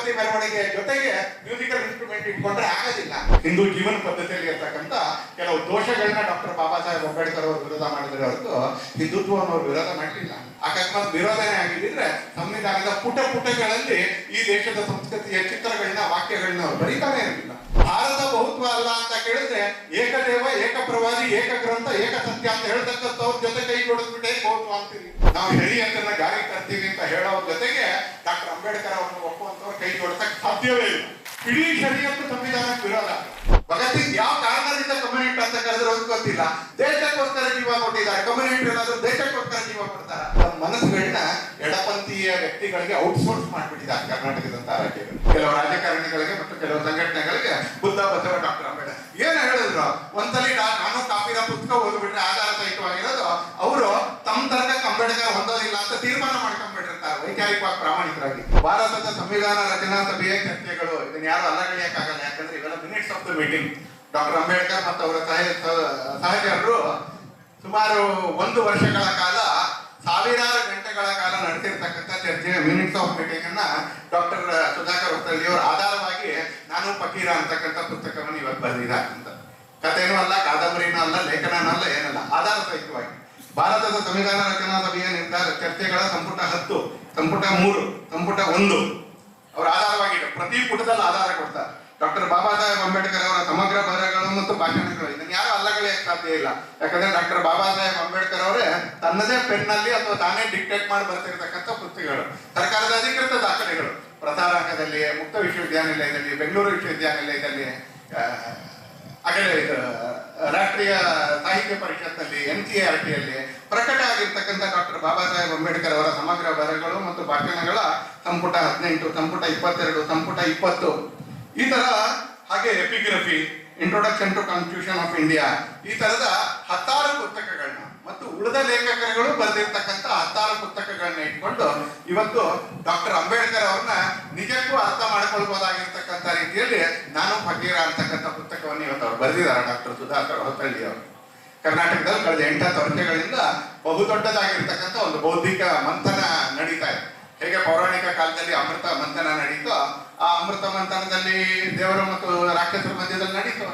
ಗಣಪತಿ ಮೆರವಣಿಗೆ ಜೊತೆಗೆ musical instrument ಇಟ್ಕೊಂಡ್ರೆ ಆಗೋದಿಲ್ಲ. ಹಿಂದೂ ಜೀವನ ಪದ್ಧತಿಯಲ್ಲಿ ಇರ್ತಕ್ಕಂಥ ಕೆಲವು ದೋಷಗಳನ್ನ ಡಾಕ್ಟರ್ ಬಾಬಾ ಸಾಹೇಬ್ ಅಂಬೇಡ್ಕರ್ ಅವರು ವಿರೋಧ ಮಾಡಿದ್ರೆ ಹೊರತು ಹಿಂದುತ್ವವನ್ನು ಅವರು ವಿರೋಧ ಮಾಡಲಿಲ್ಲ. ಅಕಸ್ಮಾತ್ ವಿರೋಧನೆ ಆಗಿದ್ರೆ ಸಂವಿಧಾನದ ಪುಟಗಳಲ್ಲಿ ಈ ದೇಶದ ಸಂಸ್ಕೃತಿಯ ಚಿತ್ರಗಳನ್ನ ವಾಕ್ಯಗಳನ್ನ ಅವರು ಬರೀತಾನೆ ಇರಲಿಲ್ಲ. ಭಾರತ ಬಹುತ್ವ ಅಲ್ಲ ಅಂತ ಕೇಳಿದ್ರೆ ಏಕದೇವ ಏಕಪ್ರವಾದಿ ಏಕಗ್ರಂಥ ಏಕ ಸತ್ಯ ಅಂತ ಹೇಳ್ತಕ್ಕಂಥವ್ರ ಜೊತೆ ಕೈ ಜೋಡಿಸ್ಬಿಟ್ಟೆ ಬಹುತ್ವ ಅಂತೀವಿ. ನಾವು ಶರೀಯತನ್ನ ಜಾರಿ ತರ್ತೀವಿ ಅಂತ ಹೇಳೋ ಜೊತೆಗೆ ಡಾಕ್ಟರ್ ಅಂಬೇಡ್ಕರ್ ಅವರನ್ನು ಒಪ್ಪುವಂತವ್ರು ಕೈ ಜೋಡಿಸಕ್ ಸಾಧ್ಯವೇ ಇಲ್ಲ. ಇಡೀ ಶರೀಯತ್ತು ಸಂವಿಧಾನಕ್ಕೆ ವಿರೋಧ. ಭಗತ್ ಸಿಂಗ್ ಯಾವ ಕಾರಣದಿಂದ ಕಮ್ಯುನಿಸ್ಟ್ ಅಂತ ಕರೆದ್ರೆ ಗೊತ್ತಿಲ್ಲ. ದೇಶಕ್ಕೋಸ್ಕರ ಜೀವ ಕೊಟ್ಟಿದ್ದಾರೆ. ಕಮ್ಯುನಿಸ್ಟ್ ಏನಾದ್ರು ದೇಶಕ್ಕೋಸ್ಕರ ಜೀವ ಕೊಡ್ತಾರೆ. ನಮ್ಮ ಮನಸ್ಸುಗಳನ್ನ ಎಡಪಂಥೀಯ ವ್ಯಕ್ತಿಗಳಿಗೆ ಔಟ್ಸೋರ್ಸ್ ಮಾಡ್ಬಿಟ್ಟಿದ್ದಾರೆ ಕರ್ನಾಟಕದಂತ ರಾಜ್ಯಗಳು. ಕೆಲವು ರಾಜಕಾರಣಿಗಳಿಗೆ ಮತ್ತು ಕೆಲವು ಸಂಘಟನೆಗಳಿಗೆ ಬುದ್ಧ ಬಸವ ಡಾಕ್ಟರ್ ಅಂಬೇಡ್ಕರ್ ಏನ್ ಹೇಳಿದ್ರು, ಒಂದ್ಸಲಿ ನಾನು ಕಾಪಿರ ಪುಸ್ತಕ ಓದ್ಬಿಟ್ರೆ ಆಧಾರ ಸಹಿತವಾಗಿರೋದು ಅವರು ತಮ್ಮ ತನಕ ಅಂಬೇಡ್ಕರ್ ಹೊಂದೋದಿಲ್ಲ ಅಂತ ತೀರ್ಮಾನ ಮಾಡ್ಕೊಂಡ್ಬಿಟ್ಟಿರ್ತಾರೆ ವೈಚಾರಿಕವಾಗಿ ಪ್ರಾಮಾಣಿಕರಾಗಿ. ಭಾರತದ ಸಂವಿಧಾನ ರಚನಾ ಸಭೆಯ ಚರ್ಚೆಗಳು ಇದನ್ನ ಯಾರು ಅಲ್ಲಗಳೆಯಕ್ಕಾಗಲ್ಲ. ಯಾಕಂದ್ರೆ ಇವೆಲ್ಲ minutes of the meeting. Doctor Ambedkar ಮತ್ತು ಅವರ ಸಹಚರರು ಸುಮಾರು 1 ವರ್ಷಗಳ ಕಾಲ ಸಾವಿರಾರು ಗಂಟೆಗಳ ಕಾಲ ನಡೆಸಿರ್ತಕ್ಕಂಥ ಚರ್ಚೆ ಮಿನಿಟ್ಸ್ ಆಫ್ ಮೀಟಿಂಗ್ ಅನ್ನ ಡಾಕ್ಟರ್ ಸುಧಾಕರ್ ಹೊಸಳ್ಳಿ ಅವರು ಆಧಾರವಾಗಿ ನಾನು ಫಕೀರ ಅಂತಕ್ಕಂಥ ಪುಸ್ತಕವನ್ನು ಇವತ್ತು ಬರೆದಿದ್ದಾರೆ ಅಂತ. ಕಥೆನೂ ಅಲ್ಲ, ಕಾದಂಬರಿನೂ ಅಲ್ಲ, ಲೇಖನನೂ ಅಲ್ಲ, ಏನಲ್ಲ, ಆಧಾರ ಸಹಿತವಾಗಿ ಭಾರತದ ಸಂವಿಧಾನ ರಚನಾ ಸಭೆಯ ನಿರ್ಧಾರ ಚರ್ಚೆಗಳ ಸಂಪುಟ 10, ಸಂಪುಟ 3, ಸಂಪುಟ 1 ಅವರ ಆಧಾರವಾಗಿದೆ. ಪ್ರತಿ ಪುಟದಲ್ಲಿ ಆಧಾರ ಕೊಡ್ತಾರೆ. ಡಾಕ್ಟರ್ ಬಾಬಾ ಸಾಹೇಬ್ ಅಂಬೇಡ್ಕರ್ ಅವರ ಸಮಗ್ರ ಬರಹಗಳು ಮತ್ತು ಭಾಷಣಗಳು ಇದನ್ನು ಯಾರು ಅಲ್ಲಗಳೆಯಕ್ಕೆ ಸಾಧ್ಯ ಇಲ್ಲ. ಯಾಕಂದ್ರೆ ಡಾಕ್ಟರ್ ಬಾಬಾ ಸಾಹೇಬ್ ಅಂಬೇಡ್ಕರ್ ಅವರೇ ತನ್ನದೇ ಪೆನ್ನಲ್ಲಿ ಅಥವಾ ತಾನೇ ಡಿಕ್ಟೇಟ್ ಮಾಡಿ ಬರ್ತಿರ್ತಕ್ಕಂಥ ಪುಸ್ತಕಗಳು, ಸರ್ಕಾರದ ಅಧಿಕೃತ ದಾಖಲೆಗಳು, ಪ್ರಸಾರಾಂಗದಲ್ಲಿ, ಮುಕ್ತ ವಿಶ್ವವಿದ್ಯಾನಿಲಯದಲ್ಲಿ, ಬೆಂಗಳೂರು ವಿಶ್ವವಿದ್ಯಾನಿಲಯದಲ್ಲಿ, ರಾಷ್ಟ್ರೀಯ ಸಾಹಿತ್ಯ ಪರಿಷತ್ನಲ್ಲಿ, NCERT-ಯಲ್ಲಿ ಪ್ರಕಟ ಆಗಿರ್ತಕ್ಕಂಥ ಡಾಕ್ಟರ್ ಬಾಬಾ ಸಾಹೇಬ್ ಅಂಬೇಡ್ಕರ್ ಅವರ ಸಮಗ್ರ ಬರಹಗಳು ಮತ್ತು ಭಾಷಣಗಳ ಸಂಪುಟ 18, ಸಂಪುಟ 22, ಸಂಪುಟ 20 ಈ ತರ, ಹಾಗೆ epigraphy, introduction to constitution of India, ಈ ತರದ 10 ಪುಸ್ತಕಗಳನ್ನ ಮತ್ತು ಉಳಿದ ಲೇಖಕರುಗಳು ಬರೆದಿರ್ತಕ್ಕಂಥ 10 ಪುಸ್ತಕಗಳನ್ನ ಇಟ್ಕೊಂಡು ಇವತ್ತು ಡಾಕ್ಟರ್ ಅಂಬೇಡ್ಕರ್ ಅವ್ರನ್ನ ನಿಜಕ್ಕೂ ಅರ್ಥ ಮಾಡ್ಕೊಳ್ಬಹುದಾಗಿರ್ತಕ್ಕಂಥ ರೀತಿಯಲ್ಲಿ ನಾನು ಫಕೀರ ಅಂತಕ್ಕಂಥ ಪುಸ್ತಕವನ್ನು ಇವತ್ತು ಅವ್ರು ಬರೆದಿದ್ದಾರೆ ಡಾಕ್ಟರ್ ಸುಧಾಕರ್ ಹೊಸಳ್ಳಿ ಅವರು. ಕರ್ನಾಟಕದಲ್ಲಿ ಕಳೆದ 8 ವರ್ಷಗಳಿಂದ ಬಹುದೊಡ್ಡದಾಗಿರ್ತಕ್ಕಂಥ ಒಂದು ಬೌದ್ಧಿಕ ಮಂಥನ ನಡೀತಾ ಇದೆ. ಹೇಗೆ ಪೌರಾಣಿಕ ಕಾಲದಲ್ಲಿ ಅಮೃತ ಮಂಥನ ನಡೀತೋ, ಆ ಅಮೃತ ಮಂಥನದಲ್ಲಿ ದೇವರು ಮತ್ತು ರಾಕ್ಷಸರ ಮಧ್ಯದಲ್ಲಿ ನಡೀತು.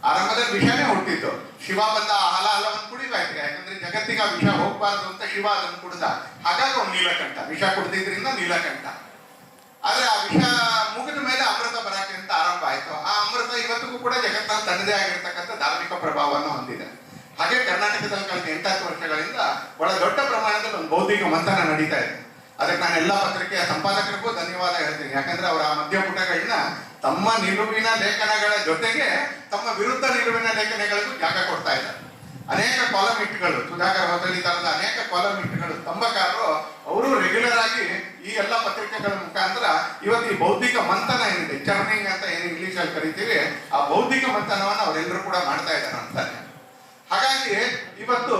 ಆರಂಭದಲ್ಲಿ ವಿಷನೇ ಹುಟ್ಟಿತ್ತು. ಶಿವ ಬಂದ ಹಲವನ್ನು ಕುಡಿದಾಯ್ತು. ಯಾಕಂದ್ರೆ ಜಗತ್ತಿಗೆ ಆ ವಿಷ ಹೋಗ್ಬಾರ್ದು ಅಂತ ಶಿವ ಅದನ್ನು ಕುಡ್ದ. ಹಾಗಾಗಿ ಅವ್ನು ನೀಲಕಂಠ, ವಿಷ ಕುಡ್ದಿದ್ರಿಂದ ನೀಲಕಂಠ. ಆದ್ರೆ ಆ ವಿಷ ಮುಗಿದ ಮೇಲೆ ಅಮೃತ ಬರಕ್ಕೆ ಅಂತ ಆರಂಭ ಆಯ್ತು. ಆ ಅಮೃತ ಇವತ್ತಿಗೂ ಕೂಡ ಜಗತ್ತಿನ ತನ್ನದೇ ಆಗಿರ್ತಕ್ಕಂಥ ಧಾರ್ಮಿಕ ಪ್ರಭಾವವನ್ನು ಹೊಂದಿದೆ. ಹಾಗೆ ಕರ್ನಾಟಕದಲ್ಲಿ ಕಳೆದ 8 ವರ್ಷಗಳಿಂದ ಬಹಳ ದೊಡ್ಡ ಪ್ರಮಾಣದಲ್ಲಿ ಒಂದು ಬೌದ್ಧಿಕ ಮಂಥನ ನಡೀತಾ ಇದೆ. ಅದಕ್ಕೆ ನಾನು ಎಲ್ಲ ಪತ್ರಿಕೆಯ ಸಂಪಾದಕರಿಗೂ ಧನ್ಯವಾದ ಹೇಳ್ತೀನಿ. ಯಾಕಂದ್ರೆ ಅವರ ಮಧ್ಯಪುಟಗಳನ್ನ ತಮ್ಮ ನಿಲುವಿನ ಲೇಖನಗಳ ಜೊತೆಗೆ ತಮ್ಮ ವಿರುದ್ಧ ನಿಲುವಿನ ಲೇಖನಗಳಿಗೂ ಜಾಗ ಕೊಡ್ತಾ ಇದ್ದಾರೆ. ಅನೇಕ ಕಾಲಮಿಸ್ಟ್ಗಳು, ಸುಧಾಕರ್ ಹೊಸಳ್ಳಿ ತರದ ಅನೇಕ ಕಾಲಮಿಸ್ಟ್ಗಳು, ಸ್ತಂಭಕಾರರು, ಅವರು ರೆಗ್ಯುಲರ್ ಆಗಿ ಈ ಎಲ್ಲ ಪತ್ರಿಕೆಗಳ ಮುಖಾಂತರ ಇವತ್ತು ಈ ಬೌದ್ಧಿಕ ಮಂಥನ ಏನಿದೆ, ಚರ್ನಿಂಗ್ ಅಂತ ಏನು ಇಂಗ್ಲಿಷ್ ಅಲ್ಲಿ ಕರಿತೀವಿ, ಆ ಬೌದ್ಧಿಕ ಮಂಥನವನ್ನು ಅವರೆಲ್ಲರೂ ಕೂಡ ಮಾಡ್ತಾ ಇದ್ದಾರೆ ಅಂತಾನೆ. ಹಾಗಾಗಿ ಇವತ್ತು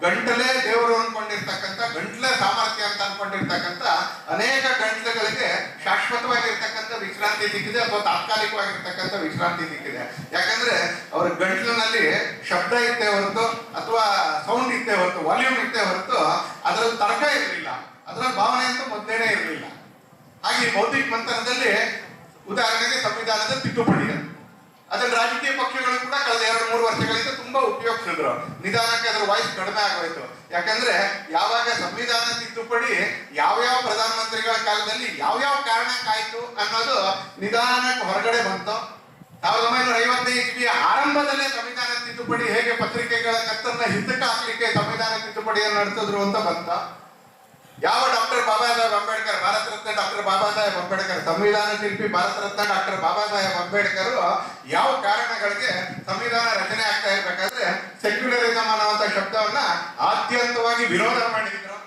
ಗಂಟಲೇ ದೇವರು ಅನ್ಕೊಂಡಿರ್ತಕ್ಕಂಥ, ಗಂಟ್ಲೆ ಸಾಮರ್ಥ್ಯ ಅಂತ ಅನ್ಕೊಂಡಿರ್ತಕ್ಕಂಥ ಅನೇಕ ಗಂಟ್ಲೆಗಳಿಗೆ ಶಾಶ್ವತವಾಗಿರ್ತಕ್ಕಂಥ ವಿಶ್ರಾಂತಿ ಸಿಕ್ಕಿದೆ ಅಥವಾ ತಾತ್ಕಾಲಿಕವಾಗಿರ್ತಕ್ಕಂಥ ವಿಶ್ರಾಂತಿ ಸಿಕ್ಕಿದೆ. ಯಾಕಂದ್ರೆ ಅವ್ರ ಗಂಟ್ಲಿನಲ್ಲಿ ಶಬ್ದ ಇತ್ತೇ ಹೊರತು ಅಥವಾ ಸೌಂಡ್ ಇತ್ತೇ ಹೊರತು, ವಾಲ್ಯೂಮ್ ಇತ್ತೇ ಹೊರತು ಅದರಲ್ಲಿ ತರ್ಕ ಇರಲಿಲ್ಲ, ಅದರಲ್ಲಿ ಭಾವನೆ ಅಂತ ಮೊದಲೇನೆ ಇರಲಿಲ್ಲ. ಹಾಗೆ ಬೌದ್ಧಿಕ ಮಂಥನದಲ್ಲಿ ಉದಾಹರಣೆಗೆ ಸಂವಿಧಾನದ ತಿದ್ದುಪಡಿ, ಅದನ್ನ ರಾಜಕೀಯ ಪಕ್ಷಗಳು ಕೂಡ ಕಳೆದ 2-3 ವರ್ಷಗಳಿಂದ ತುಂಬಾ ಉಪಯೋಗಿಸಿದ್ರು. ನಿಧಾನಕ್ಕೆ ಅದರ ವಾಯ್ಸ್ ಕಡಿಮೆ ಆಗೋಯ್ತು. ಯಾಕಂದ್ರೆ ಯಾವಾಗ ಸಂವಿಧಾನ ತಿದ್ದುಪಡಿ ಯಾವ್ಯಾವ ಪ್ರಧಾನಮಂತ್ರಿಗಳ ಕಾಲದಲ್ಲಿ ಯಾವ್ಯಾವ ಕಾರಣಕ್ಕಾಯ್ತು ಅನ್ನೋದು ನಿಧಾನಕ್ಕೆ ಹೊರಗಡೆ ಬಂತು. 1955 ಇಸ್ವಿಯ ಆರಂಭದಲ್ಲೇ ಸಂವಿಧಾನ ತಿದ್ದುಪಡಿ ಹೇಗೆ ಪತ್ರಿಕೆಗಳ ಕತ್ತನ್ನ ಹಿಂದಕ್ಕೆ ಹಾಕ್ಲಿಕ್ಕೆ ಸಂವಿಧಾನ ತಿದ್ದುಪಡಿಯನ್ನು ನಡೆಸಿದ್ರು ಅಂತ ಬಂತ. ಯಾವ ಡಾಕ್ಟರ್ ಬಾಬಾ ಸಾಹೇಬ್ ಅಂಬೇಡ್ಕರ್, ಭಾರತ ರತ್ನ ಡಾಕ್ಟರ್ ಬಾಬಾ ಸಾಹೇಬ್ ಅಂಬೇಡ್ಕರ್, ಸಂವಿಧಾನ ಶಿಲ್ಪಿ ಭಾರತ ರತ್ನ ಡಾಕ್ಟರ್ ಬಾಬಾ ಸಾಹೇಬ್ ಅಂಬೇಡ್ಕರ್ ಯಾವ ಕಾರಣಗಳಿಗೆ ಸಂವಿಧಾನ ರಚನೆ ಆಗ್ತಾ ಇರ್ಬೇಕಾದ್ರೆ ಸೆಕ್ಯುಲರಿಸಮ್ ಅನ್ನುವಂತ ಶಬ್ದವನ್ನ ಆದ್ಯಂತವಾಗಿ ವಿರೋಧ ಮಾಡಿದ್ರು.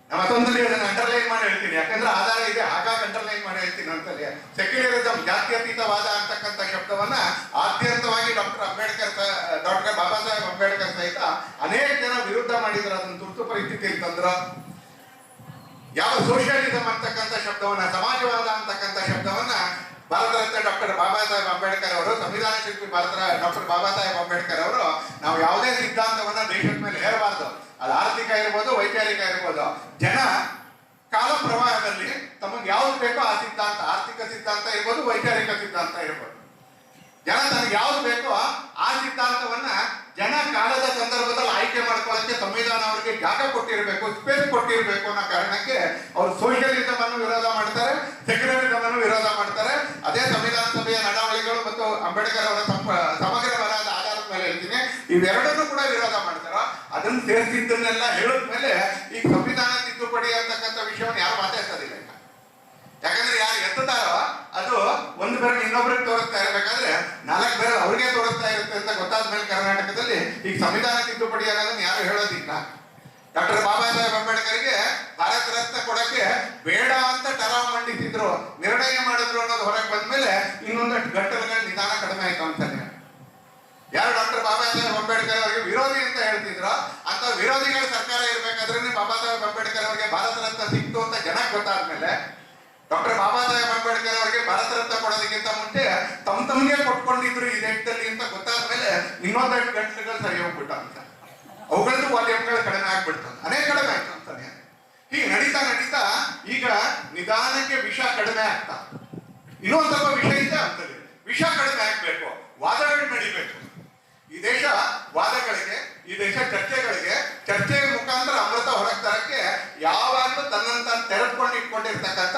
ನಮ್ಮ ಮತ್ತೊಂದಲ್ಲಿ ಅದನ್ನ ಅಂಡರ್ಲೈನ್ ಮಾಡಿ ಹೇಳ್ತೀನಿ, ಯಾಕಂದ್ರೆ ಆಧಾರ ಇದೆ, ಹಾಗಾಗಿ ಅಂಡರ್ಲೈನ್ ಮಾಡಿ ಹೇಳ್ತೀನಿ ಅಂತಲ್ಲಿ. ಸೆಕ್ಯುಲರಿಸಮ್, ಜಾತ್ಯತೀತವಾದ ಅಂತಕ್ಕಂಥ ಶಬ್ದವನ್ನ ಆದ್ಯಂತವಾಗಿ ಡಾಕ್ಟರ್ ಬಾಬಾ ಸಾಹೇಬ್ ಅಂಬೇಡ್ಕರ್ ಸಹಿತ ಅನೇಕ ಜನ ವಿರುದ್ಧ ಮಾಡಿದ್ರು. ಅದನ್ನ ತುರ್ತು ಪರಿಸ್ಥಿತಿಯಲ್ಲಿ ತಂದ್ರು. ಯಾವ ಸೋಷಿಯಲಿಸಮ್ ಅಂತಕ್ಕಂಥ ಶಬ್ದವನ್ನ, ಸಮಾಜವಾದ ಅಂತಕ್ಕಂಥ ಶಬ್ದವನ್ನ ಭಾರತ ರತ್ನ ಡಾಕ್ಟರ್ ಬಾಬಾ ಸಾಹೇಬ್ ಅಂಬೇಡ್ಕರ್ ಅವರು, ಸಂವಿಧಾನ ಶಿಲ್ಪಿ ಡಾಕ್ಟರ್ ಬಾಬಾ ಸಾಹೇಬ್ ಅಂಬೇಡ್ಕರ್ ಅವರು, ನಾವು ಯಾವುದೇ ಸಿದ್ಧಾಂತವನ್ನ ದೇಶದ ಮೇಲೆ ಹೇರಬಾರ್ದು. ಅದು ಆರ್ಥಿಕ ಇರ್ಬೋದು, ವೈಚಾರಿಕ ಇರ್ಬೋದು. ಜನ ಕಾಲ ಪ್ರವಾಹದಲ್ಲಿ ತಮಗೆ ಯಾವ್ದು ಬೇಕೋ ಆ ಸಿದ್ಧಾಂತ, ಆರ್ಥಿಕ ಸಿದ್ಧಾಂತ ಇರ್ಬೋದು, ವೈಚಾರಿಕ ಸಿದ್ಧಾಂತ ಇರ್ಬೋದು, ಜನ ತನಗೆ ಯಾವ್ದು ಬೇಕೋ ಆ ಸಿದ್ಧಾಂತವನ್ನ ಜನ ಕಾಲದ ಸಂದರ್ಭದಲ್ಲಿ ಆಯ್ಕೆ ಮಾಡ್ಕೊಳ್ಳೋಕೆ ಸಂವಿಧಾನ ಅವರಿಗೆ ಜಾಗ ಕೊಟ್ಟಿರಬೇಕು, ಸ್ಪೇಸ್ ಕೊಟ್ಟಿರಬೇಕು ಅನ್ನೋ ಕಾರಣಕ್ಕೆ ಅವರು ಸೋಷಿಯಲಿಸಮ್ ಅನ್ನು ವಿರೋಧ ಮಾಡ್ತಾರೆ, ಸೆಕ್ಯುಲರಿಸಮ್ ಅನ್ನು ವಿರೋಧ ಮಾಡ್ತಾರೆ. ಅದೇ ಸಂವಿಧಾನ ಸಭೆಯ ನಡವಳಿಕೆಗಳು ಮತ್ತು ಅಂಬೇಡ್ಕರ್ ಅವರ ಸಮಗ್ರ ಬರಹದ ಆಧಾರದ ಮೇಲೆ ಹೇಳ್ತೀನಿ, ಇವೆರಡನ್ನೂ ಕೂಡ ವಿರೋಧ ಮಾಡ್ತಾರೋ ಅದನ್ನು ಸೇರಿಸಿದ್ದನ್ನೆಲ್ಲ ಹೇಳಿದ್ಮೇಲೆ ಈಗ ಸಂವಿಧಾನ ತಿದ್ದುಪಡಿ ಅಂತಕ್ಕಂಥ ವಿಷಯವನ್ನು ಯಾರು ಮಾತಾಡ್ಸೋದಿಲ್ಲ. ಯಾಕಂದ್ರೆ ಯಾರು ಎತ್ತುತ್ತಾರೋ ಅದು ಒಂದು ಬೆರಳು ಇನ್ನೊಬ್ರಿಗೆ ತೋರಿಸ್ತಾ ಇರಬೇಕಾದ್ರೆ 4 ಬೆರಳು ಅವ್ರಿಗೆ ತೋರಿಸ್ತಾ ಇರುತ್ತೆ ಅಂತ ಗೊತ್ತಾದ ಮೇಲೆ ಕರ್ನಾಟಕದಲ್ಲಿ ಈಗ ಸಂವಿಧಾನ ತಿದ್ದುಪಡಿ ಅನ್ನೋದನ್ನ ಯಾರು ಹೇಳೋದಿಲ್ಲ. ಡಾಕ್ಟರ್ ಬಾಬಾ ಸಾಹೇಬ್ ಅಂಬೇಡ್ಕರ್ಗೆ ಭಾರತ ರತ್ನ ಕೊಡಕ್ಕೆ ಬೇಡ ಅಂತ ಟರಾವ್ ಮಂಡಿಸಿದ್ರು, ನಿರ್ಣಯ ಮಾಡಿದ್ರು ಅನ್ನೋದು ಹೊರಗೆ ಬಂದ್ಮೇಲೆ ಇನ್ನೊಂದಷ್ಟು ಗಂಟೆಗಳ ನಿಧಾನ ಕಡಿಮೆ ಆಯ್ತು ಅಂತಾನೆ. ಯಾರು ಡಾಕ್ಟರ್ ಬಾಬಾ ಸಾಹೇಬ್ ಅಂಬೇಡ್ಕರ್ ಅವರಿಗೆ ವಿರೋಧಿ ಅಂತ ಹೇಳ್ತಿದ್ರು ಅಂತ ವಿರೋಧಿಗಳ ಸರ್ಕಾರ ಇರ್ಬೇಕಾದ್ರೆ ಬಾಬಾ ಸಾಹೇಬ್ ಅಂಬೇಡ್ಕರ್ ಅವರಿಗೆ ಭಾರತ ರತ್ನ ಸಿಕ್ತು ಅಂತ ಜನಕ್ಕೆ ಗೊತ್ತಾದ್ಮೇಲೆ ಡಾಕ್ಟರ್ ಬಾಬಾ ಸಾಹೇಬ್ ಅಂಬೇಡ್ಕರ್ ಅವರಿಗೆ ಭಾರತ ರತ್ನ ಕೊಡೋದಕ್ಕಿಂತ ಮುಂಚೆ ತಮ್ಗೆ ಕೊಟ್ಕೊಂಡಿದ್ರು ಈ ದೇಶದಲ್ಲಿ ಅಂತ ಗೊತ್ತಾದ್ಮೇಲೆ ಇನ್ನೊಂದೆರಡು ಗಂಟೆಗಳು ಸರಿ ಹೋಗ್ಬಿಟ್ಟ ಅಂತ, ಅವುಗಳದ್ದು ವಾಲ್ಯೂಮ್ಗಳು ಕಡಿಮೆ ಆಗ್ಬಿಡ್ತು, ಅನೇಕ ಕಡಿಮೆ ಆಯ್ತು ಅಂತಾನೆ. ಹೀಗೆ ನಡೀತಾ ನಡೀತಾ ಈಗ ನಿಧಾನಕ್ಕೆ ವಿಷ ಕಡಿಮೆ ಆಗ್ತಾ, ಇನ್ನೊಂದ್ ಸ್ವಲ್ಪ ವಿಷ ಇದೆ ಅಂತದೆ, ವಿಷ ಕಡಿಮೆ ಆಗ್ಬೇಕು, ವಾದಗಳು ನಡಿಬೇಕು. ಈ ದೇಶ ವಾದಗಳಿಗೆ, ಈ ದೇಶ ಚರ್ಚೆಗಳಿಗೆ, ಚರ್ಚೆಯ ಮುಖಾಂತರ ಅಮೃತ ಹೊರಗೆ ತರಕ್ಕೆ ಯಾವಾಗಲೂ ತನ್ನಂತ ತೆರೆದುಕೊಂಡು ಇಟ್ಕೊಂಡಿರ್ತಕ್ಕಂಥ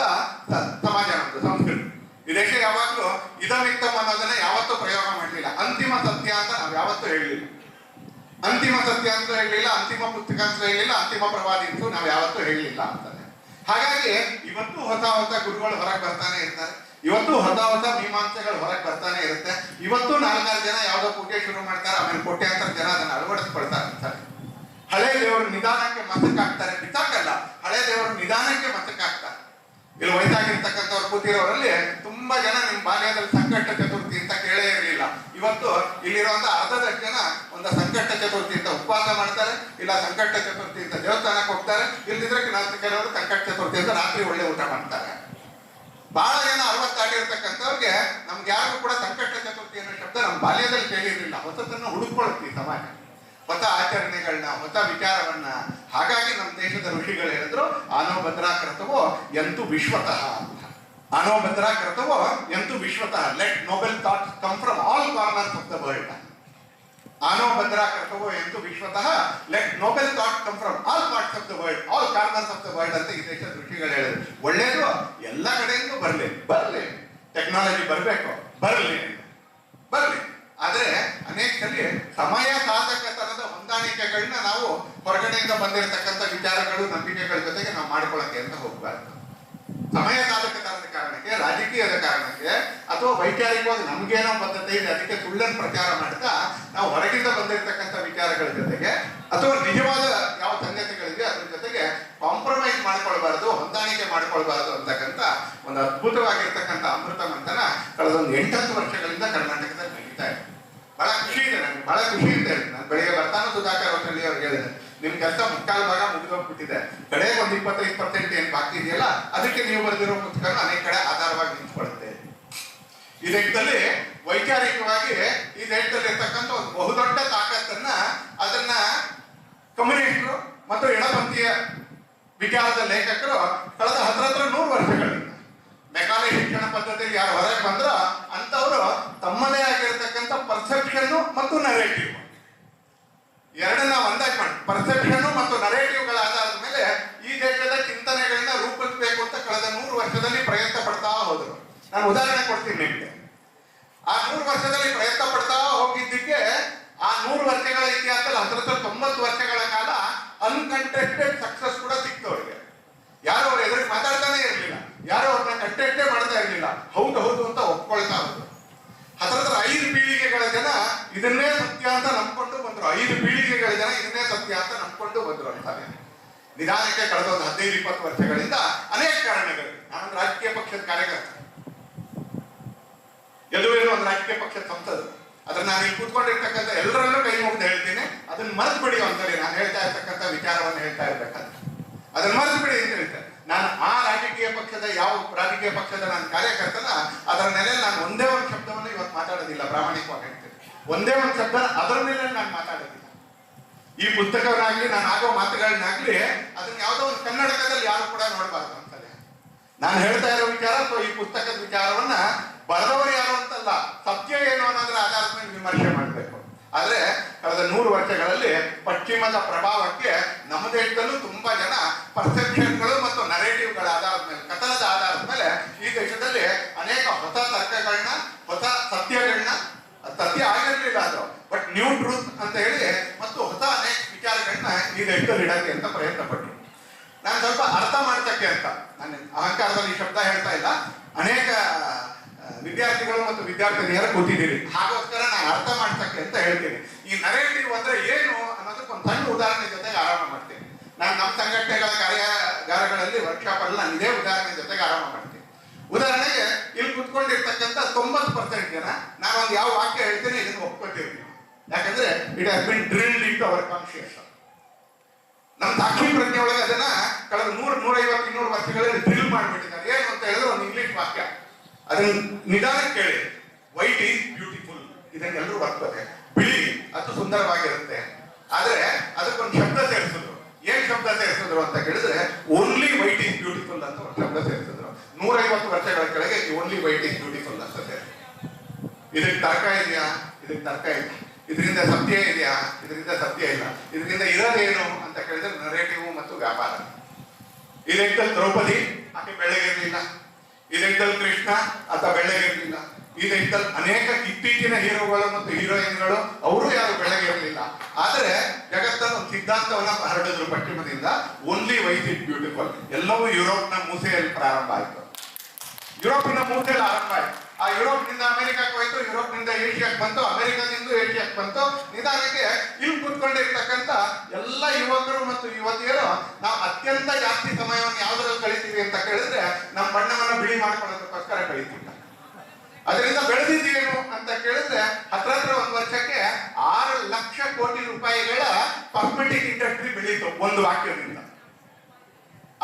ಸಮಾಜ ನಮ್ದು, ಸಂಸ್ಕೃತಿ. ಈ ದೇಶ ಯಾವಾಗಲೂ ಇದಮಿತ್ತಮ್ ಅನ್ನೋದನ್ನ ಯಾವತ್ತೂ ಪ್ರಯೋಗ ಮಾಡಲಿಲ್ಲ. ಅಂತಿಮ ಸತ್ಯ ಅಂತ ನಾವು ಯಾವತ್ತೂ ಹೇಳಲಿಲ್ಲ, ಅಂತಿಮ ಸತ್ಯ ಅಂತ ಹೇಳಲಿಲ್ಲ, ಅಂತಿಮ ಪುಸ್ತಕ ಅಂತ ಹೇಳಲಿಲ್ಲ, ಅಂತಿಮ ಪ್ರವಾದಿ ಅಂತೂ ನಾವು ಯಾವತ್ತೂ ಹೇಳಲಿಲ್ಲ ಅಂತಾನೆ. ಹಾಗಾಗಿ ಇವತ್ತು ಹೊಸ ಹೊಸ ಗುರುಗಳು ಹೊರಗೆ ಬರ್ತಾನೆ ಇರ್ತಾರೆ, ಇವತ್ತು ಹೊಸ ಹೊಸ ಮೀಮಾಂಸೆಗಳು ಹೊರಗೆ ಬರ್ತಾನೆ ಇರುತ್ತೆ. ಇವತ್ತು 4 ಜನ ಯಾವ್ದೋ ಪೂಜೆ ಶುರು ಮಾಡ್ತಾರೆ, ಆಮೇಲೆ ಕೋಟ್ಯಾಂತರ ಜನ ಅದನ್ನ ಅಳವಡಿಸ್ಕೊಳ್ತಾರೆ ಅಂತಾರೆ. ಹಳೆ ದೇವರು ನಿಧಾನಕ್ಕೆ ಮತಕ್ಕಾಗ್ತಾರೆ, ಬಿತ್ತಾಕಲ್ಲ, ಹಳೆ ದೇವರು ನಿಧಾನಕ್ಕೆ ಮತಕ್ಕಾಗ್ತಾರೆ. ಇಲ್ಲಿ ವಯಸ್ಸಾಗಿರ್ತಕ್ಕಂಥವ್ರು ಕೂತಿರೋರಲ್ಲಿ ತುಂಬಾ ಜನ ನಿಮ್ ಬಾಲ್ಯದಲ್ಲಿ ಸಂಕಷ್ಟ ಚತುರ್ಥಿ ಅಂತ ಕೇಳೇ ಇರಲಿಲ್ಲ. ಇವತ್ತು ಇಲ್ಲಿರುವಂತ ಅರ್ಧದಷ್ಟು ಜನ ಒಂದು ಸಂಕಷ್ಟ ಚತುರ್ಥಿ ಅಂತ ಉಪವಾಸ ಮಾಡ್ತಾರೆ, ಇಲ್ಲ ಸಂಕಷ್ಟ ಚತುರ್ಥಿ ಅಂತ ದೇವಸ್ಥಾನಕ್ಕೆ ಹೋಗ್ತಾರೆ, ಇಲ್ದಿದ್ರೆ ಕೆಲವರು ಸಂಕಷ್ಟ ಚತುರ್ಥಿ ಅಂತ ರಾತ್ರಿ ಒಳ್ಳೆ ಊಟ ಮಾಡ್ತಾರೆ. ಬಹಳ ಜನ 60 ದಾಟಿರ್ತಕ್ಕಂಥವ್ರಿಗೆ ನಮ್ಗೆ ಯಾರಿಗೂ ಕೂಡ ಸಂಕಷ್ಟ ಚತುರ್ಥಿ ಅನ್ನೋ ಶಬ್ದ ನಮ್ಮ ಬಾಲ್ಯದಲ್ಲಿ ಕೇಳಿರಲಿಲ್ಲ. ಹೊಸತನ್ನ ಹುಡುಕೊಳ್ಳುತ್ತೆ ಈ ಸಮಾಜ, ಹೊಸ ಆಚರಣೆಗಳನ್ನ, ಹೊಸ ವಿಚಾರವನ್ನ. ಹಾಗಾಗಿ ನಮ್ಮ ದೇಶದ ಋಷಿಗಳು ಹೇಳಿದ್ರು, ಆನೋ ಭದ್ರಾಕೃತವೋ ಎಂತು ವಿಶ್ವತಃ ಅಂತ. ಆನೋ ಭದ್ರಾಕೃತವೋ ಎಂತು ವಿಶ್ವತಃ, let noble thoughts come from all corners of the world. ಆನೋ ಭದ್ರಾಕೃತವೋ ಎಂತು ವಿಶ್ವತಃ, let noble thought come from all parts of the world, all corners of the world ಅಂತ ಈ ದೇಶದ ಋಷಿಗಳು ಹೇಳಿದ್ರು. ಒಳ್ಳೇದು ಎಲ್ಲ ಕಡೆಯಿಂದ ಬರ್ಲಿ, ಟೆಕ್ನಾಲಜಿ ಬರ್ಬೇಕು, ಬರ್ಲಿ. ಆದ್ರೆ ಅನೇಕ ಸಲ ಸಮಯ ಸಾಧಕತನದ ಹೊಂದಾಣಿಕೆಗಳನ್ನ ನಾವು ಹೊರಗಡೆಯಿಂದ ಬಂದಿರತಕ್ಕಂಥ ವಿಚಾರಗಳು, ನಂಬಿಕೆಗಳ ಜೊತೆಗೆ ನಾವು ಮಾಡ್ಕೊಳ್ಳಕ್ಕೆ ಅಂತ ಹೋಗ್ಬಾರ್ದು. ಸಮಯ ಸಾಧಕತನದ ಕಾರಣಕ್ಕೆ, ರಾಜಕೀಯದ ಕಾರಣಕ್ಕೆ, ಅಥವಾ ವೈಚಾರಿಕವಾಗಿ ನಮ್ಗೇನೋ ಪದ್ಧತಿ ಇದೆ ಅದಕ್ಕೆ ಸುಳ್ಳನ್ನು ಪ್ರಚಾರ ಮಾಡ್ತಾ ನಾವು ಹೊರಗಿಂದ ಬಂದಿರತಕ್ಕಂಥ ವಿಚಾರಗಳ ಜೊತೆಗೆ ಅಥವಾ ನಿಜವಾದ ಯಾವ ಸಂಗತಿಗಳಿದೆ ಅದ್ರ ಜೊತೆಗೆ ಕಾಂಪ್ರಮೈಸ್ ಮಾಡ್ಕೊಳ್ಬಾರ್ದು, ಹೊಂದಾಣಿಕೆ ಮಾಡ್ಕೊಳ್ಬಾರ್ದು ಅಂತಕ್ಕಂಥ ಒಂದು ಅದ್ಭುತವಾಗಿರ್ತಕ್ಕಂಥ ಅಮೃತ ಮಂಥನ ಕಳೆದ ಒಂದು 8-10 ವರ್ಷಗಳಿಂದ ಕರ್ನಾಟಕದಲ್ಲಿ ನಡೀತಾ ಇದೆ. ಬಹಳ ಖುಷಿ ಇದೆ, ನನಗೆ ಬಹಳ ಖುಷಿ ಅಂತ ಹೇಳಿ. ನಾನು ಬೆಳಿಗ್ಗೆ ಬರ್ತಾನು ಸುಧಾಕರ್ ಹೊಸಳ್ಳಿ ಅವ್ರಿಗೆ ಹೇಳಿದೆ, ನಿಮ್ ಕೆಲಸ ಮುಕ್ಕಾಲು ಭಾಗ ಮುಗಿದೋಗ್ಬಿಟ್ಟಿದೆ, ಕಡೆ ಒಂದು 25% ಏನ್ ಬಾಕಿ ಇದೆಯಲ್ಲ ಅದಕ್ಕೆ ನೀವು ಬರೆದಿರೋ ಪುಸ್ತಕ ಅನೇಕ ಕಡೆ ಆಧಾರವಾಗಿ ನಿಂತ್ಕೊಳ್ಳುತ್ತೆ. ಈ ದೇಶದಲ್ಲಿ ವೈಚಾರಿಕವಾಗಿ ಈ ದೇಶದಲ್ಲಿ ಇರ್ತಕ್ಕಂಥ ಒಂದು ಬಹುದೊಡ್ಡ ತಾಕತ್ತನ್ನ ಅದನ್ನ ಕಮ್ಯುನಿಸ್ಟರು ಮತ್ತು ಎಡಪಂಥೀಯ ವಿಚಾರದ ಲೇಖಕರು ಕಳೆದ 100 ವರ್ಷಗಳಿಂದ ಮೆಕಾಲೆ ಶಿಕ್ಷಣ ಪದ್ಧತಿಯಲ್ಲಿ ಯಾರು ಹೊರಗೆ ಬಂದ್ರ ಅಂತವರು ತಮ್ಮದೇ ಆಗಿರತಕ್ಕಂಥ ಪರ್ಸೆಪ್ಷನ್ ಮತ್ತು ನರೇಟಿವ್ ಎರಡನ್ನ ಒಂದಾಗಿ ಮಾಡಿ, ಪರ್ಸೆಪ್ಷನ್ ಮತ್ತು ನರೇಟಿವ್ಗಳ ಆಧಾರದ ಮೇಲೆ ಈ ದೇಶದ ಚಿಂತನೆಗಳನ್ನ ರೂಪಿಸಬೇಕು ಅಂತ ಕಳೆದ 100 ವರ್ಷದಲ್ಲಿ ಪ್ರಯತ್ನ ಪಡ್ತಾ ಹೋದ್ರು. ನಾನು ಉದಾಹರಣೆ ಕೊಡ್ತೀನಿ ನಿಮಗೆ. ಆ 100 ವರ್ಷದಲ್ಲಿ ಪ್ರಯತ್ನ ಪಡ್ತಾ ಹೋಗಿದ್ದಕ್ಕೆ ಆ 100 ವರ್ಷಗಳ ಇತಿಹಾಸದಲ್ಲಿ 90 ವರ್ಷಗಳ ಕಾಲ ಅನ್ಕಂಟೆಸ್ಟೆಡ್ ಸಕ್ಸಸ್ ಕೂಡ ಸಿಕ್ತು ಅವರಿಗೆ. ಯಾರು ಅವ್ರ ಎದುರಿಗೆ ಮಾತಾಡ್ತಾನೆ ಇರಲಿಲ್ಲ, ಯಾರು ಅವ್ರನ್ನ ಕಂಟೆಸ್ಟೇ ಮಾಡ್ತಾ ಇರಲಿಲ್ಲ, ಹೌದು ಅಂತ ಒಪ್ಕೊಳ್ತಾ ಹೋದ್ರು. 5 ಪೀಳಿಗೆಗಳ ಜನ ಇದನ್ನೇ ಸತ್ಯ ಅಂತ ನಂಬ್ಕೊಂಡು ಬಂದ್ರು, 5 ಪೀಳಿಗೆಗಳ ಜನ ಇದನ್ನೇ ಸತ್ಯ ಅಂತ ನಂಬ್ಕೊಂಡು ಬಂದ್ರು ಅಂತಾನೆ. ನಿಧಾನಕ್ಕೆ ಕಳೆದ ಒಂದು 15-20 ವರ್ಷಗಳಿಂದ ಅನೇಕ ಕಾರಣಗಳು. ನಾನೊಂದು ರಾಜಕೀಯ ಪಕ್ಷದ ಕಾರ್ಯಕರ್ತ, ಎಲ್ಲೂ ಒಂದು ರಾಜಕೀಯ ಪಕ್ಷದ ಸಂಸದರು. ಅದ್ರ ನಾನು ಇಲ್ಲಿ ಕೂತ್ಕೊಂಡಿರ್ತಕ್ಕಂಥ ಎಲ್ಲರಲ್ಲೂ ಕೈ ಮುಗಿದು ಹೇಳ್ತೀನಿ, ಅದನ್ನ ಮರೆತು ಬಿಡಿ ಅಂತೇಳಿ ನಾನು ಹೇಳ್ತಾ ಇರ್ತಕ್ಕಂಥ ವಿಚಾರವನ್ನು ಹೇಳ್ತಾ ಇರ್ಬೇಕಾದ್ರೆ ಅದನ್ನ ಮರೆತು ಬಿಡಿ ಅಂತ ಹೇಳ್ತಾರೆ. ನಾನು ಆ ರಾಜಕೀಯ ಪಕ್ಷದ ಯಾವ ರಾಜಕೀಯ ಪಕ್ಷದ ನಾನು ಕಾರ್ಯಕರ್ತನ ಅದರ ನೆಲೆಯಲ್ಲಿ ನಾನು ಒಂದೇ ಒಂದು ಶಬ್ದವನ್ನು ಇವತ್ತು ಮಾತಾಡೋದಿಲ್ಲ, ಪ್ರಾಮಾಣಿಕವಾಗಿ ಹೇಳ್ತೇನೆ. ಒಂದೇ ಒಂದು ಶಬ್ದ ಅದರ ಮೇಲೆ ನಾನು ಮಾತಾಡೋದಿಲ್ಲ. ಈ ಪುಸ್ತಕವನ್ನಾಗ್ಲಿ ನಾನು ಆಗೋ ಮಾತುಗಳನ್ನಾಗ್ಲಿ ಅದನ್ನ ಯಾವುದೋ ಒಂದು ಕನ್ನಡಕದಲ್ಲಿ ಯಾರು ಕೂಡ ನೋಡಬಾರ್ದು ಅಂತಾರೆ. ನಾನು ಹೇಳ್ತಾ ಇರೋ ವಿಚಾರ ಅಥವಾ ಈ ಪುಸ್ತಕದ ವಿಚಾರವನ್ನ ಬರೆದವರು ಯಾರು ಅಂತಲ್ಲ, ಸತ್ಯ ಏನು ಅನ್ನೋದ್ರ ಆಧಾರದ ಮೇಲೆ ವಿಮರ್ಶೆ ಮಾಡಬೇಕು. ಆದ್ರೆ ಕಳೆದ 100 ವರ್ಷಗಳಲ್ಲಿ ಪಶ್ಚಿಮದ ಪ್ರಭಾವಕ್ಕೆ ನಮ್ಮ ದೇಶದಲ್ಲೂ ತುಂಬಾ ಜನ ಪರ್ಸೆಪ್ಷನ್ಗಳು ಮತ್ತು ನರೇಟಿವ್ಗಳ ಆಧಾರದ ಮೇಲೆ, ಕಥನದ ಆಧಾರದ ಮೇಲೆ ಈ ದೇಶದಲ್ಲಿ ಅನೇಕ ಹೊಸ ತರ್ಕಗಳನ್ನ, ಹೊಸ ಸತ್ಯಗಳನ್ನ, ಸತ್ಯ ಆಗಿರ್ಲಿಲ್ಲ ಅದು ಬಟ್ ನ್ಯೂ ಟ್ರೂತ್ ಅಂತ ಹೇಳಿ ಮತ್ತು ಹೊಸ ಅನೇಕ ವಿಚಾರಗಳನ್ನ ಈ ದೇಶದಲ್ಲಿ ಇಡಕ್ಕೆ ಅಂತ ಪ್ರಯತ್ನ ಪಟ್ಟರು. ನಾನು ಸ್ವಲ್ಪ ಅರ್ಥ ಮಾಡ್ತಕ್ಕೆ ಅಂತ, ನಾನು ಅಹಂಕಾರದಲ್ಲಿ ಶಬ್ದ ಹೇಳ್ತಾ ಇಲ್ಲ, ಅನೇಕ ವಿದ್ಯಾರ್ಥಿಗಳು ಮತ್ತು ವಿದ್ಯಾರ್ಥಿನಿಯರು ಕೂತಿದ್ದೀರಿ, ಹಾಗೋಸ್ಕರ ನಾನು ಅರ್ಥ ಮಾಡ್ತಕ್ಕೆ ಅಂತ ಹೇಳ್ತೀನಿ. ಈ ನರೇಟಿವ್ ಅಂದ್ರೆ ಏನು ಅನ್ನೋದಕ್ಕೆ ಒಂದು ಸಣ್ಣ ಉದಾಹರಣೆ ಜೊತೆಗೆ ಆರಂಭ ಮಾಡ್ತೀನಿ. ನಾನು ನಮ್ಮ ಸಂಘಟನೆಗಳ ಕಾರ್ಯಾಗಾರಗಳಲ್ಲಿ ವರ್ಕ್ಶಾಪ್ ಅಲ್ಲಿ ನಾನು ಇದೇ ಉದಾಹರಣೆ ಜೊತೆಗೆ ಆರಂಭ ಮಾಡ್ತೀನಿ. ಉದಾಹರಣೆಗೆ ಇಲ್ಲಿ ಕುತ್ಕೊಂಡಿರ್ತಕ್ಕಂಥ 90% ಜನ ನಾನು ಒಂದು ಯಾವ ವಾಕ್ಯ ಹೇಳ್ತೀನಿ ಇದನ್ನು ಒಪ್ಕೊತೀವಿ, ಯಾಕಂದ್ರೆ it has been drilled into our conscious. ನಮ್ಮ ಸಾಕ್ಷಿ ಪ್ರಜ್ಞೆ ಒಳಗೆ ಅದನ್ನ ಕಳೆದ 100, 150, 200 ವರ್ಷಗಳಲ್ಲಿ ಡ್ರಿಲ್ ಮಾಡಿಬಿಟ್ಟಿದ್ದಾರೆ. ಏನು ಅಂತ ಹೇಳಿದ್ರೆ ಒಂದು ಇಂಗ್ಲಿಷ್ ವಾಕ್ಯ, ಅದನ್ನ ನಿಧಾನಕ್ಕೆ ಕೇಳಿ, ವೈಟ್ ಈಸ್ ಬ್ಯೂಟಿಫುಲ್, ಇದನ್ನೆಲ್ಲರೂ ಬರ್ತದೆ, ಬಿಳಿ ಅದು ಸುಂದರವಾಗಿರುತ್ತೆ. ಆದ್ರೆ ಅದಕ್ಕೊಂದು ಶಬ್ದ ಸೇರಿಸಿದ್ರು. ಏನ್ ಶಬ್ದ ಸೇರಿಸಿದ್ರು ಅಂತ ಕೇಳಿದ್ರೆ ಓನ್ಲಿ ವೈಟ್ ಈಸ್ ಬ್ಯೂಟಿಫುಲ್ ಅಂತ ಒಂದು ಶಬ್ದ ಸೇರಿಸಿದ್ರು. 150 ವರ್ಷಗಳ ಕೆಳಗೆ ಓನ್ಲಿ ವೈಟ್ ಈಸ್ ಬ್ಯೂಟಿಫುಲ್ ಅಂತ ಸೇರಿಸಿದ್ರು. ಇದಕ್ಕೆ ತರ್ಕ ಇದೆಯಾ? ಇದಕ್ಕೆ ತರ್ಕ ಇಲ್ಲ. ಇದರಿಂದ ಸತ್ಯ ಇದೆಯಾ? ಇದರಿಂದ ಸತ್ಯ ಇಲ್ಲ. ಇದರಿಂದ ಇರೋದೇನು ಅಂತ ಕೇಳಿದ್ರೆ ನರೇಟಿವ್ ಮತ್ತು ವ್ಯಾಪಾರ. ಈ ದೇಶದಲ್ಲಿ ದ್ರೌಪದಿ ಆಕೆ ಬೆಳ್ಳಗಿರ್ಲಿಲ್ಲ, ಈ ದೇಶದಲ್ಲಿ ಕೃಷ್ಣ ಆತ ಬೆಳ್ಳಗಿರ್ಲಿಲ್ಲ, ಈ ದೇಶದಲ್ಲಿ ಅನೇಕ ಇತ್ತೀಚಿನ ಹೀರೋಗಳು ಮತ್ತು ಹೀರೋಯಿನ್ಗಳು ಅವರು ಯಾರು ಬೆಳ್ಳಗಿರಲಿಲ್ಲ. ಆದ್ರೆ ಜಗತ್ತಲ್ಲಿ ಒಂದು ಸಿದ್ಧಾಂತವನ್ನ ಹರಡಿದ್ರು ಪಶ್ಚಿಮದಿಂದ, ಓನ್ಲಿ ವೈಟ್ ಇಸ್ ಬ್ಯೂಟಿಫುಲ್. ಎಲ್ಲವೂ ಯುರೋಪ್ನ ಮೂಸೆಯಲ್ಲಿ ಪ್ರಾರಂಭ ಆಯಿತು, ಯುರೋಪಿನ ಮೂಸೆಯಲ್ಲಿ ಆರಂಭ ಆಯಿತು. ಆ ಯುರೋಪ್ನಿಂದ ಅಮೆರಿಕಕ್ಕೆ ಹೋಯ್ತು, ಯುರೋಪ್ನಿಂದ ಏಷ್ಯಾಕ್ಕೆ ಬಂತು, ಅಮೆರಿಕದಿಂದ ಏಷ್ಯಾಕ್ಕೆ ಬಂತು. ನಿಧಾನಕ್ಕೆ ಇಲ್ಲಿ ಕೂತ್ಕೊಂಡಿರ್ತಕ್ಕಂಥ ಎಲ್ಲ ಯುವಕರು ಮತ್ತು ಯುವತಿಯರು ನಾವು ಅತ್ಯಂತ ಜಾಸ್ತಿ ಸಮಯವನ್ನು ಯಾವ್ದ್ರಲ್ಲಿ ಕಳಿತೀವಿ ಅಂತ ಕೇಳಿದ್ರೆ ನಮ್ಮ ಬಣ್ಣವನ್ನ ಬಿಳಿ ಮಾಡ್ಕೊಳ್ಳೋದಕ್ಕೋಸ್ಕರ ಕಳಿತೀವಿ. ಅದರಿಂದ ಬೆಳೆದಿದ್ದೇನು ಅಂತ ಕೇಳಿದ್ರೆ ಹತ್ರ ಒಂದು ವರ್ಷಕ್ಕೆ 6 ಲಕ್ಷ ಕೋಟಿ ರೂಪಾಯಿಗಳ ಕಾಸ್ಮೆಟಿಕ್ ಇಂಡಸ್ಟ್ರಿ ಬೆಳೀತು ಒಂದು ವಾಕ್ಯದಿಂದ.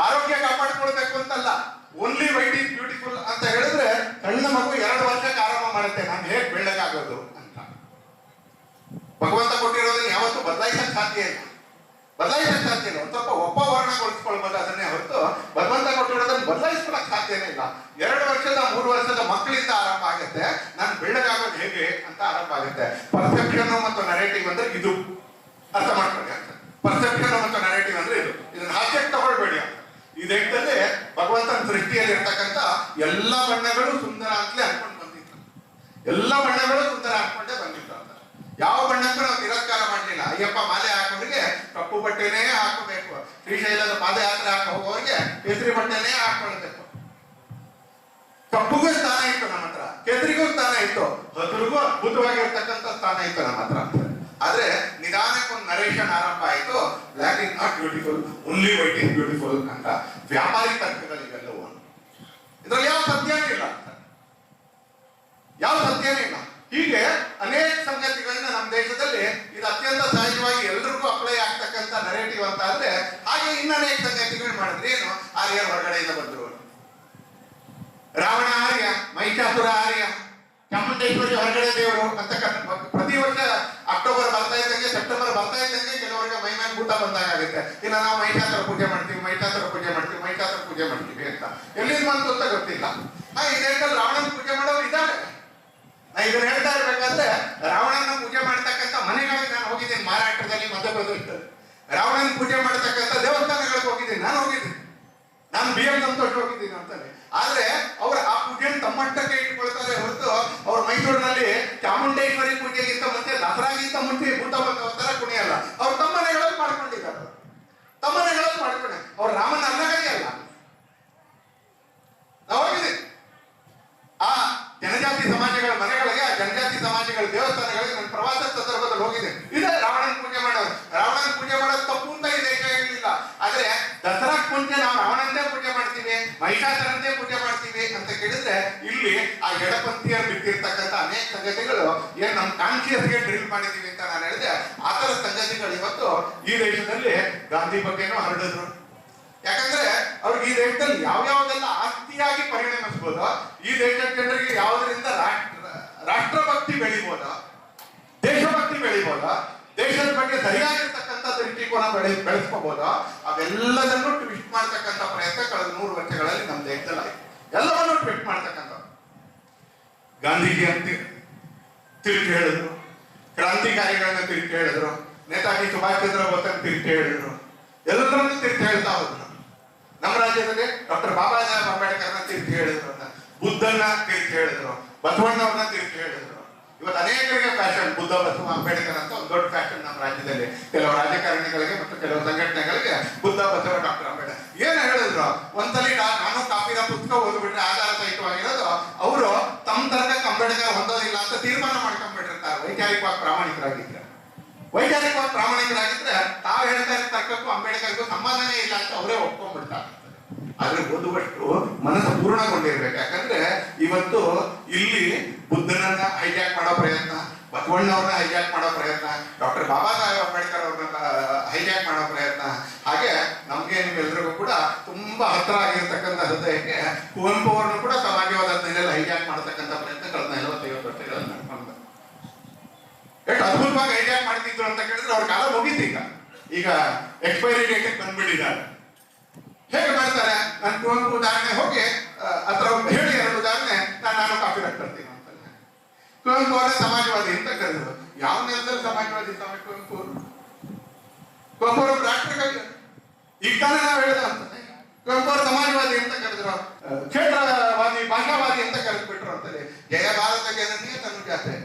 ಆರೋಗ್ಯ ಕಾಪಾಡಿಕೊಳ್ಬೇಕು ಅಂತಲ್ಲ, ಓನ್ಲಿ ವೈಟ್ ಈಸ್ ಬ್ಯೂಟಿಫುಲ್ ಅಂತ ಹೇಳಿದ್ರೆ ಸಣ್ಣ ಮಗು 2 ವರ್ಷಕ್ಕೆ ಆರಂಭ ಮಾಡುತ್ತೆ ನಾನು ಹೇಗೆ ಬೆಳ್ಳಗಾಗೋದು ಅಂತ. ಭಗವಂತ ಕೊಟ್ಟಿರೋದನ್ನ ಯಾವತ್ತೂ ಬದಲಾಯಿಸಕ್ ಸಾಧ್ಯ ಇಲ್ಲ, ಬದಲಾಯಿಸಕ್ ಸಾಧ್ಯ ಇಲ್ಲ. ಒಂದು ಸ್ವಲ್ಪ ಒಪ್ಪವರ್ಣಗೊಳಿಸ್ಕೊಳ್ಬೋದು ಅದನ್ನೇ ಹೊರತು ಭಗವಂತ ಕೊಟ್ಟಿರೋದನ್ನ ಬದಲಾಯಿಸ್ಕೊಳಕ್ ಸಾಧ್ಯನೇ ಇಲ್ಲ. 2 ವರ್ಷದ 3 ವರ್ಷದ ಮಕ್ಕಳಿಂದ ಆರಂಭ ಆಗುತ್ತೆ, ನಾನು ಬೆಳ್ಳಗಾಗೋದು ಹೇಗೆ ಅಂತ ಆರಂಭ ಆಗುತ್ತೆ. ಪರ್ಸೆಪ್ಷನ್ ಮತ್ತು ನರೇಟಿವ್ ಅಂದ್ರೆ ಇದು ಅರ್ಥ ಮಾಡ್ಕೊಳ್ಳಿ ಅಂತ. ಪರ್ಸೆಪ್ಷನ್ ಮತ್ತು ನರೇಟಿವ್ ಅಂದ್ರೆ ಇದು, ಇದನ್ನ ಹಾಸ್ಯಕ್ಕೆ ತಗೊಳ್ಬೇಡಿ ಅಂತ. ಈ ದೇಶದಲ್ಲಿ ಭಗವಂತನ ಸೃಷ್ಟಿಯಲ್ಲಿ ಇರ್ತಕ್ಕಂಥ ಎಲ್ಲ ಬಣ್ಣಗಳು ಸುಂದರ ಅಂತಲೇ ಅನ್ಕೊಂಡು ಬಂದಿತ್ತು, ಎಲ್ಲ ಬಣ್ಣಗಳು ಸುಂದರ ಅನ್ಕೊಂಡೇ ಬಂದಿತ್ತು ಅಂತ. ಯಾವ ಬಣ್ಣಕ್ಕೂ ನಾವು ತಿರಸ್ಕಾರ ಮಾಡಲಿಲ್ಲ. ಅಯ್ಯಪ್ಪ ಮಾಲೆ ಹಾಕೋರಿಗೆ ಕಪ್ಪು ಬಟ್ಟೆನೇ ಹಾಕಬೇಕು, ಶ್ರೀಶೈಲದ ಪಾದಯಾತ್ರೆ ಹಾಕಿ ಹೋಗೋರಿಗೆ ಕೇಸರಿ ಬಟ್ಟೆನೇ ಹಾಕೊಳ್ಬೇಕು. ಕಪ್ಪುಗೂ ಸ್ಥಾನ ಇತ್ತು ನಮ್ಮ ಹತ್ರ, ಕೇಸರಿಗೂ ಸ್ಥಾನ ಇತ್ತು, ಹಸಿರಿಗೂ ಅದ್ಭುತವಾಗಿರ್ತಕ್ಕಂಥ ಸ್ಥಾನ ಇತ್ತು ನಮ್ಮ ಹತ್ರ ಅಂತ. ಆದ್ರೆ ನಿಧಾನಕ್ಕೆ ಒಂದು ನರೇಷನ್ ಆರಂಭ ಆಯಿತು, black is not beautiful, only white is beautiful ಅಂತ. ವ್ಯಾಪಾರಿ ತರ್ಕಗಳಿವೆಲ್ಲವೂ ಇದ್ರಲ್ಲಿ ಯಾವ ಸತ್ಯನೇ ಇಲ್ಲ ಅಂತ, ಯಾವ ಸತ್ಯನೇ ಇಲ್ಲ. ಹೀಗೆ ಅನೇಕ ಸಂಗತಿಗಳನ್ನ ನಮ್ಮ ದೇಶದಲ್ಲಿ ಇದು ಅತ್ಯಂತ ಸಹಜವಾಗಿ ಎಲ್ರಿಗೂ ಅಪ್ಲೈ ಆಗ್ತಕ್ಕಂಥ ನರೇಟಿವ್ ಅಂತ ಆದ್ರೆ, ಹಾಗೆ ಇನ್ನನೇಕ ಸಂಗತಿಗಳು ಮಾಡಿದ್ರೆ ಏನು, ಆರ್ಯರು ಹೊರಗಡೆಯಿಂದ ಬಂದ್ರು, ರಾವಣ ಆರ್ಯ, ಮಹಿಷಾಸುರ ಆರ್ಯ, ಚಾಮುಂಡೇಶ್ವರಿ ಹೊರಗಡೆ ದೇವರು ಅಂತ ಪ್ರತಿ ವರ್ಷ ಅಕ್ಟೋಬರ್ ಬರ್ತಾ ಇದ್ದಂಗೆ, ಸೆಪ್ಟೆಂಬರ್ ಬರ್ತಾ ಇದ್ದಂಗೆ ಕೆಲವರಿಗೆ ಮೈ ಮೇಲೆ ಭೂತ ಬಂದಾಗುತ್ತೆ. ಇಲ್ಲ ನಾವು ಮಹಿಷಾಸುರ ಪೂಜೆ ಮಾಡ್ತೀವಿ, ಮಹಿಷಾಸುರ ಪೂಜೆ ಮಾಡ್ತೀವಿ, ಮಹಿಷಾಸುರ ಪೂಜೆ ಮಾಡ್ತೀವಿ ಅಂತ. ಎಲ್ಲಿಂದ ಬಂತು ಅಂತ ಗೊತ್ತಿಲ್ಲ. ಈ ದೇಶದಲ್ಲಿ ರಾವಣನ ಪೂಜೆ ಮಾಡೋರು ಇದ್ದಾರೆ. ನಾ ಇದನ್ನ ಹೇಳ್ತಾ ಇರ್ಬೇಕಾದ್ರೆ ರಾವಣನ ಪೂಜೆ ಮಾಡ್ತಕ್ಕಂಥ ಮನೆಗಳಿಗೆ ನಾನು ಹೋಗಿದ್ದೀನಿ, ಮಹಾರಾಷ್ಟ್ರದಲ್ಲಿ, ಮಧ್ಯಪ್ರದೇಶದಲ್ಲಿ. ರಾವಣನ ಪೂಜೆ ಮಾಡ್ತಕ್ಕಂಥ ದೇವಸ್ಥಾನಗಳಿಗೆ ಹೋಗಿದ್ದೀನಿ, ನಾನು ಹೋಗಿದ್ದೀನಿ, ನಾನು BM ಸಂತೋಷ್ ಹೋಗಿದ್ದೀನಿ ಅಂತಾನೆ. ಆದ್ರೆ ಅವ್ರು ಆ ಪೂಜೆಯನ್ನು ತಮ್ಮಷ್ಟಕ್ಕೆ ಇಟ್ಕೊಳ್ತಾರೆ ಹೊರತು ಅವ್ರ ಮೈಸೂರಿನಲ್ಲಿ ಚಾಮುಂಡೇಶ್ವರಿ ಪೂಜೆಗಿಂತ ಮುಂಚೆ, ದಸರಾಗಿಂತ ಮುಂಚೆ ಭೂತ ಬಂದವರ ಕುಣಿಯಲ್ಲ. ಅವ್ರು ತಮ್ಮ ಮನೆಗಳಲ್ಲಿ ಮಾಡ್ಕೊಂಡಿದ್ದಾರೆ, ತಮ್ಮ ಮನೆಗಳಲ್ಲಿ ಮಾಡ್ಕೊಂಡೆ. ಅವ್ರು ರಾಮನ ಅನ್ನಗೇ ಅಲ್ಲ. ನಾವು ಹೋಗಿದ್ದೀವಿ ಆ ಜನಜಾತಿ ಸಮಾಜಗಳ ಮನೆಗಳಿಗೆ, ಆ ಜನಜಾತಿ ಸಮಾಜಗಳ ದೇವಸ್ಥಾನಗಳಿಗೆ ನನ್ನ ಪ್ರವಾಸ ಸಂದರ್ಭದಲ್ಲಿ ಹೋಗಿದ್ದೇನೆ. ಇದೇ ರಾವಣನ ಪೂಜೆ ಮಾಡೋದು. ರಾವಣನ ಪೂಜೆ ಮಾಡೋದು ತಪ್ಪು ಅಂತ ಇದೆ ಹೇಳಿಲ್ಲ. ಆದ್ರೆ ದಸರಾಕ್ ಮುಂಚೆ ನಾವು ರಾವಣಂದೇ ಪೂಜೆ ಮಾಡ್ತೀವಿ, ಮಹಿಷಾಸುರಂದೇ ಪೂಜೆ ಮಾಡ್ತೀವಿ ಅಂತ ಕೇಳಿದ್ರೆ ಇಲ್ಲಿ ಆ ಎಡಪಂಥೀಯರು ಬಿಟ್ಟಿರ್ತಕ್ಕಂಥ ಅನೇಕ ಸಂಗತಿಗಳು ಏನ್ ನಮ್ಮ ಕಾನ್ಶಿಯಸ್ಗೆ ಡ್ರಿಲ್ ಮಾಡಿದೀವಿ ಅಂತ ನಾನು ಹೇಳಿದೆ. ಆ ತರ ಸಂಗತಿಗಳು ಇವತ್ತು ಈ ದೇಶದಲ್ಲಿ ಗಾಂಧಿ ಬಗ್ಗೆನೂ ಹರಡಿದ್ರು. ಯಾಕಂದ್ರೆ ಅವ್ರಿಗೆ ಈ ದೇಶದಲ್ಲಿ ಯಾವ್ಯಾವ್ದೆಲ್ಲ ಆಸ್ತಿಯಾಗಿ ಪರಿಣಮಿಸಬಹುದು, ಈ ದೇಶದ ಜನರಿಗೆ ಯಾವುದರಿಂದ ರಾಷ್ಟ್ರಭಕ್ತಿ ಬೆಳಿಬೋದ, ದೇಶಭಕ್ತಿ ಬೆಳಿಬೋದ, ದೇಶದ ಬಗ್ಗೆ ಸರಿಯಾಗಿರ್ತಕ್ಕಂಥ ದೃಷ್ಟಿಕೋನ ಬೆಳೆಸ್ಕೋಬಹುದು, ಅವೆಲ್ಲದನ್ನು ಟ್ವಿಸ್ಟ್ ಮಾಡ್ತಕ್ಕಂಥ ಪ್ರಯತ್ನ ಕಳೆದ 100 ವರ್ಷಗಳಲ್ಲಿ ನಮ್ಮ ದೇಶದಲ್ಲಿ ಆಯ್ತು. ಎಲ್ಲವನ್ನೂ ಟ್ವಿಸ್ಟ್ ಮಾಡ್ತಕ್ಕಂಥ ಗಾಂಧೀಜಿ ಅಂತ ತಿರುಗಿ ಹೇಳಿದ್ರು, ಕ್ರಾಂತಿಕಾರಿಗಳನ್ನ ತಿರುಗಿ ಹೇಳಿದ್ರು, ನೇತಾಜಿ ಸುಭಾಷ್ ಚಂದ್ರ ಬೋಸ್ ತಿರುಗಿ ಹೇಳಿದ್ರು, ಎಲ್ಲರನ್ನೂ ತಿರುಗಿ ಹೇಳ್ತಾ ಹೋದ್ರು. ನಮ್ಮ ರಾಜ್ಯದಲ್ಲಿ ಡಾಕ್ಟರ್ ಬಾಬಾ ಸಾಹೇಬ್ ಅಂಬೇಡ್ಕರ್ನ ತಿರುಗಿ ಹೇಳಿದ್ರು, ಬುದ್ಧನ ತಿರುಗಿ ಹೇಳಿದ್ರು, ಬಸವಣ್ಣವ್ರನ್ನ ತಿರುಗಿ ಹೇಳಿದ್ರು. ಇವತ್ತು ಅನೇಕರಿಗೆ ಫ್ಯಾಷನ್ ಬುದ್ಧ ಬಸವ ಅಂಬೇಡ್ಕರ್ ಅಂತ ಒಂದು ದೊಡ್ಡ ಫ್ಯಾಷನ್ ನಮ್ಮ ರಾಜ್ಯದಲ್ಲಿ. ಕೆಲವು ರಾಜಕಾರಣಿಗಳಿಗೆ ಮತ್ತು ಕೆಲವು ಸಂಘಟನೆಗಳಿಗೆ ಬುದ್ಧ ಬಸವ ಡಾಕ್ಟರ್ ಅಂಬೇಡ್ಕರ್ ಏನ್ ಹೇಳಿದ್ರು, ಒಂದ್ಸಲಿ ನಾನು ಕಾಪಿದ ಪುಸ್ತಕ ಓದ್ಬಿಟ್ರೆ ಆಧಾರ ಸಹಿತವಾಗಿರೋದು ಅವರು ತಮ್ಮ ತರಕ ಅಂಬೇಡ್ಕರ್ ಹೊಂದೋದಿಲ್ಲ ಅಂತ ತೀರ್ಮಾನ ಮಾಡ್ಕೊಂಡ್ಬಿಟ್ಟಿರ್ತಾರೆ. ವೈಚಾರಿಕವಾಗಿ ಪ್ರಾಮಾಣಿಕರಾಗಿದ್ರೆ ತಾವು ಹೇಳ್ತಾ ಇರೋ ತರ್ಕಕ್ಕೂ ಅಂಬೇಡ್ಕರ್ಗೂ ಸಂಬಂಧನೇ ಇಲ್ಲ ಅಂತ ಅವರೇ ಒಪ್ಕೊಂಡ್ಬಿಡ್ತಾರೆ. ಆದ್ರೆ ಓದುವಷ್ಟು ಮನಸ್ಸು ಪೂರ್ಣಗೊಂಡಿರ್ಬೇಕು. ಯಾಕಂದ್ರೆ ಇವತ್ತು ಇಲ್ಲಿ ಬುದ್ಧನನ್ನ ಹೈಜಾಕ್ ಮಾಡೋ ಪ್ರಯತ್ನ, ಬಸವಣ್ಣವ್ರನ್ನ ಹೈಜಾಕ್ ಮಾಡೋ ಪ್ರಯತ್ನ, ಡಾಕ್ಟರ್ ಬಾಬಾ ಸಾಹೇಬ್ ಅಂಬೇಡ್ಕರ್ ಅವ್ರನ್ನ ಹೈಜಾಕ್ ಮಾಡೋ ಪ್ರಯತ್ನ, ಹಾಗೆ ನಮ್ಗೆ ನಿಮ್ಗೆಲ್ರಿಗೂ ಕೂಡ ತುಂಬಾ ಹತ್ರ ಆಗಿರ್ತಕ್ಕಂಥ ಹೃದಯಕ್ಕೆ ಕುವೆಂಪು ಅವ್ರನ್ನು ಕೂಡ ಸಮಾಜವಾದ ನೆಲೆಯಲ್ಲಿ ಹೈಜಾಕ್ ಮಾಡತಕ್ಕಂಥ ಪ್ರಯತ್ನ ಕಳೆದ 40-50 ವರ್ಷಗಳಲ್ಲಿ ನಡ್ಕೊಂಡು ಎಷ್ಟು ಅದ್ಭುತವಾಗಿ ಹೈಜಾಕ್ ಮಾಡ್ತಿದ್ರು ಅಂತ ಕೇಳಿದ್ರೆ ಅವ್ರ ಕಾಲ ಮುಗೀತು. ಈಗ ಎಕ್ಸ್ಪೈರಿ ಡೇಟ್ ಬಂದ್ಬಿಟ್ಟಿದ್ದಾರೆ. ಹೇಗೆ ಮಾಡ್ತಾರೆ? ನಾನು ಕುವೆಂಪು ಉದಾಹರಣೆ ಹೋಗಿ ಅಥವಾ ಹೇಳಿ 2 ಉದಾಹರಣೆ ನಾನು ಕಾಪಿ ತರ್ತೀನಿ ಅಂತ. ಕುವೆಂಪು ಅವರೇ ಸಮಾಜವಾದಿ ಅಂತ ಕರೆದ್ರು. ಯಾವ ನೆಲದಲ್ಲಿ ಸಮಾಜವಾದಿ ಕುವೆಂಪು ಅವರು ರಾಷ್ಟ್ರಕವಿ. ಈಗ ತಾನೇ ನಾವು ಹೇಳಿದ ಅಂತಾನೆ ಕುವೆಂಪು ಅವರು ಸಮಾಜವಾದಿ ಅಂತ ಕರೆದ್ರು, ಕ್ಷೇತ್ರವಾದಿ ಭಾಷಾವಾದಿ ಅಂತ ಕರೆದ್ಬಿಟ್ರು ಅಂತಲೇ. ಜಯ ಭಾರತ ಜನನಿಯ ತನುಜಾತೆ,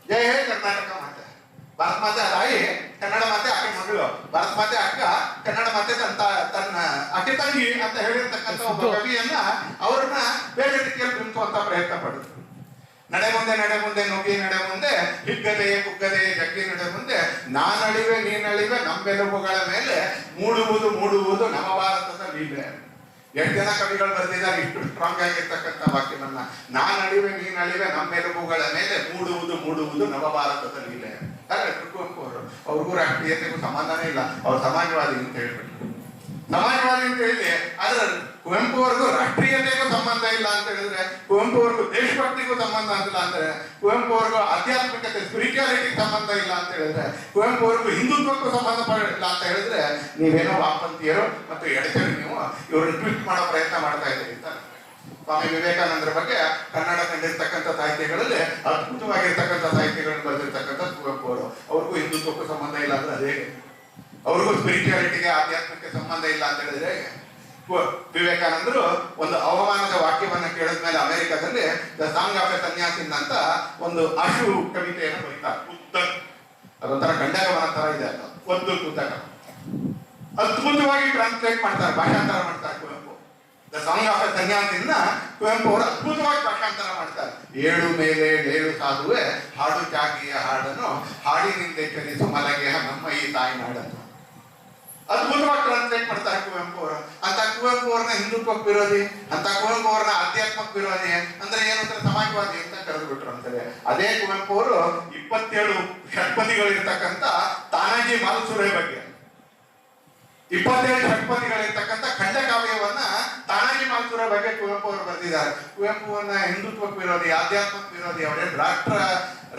ಜಯ ಹೇ ಕರ್ನಾಟಕ ಮಾತೆ. ಭಾರತ ಮಾತೆ ತಾಯಿ, ಕನ್ನಡ ಮಾತೆ ಆಕೆ ಮಗಳು, ಭಾರತ ಮಾತೆ ಅಕ್ಕ, ಕನ್ನಡ ಮಾತೆ ತನ್ನ ಅಕ್ಕೆ ತಂಗಿ ಅಂತ ಹೇಳಿರ್ತಕ್ಕಂಥ ಒಬ್ಬ ಕವಿಯನ್ನ ಅವ್ರನ್ನ ಬೇರೆ ರೀತಿಯಲ್ಲಿ ಬಿಂಬಿಸುವಂತ ಪ್ರಯತ್ನ ಪಡಿದ್ರು. ನಡೆ ಮುಂದೆ ನುಗ್ಗಿ ನಡೆ ಮುಂದೆ, ಹಿಗ್ಗದೆಯೇ ಕುಗ್ಗದೆಯೇ ಜಗ್ಗಿ ನಡೆ ಮುಂದೆ, ನಾನಳಿವೆ ನೀನಳಿವೆ ನಮ್ಮೆಲುಬುಗಳ ಮೇಲೆ, ಮೂಡುವುದು ನವಭಾರತದ ಲೀಲೆ. 8 ಜನ ಕವಿಗಳು ಬರೆದಿದ್ದಾರೆ ಇಷ್ಟು ಸ್ಟ್ರಾಂಗ್ ಆಗಿರ್ತಕ್ಕಂಥ ವಾಕ್ಯವನ್ನ. ನಾನಳಿವೆ ನೀನಳಿವೆ ನಮ್ಮೆಲುಬುಗಳ ಮೇಲೆ, ಮೂಡುವುದು ನವಭಾರತದ ಲೀಲೆ. ಕುವೆಂಪು ಅವ್ರಿಗೂ ರಾಷ್ಟ್ರೀಯತೆಗೂ ಸಂಬಂಧನೇ ಇಲ್ಲ. ಅವ್ರು ಸಮಾಜವಾದಿ ಅಂತ ಹೇಳ್ಬಿಟ್ಟು ಸಮಾಜವಾದಿ ಅಂತ ಹೇಳಿ, ಆದ್ರೆ ಕುವೆಂಪು ಅವ್ರಿಗೂ ರಾಷ್ಟ್ರೀಯತೆಗೂ ಸಂಬಂಧ ಇಲ್ಲ ಅಂತ ಹೇಳಿದ್ರೆ, ಕುವೆಂಪು ಅವ್ರಿಗೂ ದೇಶಭಕ್ತಿಗೂ ಸಂಬಂಧ ಇಲ್ಲ ಅಂದ್ರೆ, ಕುವೆಂಪು ಅವ್ರಿಗೂ ಆಧ್ಯಾತ್ಮಿಕತೆ ಸ್ಪಿರಿಚುಯಾಲಿಟಿಗೆ ಸಂಬಂಧ ಇಲ್ಲ ಅಂತ ಹೇಳಿದ್ರೆ, ಕುವೆಂಪು ಅವ್ರಿಗೂ ಹಿಂದುತ್ವಕ್ಕೂ ಸಂಬಂಧ ಇಲ್ಲ ಅಂತ ಹೇಳಿದ್ರೆ, ನೀವೇನೋ ವಾಮಪಂಥೀಯರು ಮತ್ತು ಎಡಚರಿ ನೀವು ಇವ್ರನ್ನ ಟ್ವಿಸ್ಟ್ ಮಾಡೋ ಪ್ರಯತ್ನ ಮಾಡ್ತಾ ಇದ್ದೀರಿ ಅಂತ. ಸ್ವಾಮಿ ವಿವೇಕಾನಂದರ ಬಗ್ಗೆ ಕನ್ನಡ ಕಂಡಿರ್ತಕ್ಕಂಥ ಸಾಹಿತ್ಯಗಳಲ್ಲಿ ಅದ್ಭುತವಾಗಿರ್ತಕ್ಕಂಥ ಸಾಹಿತ್ಯಗಳನ್ನು ಬರೆದಿರ್ತಕ್ಕಂಥ ಕುವೆಂಪು ಅವರು. ಅವ್ರಿಗೂ ಹಿಂದುತ್ವಕ್ಕೂ ಸಂಬಂಧ ಇಲ್ಲ ಅಂದ್ರೆ ಅದೇ, ಅವ್ರಿಗೂ ಸ್ಪಿರಿಚುಯಾಲಿಟಿಗೆ ಆಧ್ಯಾತ್ಮಕ್ಕೆ ಸಂಬಂಧ ಇಲ್ಲ ಅಂತ ಹೇಳಿದ್ರೆ. ವಿವೇಕಾನಂದರು ಒಂದು ಅವಮಾನದ ವಾಕ್ಯವನ್ನ ಕೇಳಿದ್ಮೇಲೆ ಅಮೆರಿಕದಲ್ಲಿ the song of A Sannyasin ಅಂತ ಒಂದು ಆಶು ಕವಿತೆಯನ್ನು ಬರೀತಾರೆ. ಅದೊಂಥರ ಗಂಡಗಮನ ತರ ಇದೆ, ಅದು ಒಂದು ಪುಸ್ತಕ ಅದ್ಭುತವಾಗಿ ಟ್ರಾನ್ಸ್ಲೇಟ್ ಮಾಡ್ತಾರೆ, ಭಾಷಾಂತರ ಮಾಡ್ತಾರೆ Kuvempu. The song of a ಸನ್ಯಾಸಿನ್ನ ಕುವೆಂಪು ಅವರು ಅದ್ಭುತವಾಗಿ ಭಾಷಾಂತರ ಮಾಡ್ತಾರೆ. 7 ಮೇಲೆ 7 ಸಾಧುವೆ ಹಾಡು ಜಾಗಿಯ ಹಾಡನ್ನು ಹಾಡಿನಿಂದ ಚಲಿಸು ಮಲಗೆಯ ನಮ್ಮ ಈ ತಾಯ್ನಾಡನ್ನು ಅದ್ಭುತವಾಗಿ ಟ್ರಾನ್ಸ್ಲೇಟ್ ಮಾಡ್ತಾರೆ ಕುವೆಂಪು ಅವರು. ಅಂತ ಕುವೆಂಪು ಅವ್ರನ್ನ ಹಿಂದುತ್ವಕ್ಕೆ ವಿರೋಧಿ, ಅಂತ ಕುವೆಂಪು ಅವ್ರನ್ನ ಆಧ್ಯಾತ್ಮಕ್ಕೆ ವಿರೋಧಿ ಅಂದ್ರೆ ಏನಂದ್ರೆ ಸಮಾಜವಾದಿ ಅಂತ ಕರೆದ್ಬಿಟ್ರು ಅಂತಾರೆ. ಅದೇ ಕುವೆಂಪು ಅವರು 27 ಷಟ್ಪದಿಗಳಿರ್ತಕ್ಕಂಥ ತಾನಾಜಿ ಮಾಲ್ಸುರೆ ಬಗ್ಗೆ 27 ಷಟ್ಪದಿಗಳಿರ್ತಕ್ಕಂಥ ಖಂಡಕಾವ್ಯವನ್ನ ತಾನಾಜಿ ಮಾಲ್ಸುರೆ ಬಗ್ಗೆ ಕುವೆಂಪು ಅವರು ಬರೆದಿದ್ದಾರೆ. ಕುವೆಂಪುವನ್ನ ಹಿಂದುತ್ವಕ್ಕೆ ವಿರೋಧಿ, ಆಧ್ಯಾತ್ಮಕ್ಕೆ ವಿರೋಧಿ, ಅವರೇನು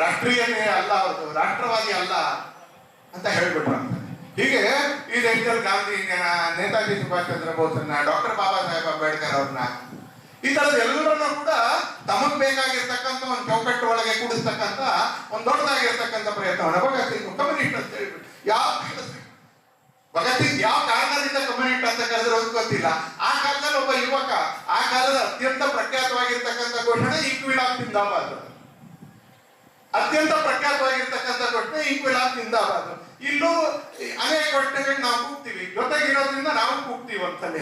ರಾಷ್ಟ್ರೀಯತೆ ಅಲ್ಲ, ಅವ್ರದ್ದು ರಾಷ್ಟ್ರವಾದಿ ಅಲ್ಲ ಅಂತ ಹೇಳ್ಬಿಟ್ರು ಅಂತ. ಹೀಗೆ ಈ ದೇಶದಲ್ಲಿ ಗಾಂಧಿ, ನೇತಾಜಿ ಸುಭಾಷ್ ಚಂದ್ರ ಬೋಸ್ನ, ಡಾಕ್ಟರ್ ಬಾಬಾ ಸಾಹೇಬ್ ಅಂಬೇಡ್ಕರ್ ಅವ್ರನ್ನ, ಈ ತರದ ಎಲ್ಲರನ್ನೂ ಕೂಡ ತಮಗ್ ಬೇಕಾಗಿರ್ತಕ್ಕಂಥ ಒಂದು ಚೌಕಟ್ಟು ಒಳಗೆ ಕೂಡಿಸ್ತಕ್ಕಂಥ ಒಂದು ದೊಡ್ಡದಾಗಿರ್ತಕ್ಕಂಥ ಪ್ರಯತ್ನವನ್ನ ಭಗತ್ ಸಿಂಗ್ ಕಮ್ಯುನಿಸ್ಟ್ ಅಂತ ಹೇಳ್ಬಿಟ್ಟು, ಭಗತ್ ಸಿಂಗ್ ಯಾವ ಕಾರಣದಿಂದ ಕಮ್ಯುನಿಸ್ಟ್ ಅಂತ ಕರೆದ್ರೆ ಗೊತ್ತಿಲ್ಲ. ಆ ಕಾಲದಲ್ಲಿ ಒಬ್ಬ ಯುವಕ, ಆ ಕಾಲದ ಅತ್ಯಂತ ಪ್ರಖ್ಯಾತವಾಗಿರ್ತಕ್ಕಂಥ ಘೋಷಣೆ ಇನ್ಕ್ವಿಲಾಬ್ ಜಿಂದಾಬಾದ್, ಅತ್ಯಂತ ಪ್ರಖ್ಯಾತವಾಗಿರ್ತಕ್ಕಂಥ ಘೋಷಣೆ ಇನ್ಕ್ವಿಲಾಬ್ ಜಿಂದಾಬಾದ್. ಇಲ್ಲೂ ಅನೇಕ ಘಟನೆಗಳು ನಾವು ಕೂಗ್ತೀವಿ, ಜೊತೆಗಿರೋದ್ರಿಂದ ನಾವು ಕೂಗ್ತೀವಿ ಒಂದ್ಸಲ.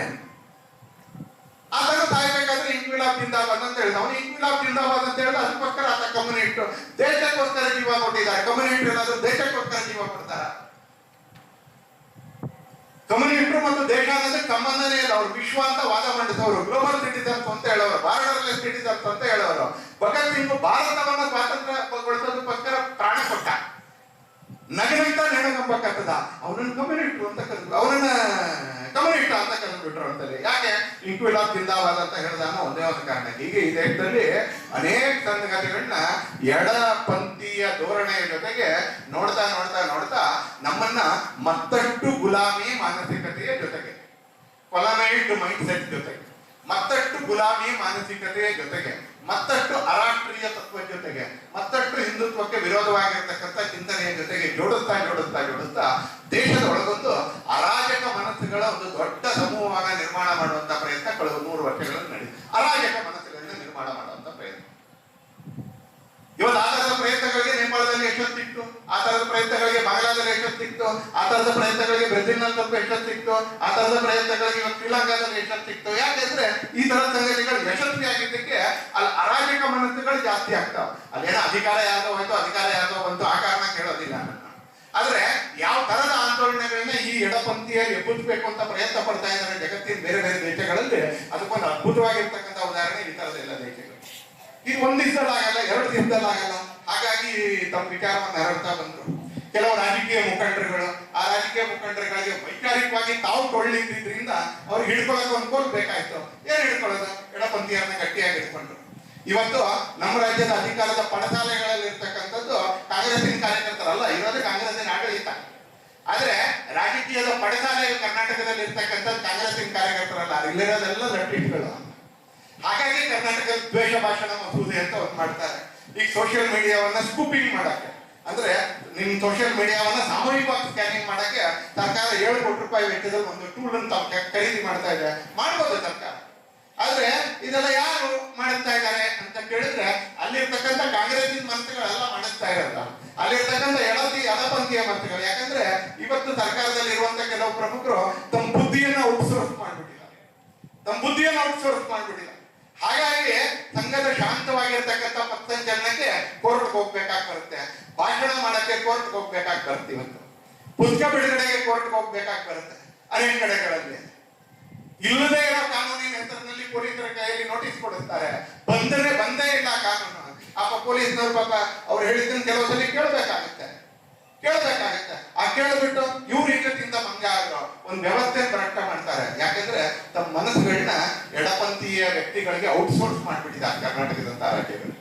ಆತನ ಸಾಯ್ಬೇಕಾದ್ರೆ ಇನ್ಕ್ವಿಲಾಬ್ ಜಿಂದಾಬಾದ್ ಅಂತ ಹೇಳಿದ. ಅವನು ಇನ್ಕ್ವಿಲಾಬ್ ಜಿಂದಾಬಾದ್ ಅಂತ ಹೇಳಿದ, ಅದಕ್ಕೋಸ್ಕರ ಆತ ಕಮ್ಯುನಿಸ್ಟ್, ದೇಶಕ್ಕೋಸ್ಕರ ಜೀವ ಕೊಟ್ಟಿದ್ದಾರೆ. ಕಮ್ಯುನಿಸ್ಟ್ ಏನಾದ್ರು ದೇಶಕ್ಕೋಸ್ಕರ ಜೀವ ಕೊಡ್ತಾರ? ಕಮ್ಯುನಿಸ್ಟರು ಮತ್ತು ದೇಶ ಅನ್ನೋದಕ್ಕೆ ಸಂಬಂಧನೇ ಇಲ್ಲ. ಅವ್ರು ವಿಶ್ವ ಅಂತ ವಾದ ಮಂಡಿಸೋರು, ಗ್ಲೋಬಲ್ ಸಿಟಿಸನ್ಸ್ ಅಂತ ಹೇಳೋರು, ಬಾರ್ಡರ್ಲೆಸ್ ಸಿಟಿಸನ್ಸ್ ಅಂತ ಹೇಳೋರು. ಭಗತ್ ಸಿಂಗ್ ಭಾರತವನ್ನ ಸ್ವಾತಂತ್ರ್ಯಗೊಳಿಸೋದಕ್ಕೋಸ್ಕರ ಪ್ರಾಣ ಕೊಟ್ಟ. ನಗರಂತ ನೆನಗಂಬಕ್ಕದ ಅವನನ್ನ ಕಮ್ಯುನಿಸ್ಟ್ ಅಂತ ಕರೆದ್ರು, ಅವನನ್ನ ಕಮ್ಯುನಿಸ್ಟ್ ಅಂತ ಕರೆದ್ಬಿಟ್ರು ಅಂತಲೇ. ಯಾಕೆ ಇನ್ಕ್ವಿಲಾಬ್ ಜಿಂದಾಬಾದ್ ಅಂತ ಹೇಳಿದಾನ? ಒಂದೇ ಒಂದು ಕಾರಣ. ಹೀಗೆ ಈ ದೇಶದಲ್ಲಿ ಅನೇಕ ಸಂಗತಿಗಳನ್ನ ಎಡಪಂಥೀಯ ಧೋರಣೆಯ ಜೊತೆಗೆ ನೋಡ್ತಾ ಮತ್ತಷ್ಟು ಗುಲಾಮಿ ಮಾನಸಿಕತೆಯ ಜೊತೆಗೆ, ಕೊಲನೈಡ್ ಮೈಂಡ್ ಸೆಟ್ ಜೊತೆಗೆ, ಮತ್ತಷ್ಟು ಗುಲಾಮಿ ಮಾನಸಿಕತೆಯ ಜೊತೆಗೆ, ಮತ್ತಷ್ಟು ಅರಾಷ್ಟ್ರೀಯ ತತ್ವದ ಜೊತೆಗೆ, ಮತ್ತಷ್ಟು ಹಿಂದುತ್ವಕ್ಕೆ ವಿರೋಧವಾಗಿರ್ತಕ್ಕಂಥ ಚಿಂತನೆಯ ಜೊತೆಗೆ ಜೋಡಿಸ್ತಾ ಜೋಡಿಸ್ತಾ ಜೋಡಿಸ್ತಾ ದೇಶದ ಒಳಗೊಂದು ಅರಾಜಕ ಮನಸ್ಸುಗಳ ಒಂದು ದೊಡ್ಡ ಸಮೂಹವನ್ನು ನಿರ್ಮಾಣ ಮಾಡುವಂತ ಪ್ರಯತ್ನ ಕಳೆದ 100 ವರ್ಷಗಳಲ್ಲಿ ನಡೆಯಿತು. ಅರಾಜಕ ಮನಸ್ಸುಗಳನ್ನ ನಿರ್ಮಾಣ ಮಾಡುವಂತ ಪ್ರಯತ್ನ. ಇವತ್ತು ಆ ತರದ ಪ್ರಯತ್ನಗಳಿಗೆ ನೇಪಾಳದಲ್ಲಿ ಯಶಸ್ಸಿತ್ತು, ಆ ತರದ ಪ್ರಯತ್ನಗಳಿಗೆ ಬಾಂಗ್ಲಾದಲ್ಲಿ ಯಶಸ್ಸಿತ್ತು, ಆ ತರದ ಪ್ರಯತ್ನಗಳಿಗೆ ಬ್ರೆಜಿಲ್ನಲ್ಲಿ ಸ್ವಲ್ಪ ಯಶಸ್ಸಿತ್ತು, ಆ ತರದ ಪ್ರಯತ್ನಗಳಿಗೆ ಇವತ್ತು ಶ್ರೀಲಂಕಾದಲ್ಲಿ ಯಶಸ್ಸಿತ್ತು. ಯಾಕೆಂದ್ರೆ ಈ ತರದ ಸಂಗತಿಗಳು ಯಶಸ್ವಿಯಾಗಿದ್ದಕ್ಕೆ ಅಲ್ಲಿ ಅರಾಜಕ ಮನಸ್ಸುಗಳು ಜಾಸ್ತಿ ಆಗ್ತಾವ. ಅಲ್ಲೇನೋ ಅಧಿಕಾರ ಯಾವ್ದೋ ಹೋಯ್ತು, ಅಧಿಕಾರ ಯಾವ್ದೋ ಬಂತು, ಆ ಕಾರಣ ಕೇಳೋದಿಲ್ಲ ನಾನು. ಆದ್ರೆ ಯಾವ ತರದ ಆಂದೋಲನಗಳನ್ನ ಈ ಎಡಪಂಥೀಯರು ಎಬ್ಬಿಸಬೇಕು ಅಂತ ಪ್ರಯತ್ನ ಪಡ್ತಾ ಇದ್ದಾರೆ ಜಗತ್ತಿನ ಬೇರೆ ಬೇರೆ ದೇಶಗಳಲ್ಲಿ, ಅದಕ್ಕೊಂದು ಅದ್ಭುತವಾಗಿರ್ತಕ್ಕಂಥ ಉದಾಹರಣೆ ಈ ತರದ ಎಲ್ಲ ದೇಶಗಳು. ಇದು ಒಂದ್ ದಿವಸದಲ್ಲಾಗಲ್ಲ, 2 ದಿವಸದಲ್ಲಾಗಲ್ಲ. ಹಾಗಾಗಿ ತಮ್ಮ ವಿಚಾರವನ್ನು ಹರಡ್ತಾ ಬಂದ್ರು. ಕೆಲವು ರಾಜಕೀಯ ಮುಖಂಡರುಗಳು, ಆ ರಾಜಕೀಯ ಮುಖಂಡರುಗಳಿಗೆ ವೈಚಾರಿಕವಾಗಿ ತಾವು ಕೊಳ್ಳಿದ್ರಿಂದ ಅವ್ರಿಗೆ ಹಿಡ್ಕೊಳ್ಳೋಕೆ ಒಂದು ಕೋಲ್ ಬೇಕಾಯ್ತು. ಏನ್ ಹಿಡ್ಕೊಳ್ಳೋದು? ಎಡಪಂಥೀಯರನ್ನ ಗಟ್ಟಿಯಾಗಿ ಹಿಡ್ಕೊಂಡ್ರು. ಇವತ್ತು ನಮ್ಮ ರಾಜ್ಯದ ಅಧಿಕಾರದ ಪಡಸಾಲೆಗಳಲ್ಲಿ ಇರ್ತಕ್ಕಂಥದ್ದು ಕಾಂಗ್ರೆಸ್ಸಿನ ಕಾರ್ಯಕರ್ತರಲ್ಲ, ಇರೋದು ಕಾಂಗ್ರೆಸ್ಸಿನ ಆಡಳಿತ. ಆದ್ರೆ ರಾಜಕೀಯದ ಪಡಸಾಲೆ ಕರ್ನಾಟಕದಲ್ಲಿ ಇರ್ತಕ್ಕಂಥದ್ದು ಕಾಂಗ್ರೆಸ್ಸಿನ ಕಾರ್ಯಕರ್ತರಲ್ಲ, ಇಲ್ಲಿರೋದೆಲ್ಲ ಲಟ್ಟಿಟ್ಗಳು. ಹಾಗಾಗಿ ಕರ್ನಾಟಕದ ದ್ವೇಷ ಭಾಷಣ ಮಸೂದೆ ಅಂತ ಒಂದು ಮಾಡ್ತಾರೆ. ಈಗ ಸೋಷಿಯಲ್ ಮೀಡಿಯಾವನ್ನ ಸ್ಕೂಪಿಂಗ್ ಮಾಡಕ್ಕೆ, ಅಂದ್ರೆ ನಿಮ್ ಸೋಷಿಯಲ್ ಮೀಡಿಯಾವನ್ನ ಸಾಮೂಹಿಕವಾಗಿ ಸ್ಕ್ಯಾನಿಂಗ್ ಮಾಡಕ್ಕೆ ಸರ್ಕಾರ 7 ಕೋಟಿ ರೂಪಾಯಿ ವೆಚ್ಚದಲ್ಲಿ ಒಂದು ಟೂಲ್ ಅಂತ ಖರೀದಿ ಮಾಡ್ತಾ ಇದೆ. ಮಾಡ್ಬೋದು ಸರ್ಕಾರ. ಆದ್ರೆ ಇದೆಲ್ಲ ಯಾರು ಮಾಡುತ್ತಾ ಇದ್ದಾರೆ ಅಂತ ಕೇಳಿದ್ರೆ ಅಲ್ಲಿರ್ತಕ್ಕಂಥ ಕಾಂಗ್ರೆಸ್ಸಿನ ಮನಸ್ಸುಗಳೆಲ್ಲ ಮಾಡಿಸ್ತಾ ಇರಲ್ಲ, ಅಲ್ಲಿರ್ತಕ್ಕಂಥ ಎಡಪಂಥೀಯ ಮನಸ್ಸುಗಳು. ಯಾಕಂದ್ರೆ ಇವತ್ತು ಸರ್ಕಾರದಲ್ಲಿ ಇರುವಂತ ಕೆಲವು ಪ್ರಮುಖರು ತಮ್ಮ ಬುದ್ಧಿಯನ್ನ ಔಟ್ಸೋರ್ಸ್ ಮಾಡ್ಬಿಟ್ಟಿದ್ದಾರೆ. ಹಾಗಾಗಿ ಸಂಘದ ಶಾಂತವಾಗಿರ್ತಕ್ಕಂಥ ಪಥಸಂಚಲನಕ್ಕೆ ಕೋರ್ಟ್ಗೆ ಹೋಗ್ಬೇಕಾಗಿ ಬರುತ್ತೆ, ಭಾಷಣ ಮಾಡಕ್ಕೆ ಕೋರ್ಟ್ಗೆ ಹೋಗ್ಬೇಕಾಗಿ ಬರುತ್ತೆ, ಇವತ್ತು ಪುಸ್ತಕ ಬಿಡುಗಡೆಗೆ ಕೋರ್ಟ್ಗೆ ಹೋಗ್ಬೇಕಾಗಿ ಬರುತ್ತೆ. ಅನೇಕ ಕಡೆಗಳಲ್ಲಿ ಇಲ್ಲದೆ ಇರೋ ಕಾನೂನಿನ ಹೆಸರಿನಲ್ಲಿ ಪೊಲೀಸರ ಕೈಯಲ್ಲಿ ನೋಟಿಸ್ ಕೊಡುತ್ತಾರೆ. ಬಂದೇ ಇಲ್ಲ ಕಾನೂನು. ಪೊಲೀಸ್ನವ್ರು ಪಾಪ ಅವ್ರು ಹೇಳಿದ್ದನ್ನು ಕೆಲವು ಸಲ ಕೇಳಬೇಕಾಗುತ್ತೆ. ಆ ಕೇಳ್ಬಿಟ್ಟು ಇವ್ರು ಈಗದಿಂದ ಮಂಗ ಒಂದು ವ್ಯವಸ್ಥೆ ಭ್ರಷ್ಟ ಮಾಡ್ತಾರೆ. ಯಾಕಂದ್ರೆ ತಮ್ಮ ಮನಸ್ಸುಗಳನ್ನ ಎಡಪಂಥೀಯ ವ್ಯಕ್ತಿಗಳಿಗೆ ಔಟ್ಸೋರ್ಸ್ ಮಾಡ್ಬಿಟ್ಟಿದ್ದಾರೆ ಕರ್ನಾಟಕದಂತ ರಾಜ್ಯಗಳು.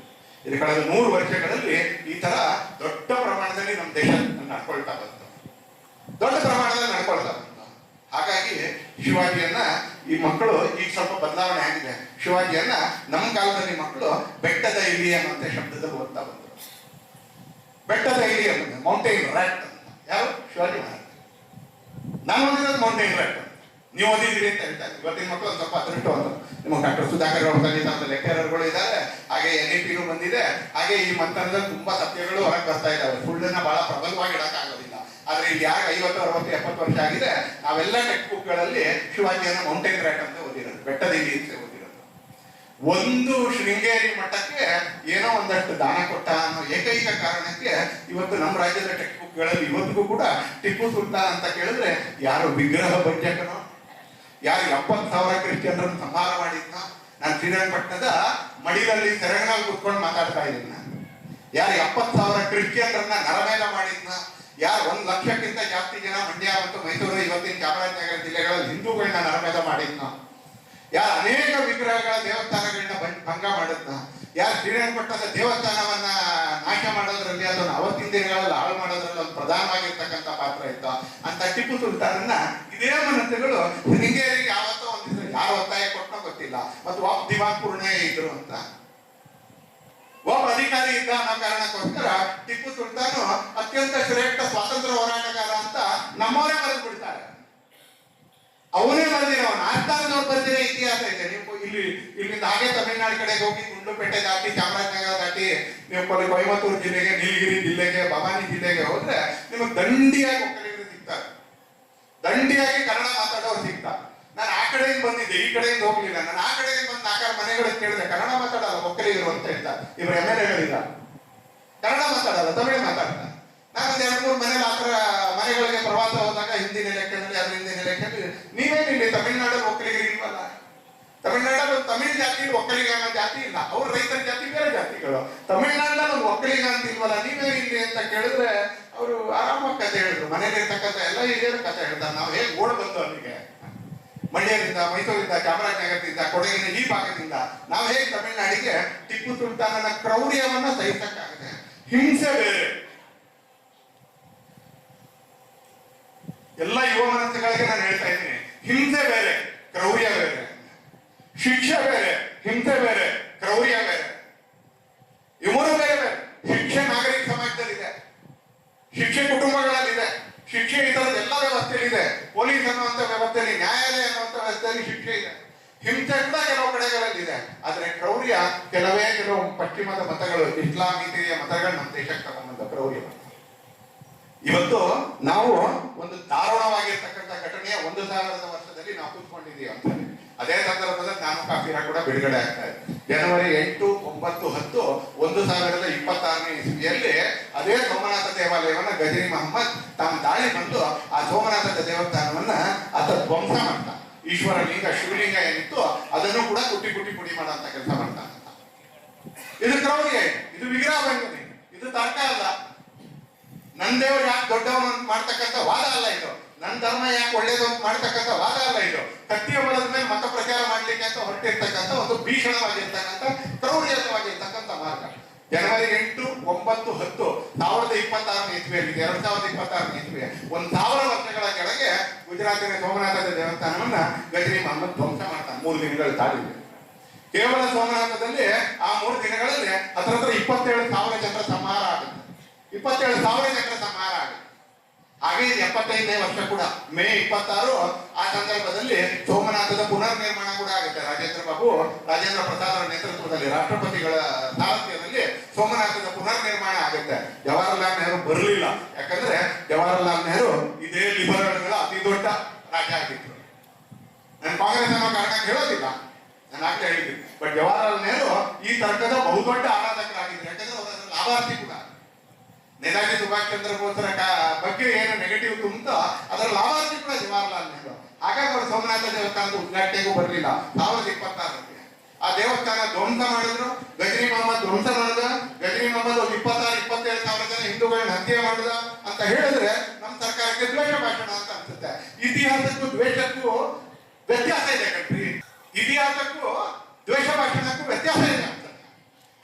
ಇದು ಕಳೆದ 100 ವರ್ಷಗಳಲ್ಲಿ ಈ ತರ ದೊಡ್ಡ ಪ್ರಮಾಣದಲ್ಲಿ ನಮ್ಮ ದೇಶ ನಡ್ಕೊಳ್ತಾ ಬಂತು. ಹಾಗಾಗಿ ಶಿವಾಜಿಯನ್ನ ಈ ಮಕ್ಕಳು ಈಗ ಸ್ವಲ್ಪ ಬದಲಾವಣೆ ಆಗಿದೆ. ಶಿವಾಜಿಯನ್ನ ನಮ್ಮ ಕಾಲದಲ್ಲಿ ಮಕ್ಕಳು ಬೆಟ್ಟದ ಇಲಿ ಅನ್ನುವಂತ ಶಬ್ದದಲ್ಲಿ ಓದ್ತಾ ಬಂದರು. ಬೆಟ್ಟದ ಇಲಿ ಅನ್ನೋದು ಮೌಂಟೈನ್ ರ್ಯಾಟ್ ಅಂತ. ಯಾರು? ಶಿವಾಜಿ ಮಹಾರಾಜ್. ನಾನು ಓದಿರೋದು ಮೌಂಟೈನ್ ರ್ಯಾಟ್. ನೀವು ಓದಿದ್ದೀರಿ ಅಂತ ಹೇಳ್ತಾರೆ. ಇವತ್ತಿನ ಮಕ್ಕಳು ಒಂದು ಸ್ವಲ್ಪ ಅದೃಷ್ಟವಂತರು. ನಿಮಗೆ ಡಾಕ್ಟರ್ ಸುಧಾಕರ್ ಸಂಗೀತ ಲೆಕ್ಚರರ್ಗಳು ಇದ್ದಾರೆ, ಹಾಗೆ NEP ಬಂದಿದೆ, ಹಾಗೆ ಈ ಮಂಥನದಲ್ಲಿ ತುಂಬಾ ಸತ್ಯಗಳು ಹೊರಗೆ ಬರ್ತಾ ಇದ್ದಾವೆ. ಸುಳ್ಳನ್ನ ಬಹಳ ಪ್ರಬಲವಾಗಿ ಇಡಕ್ಕಾಗೋದಿಲ್ಲ. ಆದ್ರೆ ಇಲ್ಲಿ ಯಾರು 50, 60, 70 ವರ್ಷ ಆಗಿದೆ, ನಾವೆಲ್ಲ ಟೆಕ್ಸ್ಟ್ ಬುಕ್ ಗಳಲ್ಲಿ ಶಿವಾಜಿಯನ್ನ ಮೌಂಟೈನ್ ರ್ಯಾಟ್ ಅಂತ ಓದಿರೋದು, ಬೆಟ್ಟದ ಇಲಿ ಅಂತ ಓದಿರೋದು. ಒಂದು ಶೃಂಗೇರಿ ಮಠಕ್ಕೆ ಏನೋ ಒಂದಷ್ಟು ದಾನ ಕೊಟ್ಟ ಅನ್ನೋ ಏಕೈಕ ಕಾರಣಕ್ಕೆ ಇವತ್ತು ನಮ್ಮ ರಾಜ್ಯದ ಟೆಕ್ಸ್ಟ್ ಬುಕ್ ಗಳಲ್ಲಿ ಇವತ್ತಿಗೂ ಕೂಡ ಟಿಪ್ಪು ಸುಲ್ತಾನ್ ಅಂತ ಕೇಳಿದ್ರೆ ಯಾರು ವಿಗ್ರಹ ಭಂಜಕನೋ, ಯಾರು 70,000 ಕ್ರಿಶ್ಚಿಯನ್ರನ್ನು ಸಂಹಾರ ಮಾಡಿದ್ನೋ. ನಾನು ಶ್ರೀರಂಗಪಟ್ಟಣದ ಮಡಿಲಲ್ಲಿ ಸೆರೆಗಳಲ್ಲಿ ಕುತ್ಕೊಂಡು ಮಾತಾಡ್ತಾ ಇದ್ದೀನಿ. ಯಾರು 70,000 ಕ್ರಿಶ್ಚಿಯನ್ರನ್ನ ನರಮೇಧ ಮಾಡಿದ್ನ, ಯಾರು 1 ಲಕ್ಷಕ್ಕಿಂತ ಜಾಸ್ತಿ ಜನ ಮಂಡ್ಯ ಮತ್ತು ಮೈಸೂರು ಇವತ್ತಿನ ಚಾಮರಾಜನಗರ ಜಿಲ್ಲೆಗಳಲ್ಲಿ ಹಿಂದೂಗಳನ್ನ ನರಮೇಧ ಮಾಡಿದ್ನ, ಯಾರು ಅನೇಕ ವಿಗ್ರಹಗಳ ದೇವಸ್ಥಾನಗಳನ್ನ ಭಂಗ ಮಾಡಿದ್ನ, ಯಾರು ಶ್ರೀರಂಗಪಟ್ಟಣದ ದೇವಸ್ಥಾನವನ್ನ ನಾಶ ಮಾಡೋದ್ರಲ್ಲಿ, ಅದನ್ನು ಅವತ್ತಿನ ದಿನಗಳಲ್ಲಿ ಹಾಳು ಮಾಡೋದ್ರಲ್ಲಿ ಒಂದು ಪ್ರಧಾನವಾಗಿರ್ತಕ್ಕಂಥ ಪಾತ್ರ ಇತ್ತು ಅಂತ ಟಿಪ್ಪು ಸುಲ್ತಾನನ್ನ ಇದೇ ಮನಸ್ಸುಗಳು ಶೃಂಗೇರಿಗೆ ಯಾವತ್ತೋ ಒಂದಿದ್ರು ಯಾರು ಒತ್ತಾಯ ಕೊಟ್ಟನೋ ಗೊತ್ತಿಲ್ಲ. ಮತ್ತು ಒಬ್ಬ ದಿವಾನ್ಪುರ್ಣೆ ಇದ್ರು ಅಂತ ಒಬ್ಬ ಅಧಿಕಾರಿ ಇದ್ದ ಅನ್ನೋ ಕಾರಣಕ್ಕೋಸ್ಕರ ಟಿಪ್ಪು ಸುಲ್ತಾನು ಅತ್ಯಂತ ಶ್ರೇಷ್ಠ ಸ್ವಾತಂತ್ರ್ಯ ಹೋರಾಟಗಾರ ಅಂತ ನಮ್ಮವರೇ ಬರೆದು ಬಿಡ್ತಾರೆ. ಅವನೇ ಬರೆದಿರೋನು. ಆಸ್ಥಾನದವ್ರು ಬರೆದಿರೋ ಇತಿಹಾಸ ಇದೆ. ನೀವು ಇಲ್ಲಿಂದ ಹಾಗೆ ತಮಿಳುನಾಡು ಕಡೆಗೆ ಹೋಗಿ ಗುಂಡ್ಲುಪೇಟೆ ದಾಟಿ, ಚಾಮರಾಜನಗರ ದಾಟಿ, ನೀವು ಕೊಯಮತ್ತೂರು ಜಿಲ್ಲೆಗೆ, ನೀಲಗಿರಿ ಜಿಲ್ಲೆಗೆ, ಭವಾನಿ ಜಿಲ್ಲೆಗೆ ಹೋದ್ರೆ ನಿಮಗೆ ದಂಡಿಯಾಗಿ ಒಕ್ಕಲಿಗರು ಸಿಗ್ತಾರೆ, ದಂಡಿಯಾಗಿ ಕನ್ನಡ ಮಾತಾಡೋರು ಸಿಗ್ತಾರೆ. ನಾನು ಆ ಕಡೆಯಿಂದ ಬಂದಿದ್ದೆ, ಈ ಕಡೆಯಿಂದ ಹೋಗ್ಲಿಲ್ಲ. ನಾನು ಆ ಕಡೆಯಿಂದ ಬಂದು 4 ಮನೆಗಳಿಗೆ ಕೇಳಿದೆ, ಕನ್ನಡ ಮಾತಾಡಲ್ಲ ಒಕ್ಕಲಿಗರು ಅಂತ ಹೇಳ್ತಾರೆ. ಇವರು MLA ಕನ್ನಡ ಮಾತಾಡಲ್ಲ, ತಮಿಳು ಮಾತಾಡ್ತಾರೆ. ನಾನೊಂದು 2-3 ಮನೇಲಿ ಮನೆಗಳಿಗೆ ಪ್ರವಾಸ ಹೋದಾಗ ಹಿಂದಿನ ಲೆಕ್ಕದಲ್ಲಿ, ಅದ್ರ ಹಿಂದಿನ ಲೆಕ್ಕದಲ್ಲಿ ನೀವೇನಿಲ್ಲ ತಮಿಳ್ನಾಡಲ್ಲಿ ಒಕ್ಕಲಿಗರು ಇಲ್ವಲ್ಲ. ತಮಿಳ್ನಾಡಲ್ಲಿ ಒಂದು ತಮಿಳ್ ಜಾತಿ ಒಕ್ಕಲಿಗ ಅನ್ನೋ ಜಾತಿ ಇಲ್ಲ, ಅವ್ರ ರೈತರ ಜಾತಿ ಬೇರೆ ಜಾತಿಗಳು. ತಮಿಳ್ನಾಡಲ್ಲಿ ಒಂದು ಒಕ್ಕಲಿಗ ಅಂತ ಇಲ್ವಲ್ಲ, ನೀವೇನಿಲ್ಲ ಅಂತ ಕೇಳಿದ್ರೆ ಅವರು ಆರಾಮಾಗಿ ಕಥೆ ಹೇಳಿದ್ರು. ಮನೇಲಿರ್ತಕ್ಕಂಥ ಎಲ್ಲ ಹಿರಿಯರು ಕಥೆ ಹೇಳ್ತಾರೆ. ನಾವು ಹೇಗೆ ಓಡ್ ಬಂದು ಅಲ್ಲಿಗೆ ಮಂಡ್ಯದಿಂದ, ಮೈಸೂರಿಂದ, ಚಾಮರಾಜನಗರದಿಂದ, ಕೊಡಗಿನ ಈ ಭಾಗದಿಂದ ನಾವು ಹೇಗೆ ತಮಿಳ್ನಾಡಿಗೆ ಟಿಪ್ಪು ಸುಲ್ತಾನನ ಕ್ರೌರ್ಯವನ್ನ ಸಹಿಸಕ್ಕಾಗದೆ. ಹಿಂಸೆ ಬೇರೆ, ಎಲ್ಲ ಯುವ ಮನಸ್ಸುಗಳಿಗೆ ನಾನು ಹೇಳ್ತಾ ಇದ್ದೀನಿ, ಹಿಂಸೆ ಬೇರೆ, ಕ್ರೌರ್ಯ ಬೇರೆ. ಶಿಕ್ಷೆ ಬೇರೆ, ಹಿಂಸೆ ಬೇರೆ, ಕ್ರೌರ್ಯ ಬೇರೆ. ಇವರು ಬೇರೆ ಬೇರೆ. ಶಿಕ್ಷೆ ನಾಗರಿಕ ಸಮಾಜದಲ್ಲಿದೆ, ಶಿಕ್ಷೆ ಕುಟುಂಬಗಳಲ್ಲಿದೆ, ಶಿಕ್ಷೆ ಇತರದ ಎಲ್ಲ ವ್ಯವಸ್ಥೆಯಲ್ಲಿದೆ. ಪೊಲೀಸ್ ಅನ್ನುವಂಥ ವ್ಯವಸ್ಥೆಯಲ್ಲಿ, ನ್ಯಾಯಾಲಯ ಅನ್ನುವಂಥ ವ್ಯವಸ್ಥೆಯಲ್ಲಿ ಶಿಕ್ಷೆ ಇದೆ. ಹಿಂಸೆ ಕೂಡ ಕೆಲವು ಕಡೆಗಳಲ್ಲಿದೆ. ಆದ್ರೆ ಕ್ರೌರ್ಯ ಕೆಲವು ಪಶ್ಚಿಮದ ಮತಗಳು, ಇಸ್ಲಾಮಿಕ ಮತಗಳು ನಮ್ಮ ದೇಶಕ್ಕೆ ತಗೊಂಬಂದ ಕ್ರೌರ್ಯ. ಇವತ್ತು ನಾವು ಒಂದು ದಾರುಣವಾಗಿರ್ತಕ್ಕಂಥ ಘಟನೆಯ 1000 ವರ್ಷದಲ್ಲಿ ನಾವು ಕೂತ್ಕೊಂಡಿದ್ದೀವಿ ಅಂತ. ಅದೇ ಸಂದರ್ಭದಲ್ಲಿ ನಾನು ಕಾಫಿರ ಕೂಡ ಬಿಡುಗಡೆ ಆಗ್ತಾ ಇದೆ. ಜನವರಿ 8, 9, 10, 1026ನೇ ಇಸ್ವಿಯಲ್ಲಿ ಅದೇ ಸೋಮನಾಥ ದೇವಾಲಯವನ್ನ ಗಜನಿ ಮಹಮ್ಮದ್ ತಾನು ದಾಳಿ ಬಂದು ಆ ಸೋಮನಾಥದ ದೇವಸ್ಥಾನವನ್ನ ಆತ ಧ್ವಂಸ ಮಾಡ್ತಾನೆ. ಈಶ್ವರ ಲಿಂಗ, ಶಿವಲಿಂಗ ಏನಿತ್ತು ಅದನ್ನು ಕೂಡ ಕುಟ್ಟಿ ಪುಡಿ ಮಾಡುವಂತ ಕೆಲಸ ಮಾಡ್ತಾನೆ. ಇದು ಕ್ರೌರ್ಯ, ಇದು ವಿಗ್ರಹ ಬಂಧನೆ, ಇದು ತರ್ಕ ಅಲ್ಲ. ನನ್ನ ದೇವರು ಯಾಕೆ ದೊಡ್ಡವನು ಅಂತ ಮಾಡ್ತಕ್ಕಂಥ ವಾದ ಅಲ್ಲ ಇದು. ನನ್ನ ಧರ್ಮ ಯಾಕೆ ಒಳ್ಳೇದು ಅಂತ ಮಾಡ್ತಕ್ಕಂಥ ವಾದ ಅಲ್ಲ ಇದು. ಕತ್ತಿಯ ಬಲದ ಮೇಲೆ ಮತ ಪ್ರಚಾರ ಮಾಡ್ಲಿಕ್ಕೆ ಅಂತ ಹೊರಟಿರ್ತಕ್ಕಂಥ ಒಂದು ಭೀಷಣವಾಗಿರ್ತಕ್ಕಂಥ ಕ್ರೌರ್ಯವಾಗಿರ್ತಕ್ಕಂಥ ಮಾರ್ಗ. ಜನವರಿ 8, 9, 10, 1026ನೇ ಇಸ್ವಿಯಲ್ಲಿ, 2026ನೇ ಇಸ್ವಿ, 1000 ವರ್ಷಗಳ ಕೆಳಗೆ ಗುಜರಾತಿನ ಸೋಮನಾಥದ ದೇವಸ್ಥಾನವನ್ನ ಗಜನಿ ಮಹಮ್ಮದ್ ಧ್ವಂಸ ಮಾಡ್ತಾನೆ. 3 ದಿನಗಳು ತಾಳಿದೆ. ಕೇವಲ ಸೋಮನಾಥದಲ್ಲಿ ಆ 3 ದಿನಗಳಲ್ಲಿ ಹತ್ರ 27,000 ಜನರ ಸಂಹಾರ ಆಗುತ್ತೆ. 27,000 ಜನರ ಸಂಹಾರ ಆಗುತ್ತೆ. ಹಾಗೆ 75ನೇ ವರ್ಷ ಕೂಡ ಮೇ 26 ಆ ಸಂದರ್ಭದಲ್ಲಿ ಸೋಮನಾಥದ ಪುನರ್ ನಿರ್ಮಾಣ ಕೂಡ ಆಗುತ್ತೆ. ರಾಜೇಂದ್ರ ಪ್ರಸಾದರ ನೇತೃತ್ವದಲ್ಲಿ, ರಾಷ್ಟ್ರಪತಿಗಳ ಸಾರಥ್ಯದಲ್ಲಿ ಸೋಮನಾಥದ ಪುನರ್ ನಿರ್ಮಾಣ ಆಗುತ್ತೆ. ಜವಾಹರಲಾಲ್ ನೆಹರು ಬರಲಿಲ್ಲ. ಯಾಕಂದ್ರೆ ಜವಾಹರಲಾಲ್ ನೆಹರು ಇದೇ ಲಿಬರಲ್ಗಳ ಅತಿ ದೊಡ್ಡ ರಾಜ ಆಗಿದ್ರು. ನಾನು ಕಾಂಗ್ರೆಸ್ ಅನ್ನೋ ಕಾರಣ ಹೇಳೋದಿಲ್ಲ, ನಾನು ಆಗ್ಲೇ ಹೇಳಿದ್ದೀನಿ. ಬಟ್ ಜವಾಹರಲಾಲ್ ನೆಹರು ಈ ತರ್ಕದ ಬಹುದೊಡ್ಡ ಆರಾಧಕರಾಗಿದ್ರು. ಯಾಕಂದ್ರೆ ಅವರ ಲಾಭಾರ್ಥಿ ಕೂಡ. ನೇತಾಜಿ ಸುಭಾಷ್ ಚಂದ್ರ ಬೋಸ್ರ ಬಗ್ಗೆ ಏನು ನೆಗೆಟಿವ್ ತುಂಬುತ್ತೋ ಅದರ ಲಾಭಾರ್ಥಿ ಕೂಡ ಜವಾಹರಲಾಲ್ ನೆಹರು. ಹಾಗಾಗಿ ಅವರು ಸೋಮನಾಥ ದೇವಸ್ಥಾನದ ಉದ್ಘಾಟನೆಗೂ ಬರಲಿಲ್ಲ. 2026ಕ್ಕೆ ಆ ದೇವಸ್ಥಾನ ಧ್ವಂಸ ಮಾಡಿದ್ರು. ಗಜನಿ ಮಹಮ್ಮದ್ ಧ್ವಂಸ ಮಾಡಿದ. ಗಜನಿ ಮಹಮ್ಮದ್ ಒಂದು 26,000-27,000 ಜನ ಹಿಂದೂಗಳನ್ನ ಹತ್ಯೆ ಮಾಡಿದ ಅಂತ ಹೇಳಿದ್ರೆ ನಮ್ಮ ಸರ್ಕಾರಕ್ಕೆ ದ್ವೇಷ ಭಾಷಣ ಅಂತ ಅನ್ಸುತ್ತೆ. ಇತಿಹಾಸಕ್ಕೂ ದ್ವೇಷಕ್ಕೂ ವ್ಯತ್ಯಾಸ ಇದೆ ಕಣ್ರಿ. ಇತಿಹಾಸಕ್ಕೂ ದ್ವೇಷ ಭಾಷಣಕ್ಕೂ ವ್ಯತ್ಯಾಸ ಇದೆ.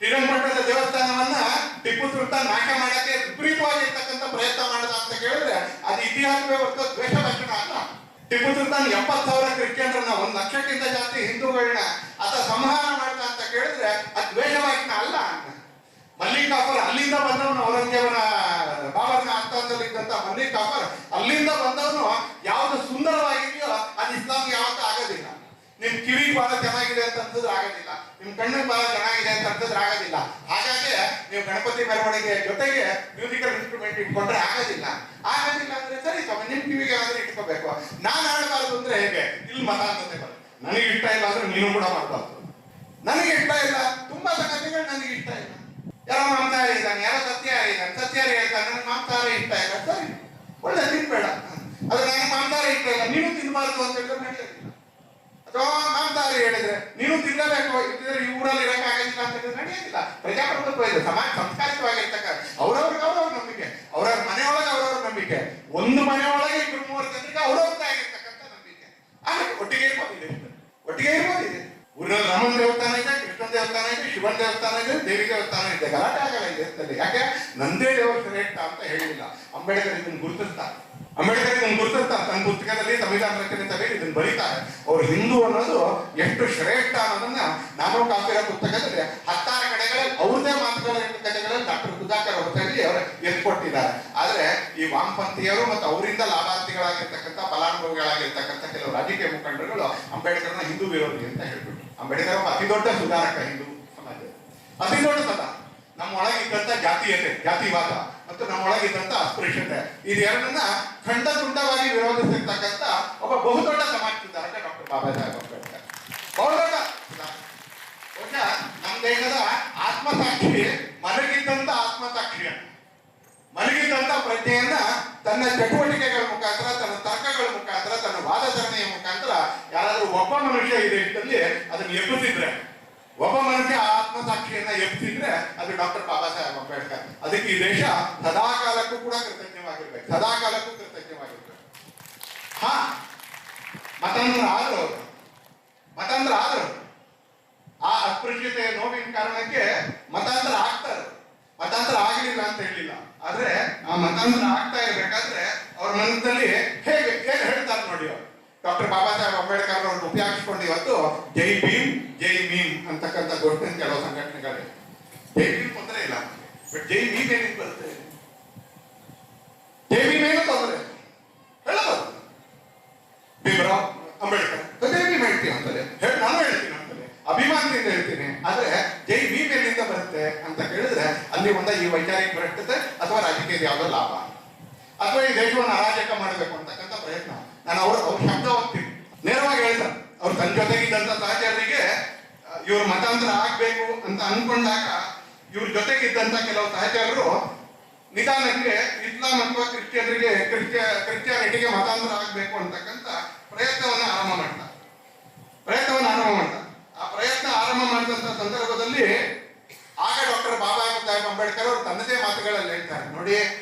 ಶ್ರೀರಂಗಪಟ್ಟಣದ ದೇವಸ್ಥಾನವನ್ನ ಟಿಪ್ಪು ಸುಲ್ತಾನ್ ನಾಶ ಮಾಡಕ್ಕೆ ವಿಪರೀತವಾಗಿರ್ತಕ್ಕಂಥ ಪ್ರಯತ್ನ ಮಾಡಿದ ಅಂತ ಕೇಳಿದ್ರೆ ಅದು ಇತಿಹಾಸವೇ ಹೊರತು ದ್ವೇಷ ಭಾಷಣ ಅಲ್ಲ. ಟಿಪ್ಪು ಸುಲ್ತಾನ್ 70,000 ಕ್ರಿಶ್ಚಿಯನ್ರನ್ನ, 1 ಲಕ್ಷಕ್ಕಿಂತ ಜಾಸ್ತಿ ಹಿಂದೂಗಳನ್ನ ಆತ ಸಂಹಾರ ಮಾಡಿದ ಅಂತ ಕೇಳಿದ್ರೆ ಅದು ದ್ವೇಷ ಭಾಷಣ ಅಲ್ಲ. ಮಲ್ಲಿಕ್ ಕಾಫರ್ ಅಲ್ಲಿಂದ ಬಂದವನು, ಔರಂಗಜೇಬನ ಬಾಬರ್ನ ಆಸ್ಥಾನದಲ್ಲಿದ್ದಂತ ಮಲ್ಲಿಕ್ ಕಾಫರ್ ಅಲ್ಲಿಂದ ಬಂದವನು ಯಾವ್ದು ಸುಂದರವಾಗಿದೆಯೋ ಅದು ಇಸ್ಲಾಂಗೆ ಯಾವತ್ತೂ ಆಗೋದಿಲ್ಲ. ನಿಮ್ ಕಿವಿ ಬಹಳ ಚೆನ್ನಾಗಿದೆ ಅಂತ ಅನ್ಸಿದ್ರೆ ಆಗೋದಿಲ್ಲ, ನಿಮ್ ಕಣ್ಣಿಗೆ ಬಹಳ ಚೆನ್ನಾಗಿದೆ ಅಂತ ಅನ್ಸಿದ್ರೆ ಆಗೋದಿಲ್ಲ. ಹಾಗಾಗಿ ನೀವು ಗಣಪತಿ ಮೆರವಣಿಗೆ ಜೊತೆಗೆ ಮ್ಯೂಸಿಕಲ್ ಇನ್ಸ್ಟ್ರೂಮೆಂಟ್ ಇಟ್ಕೊಂಡ್ರೆ ಆಗೋದಿಲ್ಲ ಅಂದ್ರೆ ಸರಿ ನಿಮ್ ಕಿವಿಗೆ ಏನಾದ್ರೂ ಇಟ್ಕೋಬೇಕು. ನಾನು ಆಡಬಾರ್ದು ಅಂದ್ರೆ ಹೇಗೆ? ಇಲ್ಲಿ ಮತ ಅಂತತೆ ಬರುತ್ತೆ. ನನಗೆ ಇಷ್ಟ ಇಲ್ಲ ಅಂದ್ರೆ ನೀನು ಕೂಡ ಮಾಡಬಾರ್ದು. ನನಗೆ ಇಷ್ಟ ಇಲ್ಲ, ತುಂಬಾ ಸಂಗತಿಗಳು ನನಗೆ ಇಷ್ಟ ಇಲ್ಲ. ಯಾರೋ ಮಾಂಸಾಹಾರಿ ಇದ್ದಾನೆ, ಯಾರೋ ಸತ್ಯಾಹಾರಿ ಇದ್ದಾನೆ. ಸತ್ಯಾಹಾರಿ ಹೇಳ್ತಾನೆ ನನಗೆ ಮಾಂಸಾಹಾರಿ ಇಷ್ಟ ಇಲ್ಲ, ಸರಿ ಒಳ್ಳೆ ತಿನ್ಬೇಡ. ಆದ್ರೆ ನನಗೆ ಮಾಂಸಾಹಾರಿ ಇಷ್ಟ ಇಲ್ಲ, ನೀನು ತಿನ್ಬಾರ್ದು ಅಂತ ಹೇಳಿದ್ರೆ ನಡೆಯೋದಿಲ್ಲ. ಅಥವಾ ಮಾಂಸಾಹಾರಿ ಹೇಳಿದ್ರೆ ನೀನು ತಿನ್ನಬೇಕು, ಇದ್ರೆ ಈ ಊರಲ್ಲಿ ಇರಕ್ಕಾಗೋದಿಲ್ಲ ಅಂತ ಹೇಳಿದ್ರೆ ನಡೆಯೋದಿಲ್ಲ. ಪ್ರಜಾಪ್ರಭುತ್ವ ಇದೆ, ಸಮಾಜ ಸಂಸ್ಕಾರಿತವಾಗಿರ್ತಕ್ಕ ಅವ್ರವ್ರಿಗೆ ಅವ್ರವ್ರ ನಂಬಿಕೆ, ಅವ್ರವ್ರ ಮನೆಯೊಳಗೆ ಅವ್ರವ್ರ ನಂಬಿಕೆ. ಒಂದು ಮನೆಯೊಳಗೆ 2-3 ಜನರಿಗೆ ಅವ್ರವ್ರದ್ದೇ ಆಗಿರ್ತಕ್ಕಂಥ ನಂಬಿಕೆ. ಆಮೇಲೆ ಒಟ್ಟಿಗೆ ಇರ್ಬೋದಿದೆ, ಒಟ್ಟಿಗೆ ಇರ್ಬೋದಿದೆ. ಊರಿನಲ್ಲಿ ರಾಮನ ದೇವಸ್ಥಾನ ಇದೆ, ಕೃಷ್ಣನ ದೇವಸ್ಥಾನ ಇದೆ, ಶಿವನ ದೇವಸ್ಥಾನ ಇದೆ, ದೇವಿ ದೇವಸ್ಥಾನ ಇದೆ. ಗಲಾಟೆ ಆಗಲ್ಲ ಇದೆ ಅಂತಲ್ಲಿ. ಯಾಕೆ? ನಂದೇ ದೇವರು ಶ್ರೇಷ್ಠ ಅಂತ ಹೇಳಿಲ್ಲ. ಅಂಬೇಡ್ಕರ್ ಇದನ್ನು ಗುರುತಿಸ್ತಾರೆ. ತನ್ನ ಪುಸ್ತಕದಲ್ಲಿ ಸಂವಿಧಾನ ರಚನೆ ಸಭೆಯಲ್ಲಿ ಇದನ್ನು ಬರೀತಾರೆ. ಅವ್ರು ಹಿಂದೂ ಅನ್ನೋದು ಎಷ್ಟು ಶ್ರೇಷ್ಠ ಅನ್ನೋದನ್ನ ನಾನು ಕಾಫಿರ ಪುಸ್ತಕದಲ್ಲಿ 16 ಕಡೆಗಳಲ್ಲಿ ಅವ್ರದೇ ಮಾತುಗಳ ಕಥೆಗಳಲ್ಲಿ ಡಾಕ್ಟರ್ ಸುಧಾಕರ್ ಹೊಸಳ್ಳಿ ಅವರು ಎತ್ಕೊಟ್ಟಿದ್ದಾರೆ. ಆದ್ರೆ ಈ ವಾಮಪಂಥೀಯರು ಮತ್ತು ಅವರಿಂದ ಲಾಭಾರ್ಥಿಗಳಾಗಿರ್ತಕ್ಕಂಥ, ಫಲಾನುಭವಿಗಳಾಗಿರ್ತಕ್ಕಂಥ ಕೆಲವು ರಾಜಕೀಯ ಮುಖಂಡರುಗಳು ಅಂಬೇಡ್ಕರ್ನ ಹಿಂದೂ ವಿರೋಧಿ ಅಂತ ಹೇಳ್ಬಿಟ್ಟು. ಅಂಬೇಡ್ಕರ್ ಅತಿ ದೊಡ್ಡ ಸುಧಾರಕ ಹಿಂದೂ ಸಮಾಜ, ಅತಿ ದೊಡ್ಡ ಸುಧಾರ. ನಮ್ಮೊಳಗಿದ್ದಂಥ ಜಾತೀಯತೆ, ಜಾತಿವಾದ ಮತ್ತು ನಮ್ಮೊಳಗಿದ್ದಂಥ ಅಸ್ಪೃಶ್ಯತೆ, ಇದೆರಡನ್ನ ಖಂಡತುಂಡವಾಗಿ ವಿರೋಧಿಸಿರ್ತಕ್ಕಂಥ ಒಬ್ಬ ಬಹುದೊಡ್ಡ ಸಮಾಜ ಸುಧಾರಕ ಡಾಕ್ಟರ್ ಬಾಬಾ ಸಾಹೇಬ್ ಅಂಬೇಡ್ಕರ್. ಬಹುದೊಡ್ಡ ಬಹುಶಃ ನಮ್ಮ ದೇಶದ ಆತ್ಮಸಾಕ್ಷಿ ಮಲಗಿದ್ದಂಥ ಆತ್ಮಸಾಕ್ಷಿಯನ್ನು, ಮಲಗಿದ್ದಂಥ ಪ್ರಜ್ಞೆಯನ್ನ ತನ್ನ ಚಟುವಟಿಕೆಗಳ ಮುಖಾಂತರ, ತನ್ನ ತರ್ಕಗಳ ಮುಖಾಂತರ, ತನ್ನ ವಾದ ಸರಣಿಯ ಮುಖಾಂತರ ಯಾರಾದ್ರೂ ಒಬ್ಬ ಮನುಷ್ಯ ಈ ದೇಶದಲ್ಲಿ ಅದನ್ನು ಎಬ್ಬಿಸಿದ್ರೆ, ಒಬ್ಬ ಮನುಷ್ಯ ಆತ್ಮಸಾಕ್ಷಿಯನ್ನ ಎಬ್ಬಿಸಿದ್ರೆ ಅದು ಡಾಕ್ಟರ್ ಬಾಬಾ ಸಾಹೇಬ್ ಅಂಬೇಡ್ಕರ್. ಅದಕ್ಕೆ ಈ ದೇಶ ಸದಾಕಾಲಕ್ಕೂ ಕೂಡ ಕೃತಜ್ಞವಾಗಿರ್ಬೇಕು, ಸದಾಕಾಲಕ್ಕೂ ಕೃತಜ್ಞವಾಗಿರ್ಬೇಕು. ಹಾ, ಮತಾಂತರ ಆದ್ರು ಆ ಅಸ್ಪೃಶ್ಯತೆಯ ನೋವಿನ ಕಾರಣಕ್ಕೆ ಮತಾಂತರ ಆಗ್ತಾರೆ. ಮತಾಂತರ ಆಗಲಿಲ್ಲ ಅಂತ ಹೇಳಿಲ್ಲ. ಆದ್ರೆ ಆ ಮತಾಂತರ ಆಗ್ತಾ ಇರ್ಬೇಕಾದ್ರೆ ಅವ್ರ ಮನಸ್ಸಲ್ಲಿ ಹೇಗೆ ಕೆಲವು ಸಂಘಟನೆಗಳೇ. ಜೈ ಭೀಮ್ ತೊಂದರೆ ಇಲ್ಲ, ಬಟ್ ಜೈ ಭೀಮ್ ಏನಿಗೆ ಬರುತ್ತೆ? ಜೈ ಭೀಮ್ ಏನು ತೊಂದರೆ ಹೇಳಬಹುದು. ಭೀಮರಾವ್ ಅಂಬೇಡ್ಕರ್ ಜೈ ಭೀಮ್ ಹೇಳ್ತೀನಿ ಅಂತಾರೆ, ನಾನು ಹೇಳ್ತೀನಿ ಅಂತಾರೆ, ಅಭಿಮಾನದಿಂದ ಹೇಳ್ತೀನಿ. ಆದ್ರೆ ಜೈ ಭೀಮ್ ಎಲ್ಲಿಂದ ಬರುತ್ತೆ ಅಂತ ಕೇಳಿದ್ರೆ ಅಲ್ಲಿ ಈ ವೈಚಾರಿಕ ಭ್ರಷ್ಟತೆ ಅಥವಾ ರಾಜಕೀಯದ ಯಾವುದೋ ಲಾಭ ಅಥವಾ ಈ ದೇಶವನ್ನು ಅರಾಜಕ ಮಾಡಬೇಕು ಅಂತಕ್ಕಂಥ ಪ್ರಯತ್ನ. ನಾನು ಅವ್ರ ಶಬ್ದ ಓದ್ತೀನಿ, ನೇರವಾಗಿ ಹೇಳ್ತಾರೆ. ಅವ್ರು ತನ್ನ ಜೊತೆಗಿದ್ದಂತ ಸಹಚರರಿಗೆ ಇವ್ರ ಮತಾಂತರ ಆಗ್ಬೇಕು ಅಂತ ಅನ್ಕೊಂಡಾಗ ಇವ್ರ ಜೊತೆಗಿದ್ದಂತ ಕೆಲವು ಸಹಚರರು ನಿಧಾನಕ್ಕೆ ಇಸ್ಲಾಂ ಅಥವಾ ಕ್ರಿಶ್ಚಿಯಾನಿಟಿಗೆ ಮತಾಂತರ ಆಗ್ಬೇಕು ಅಂತಕ್ಕಂಥ ಪ್ರಯತ್ನವನ್ನ ಆರಂಭ ಮಾಡ್ತಾರೆ. ಆ ಪ್ರಯತ್ನ ಆರಂಭ ಮಾಡಿದಂತ ಸಂದರ್ಭದಲ್ಲಿ ಆಗ ಡಾಕ್ಟರ್ ಬಾಬಾ ಸಾಹೇಬ್ ಅಂಬೇಡ್ಕರ್ ಅವರು ತನ್ನದೇ ಮಾತುಗಳಲ್ಲಿ ಹೇಳ್ತಾರೆ, ನೋಡಿ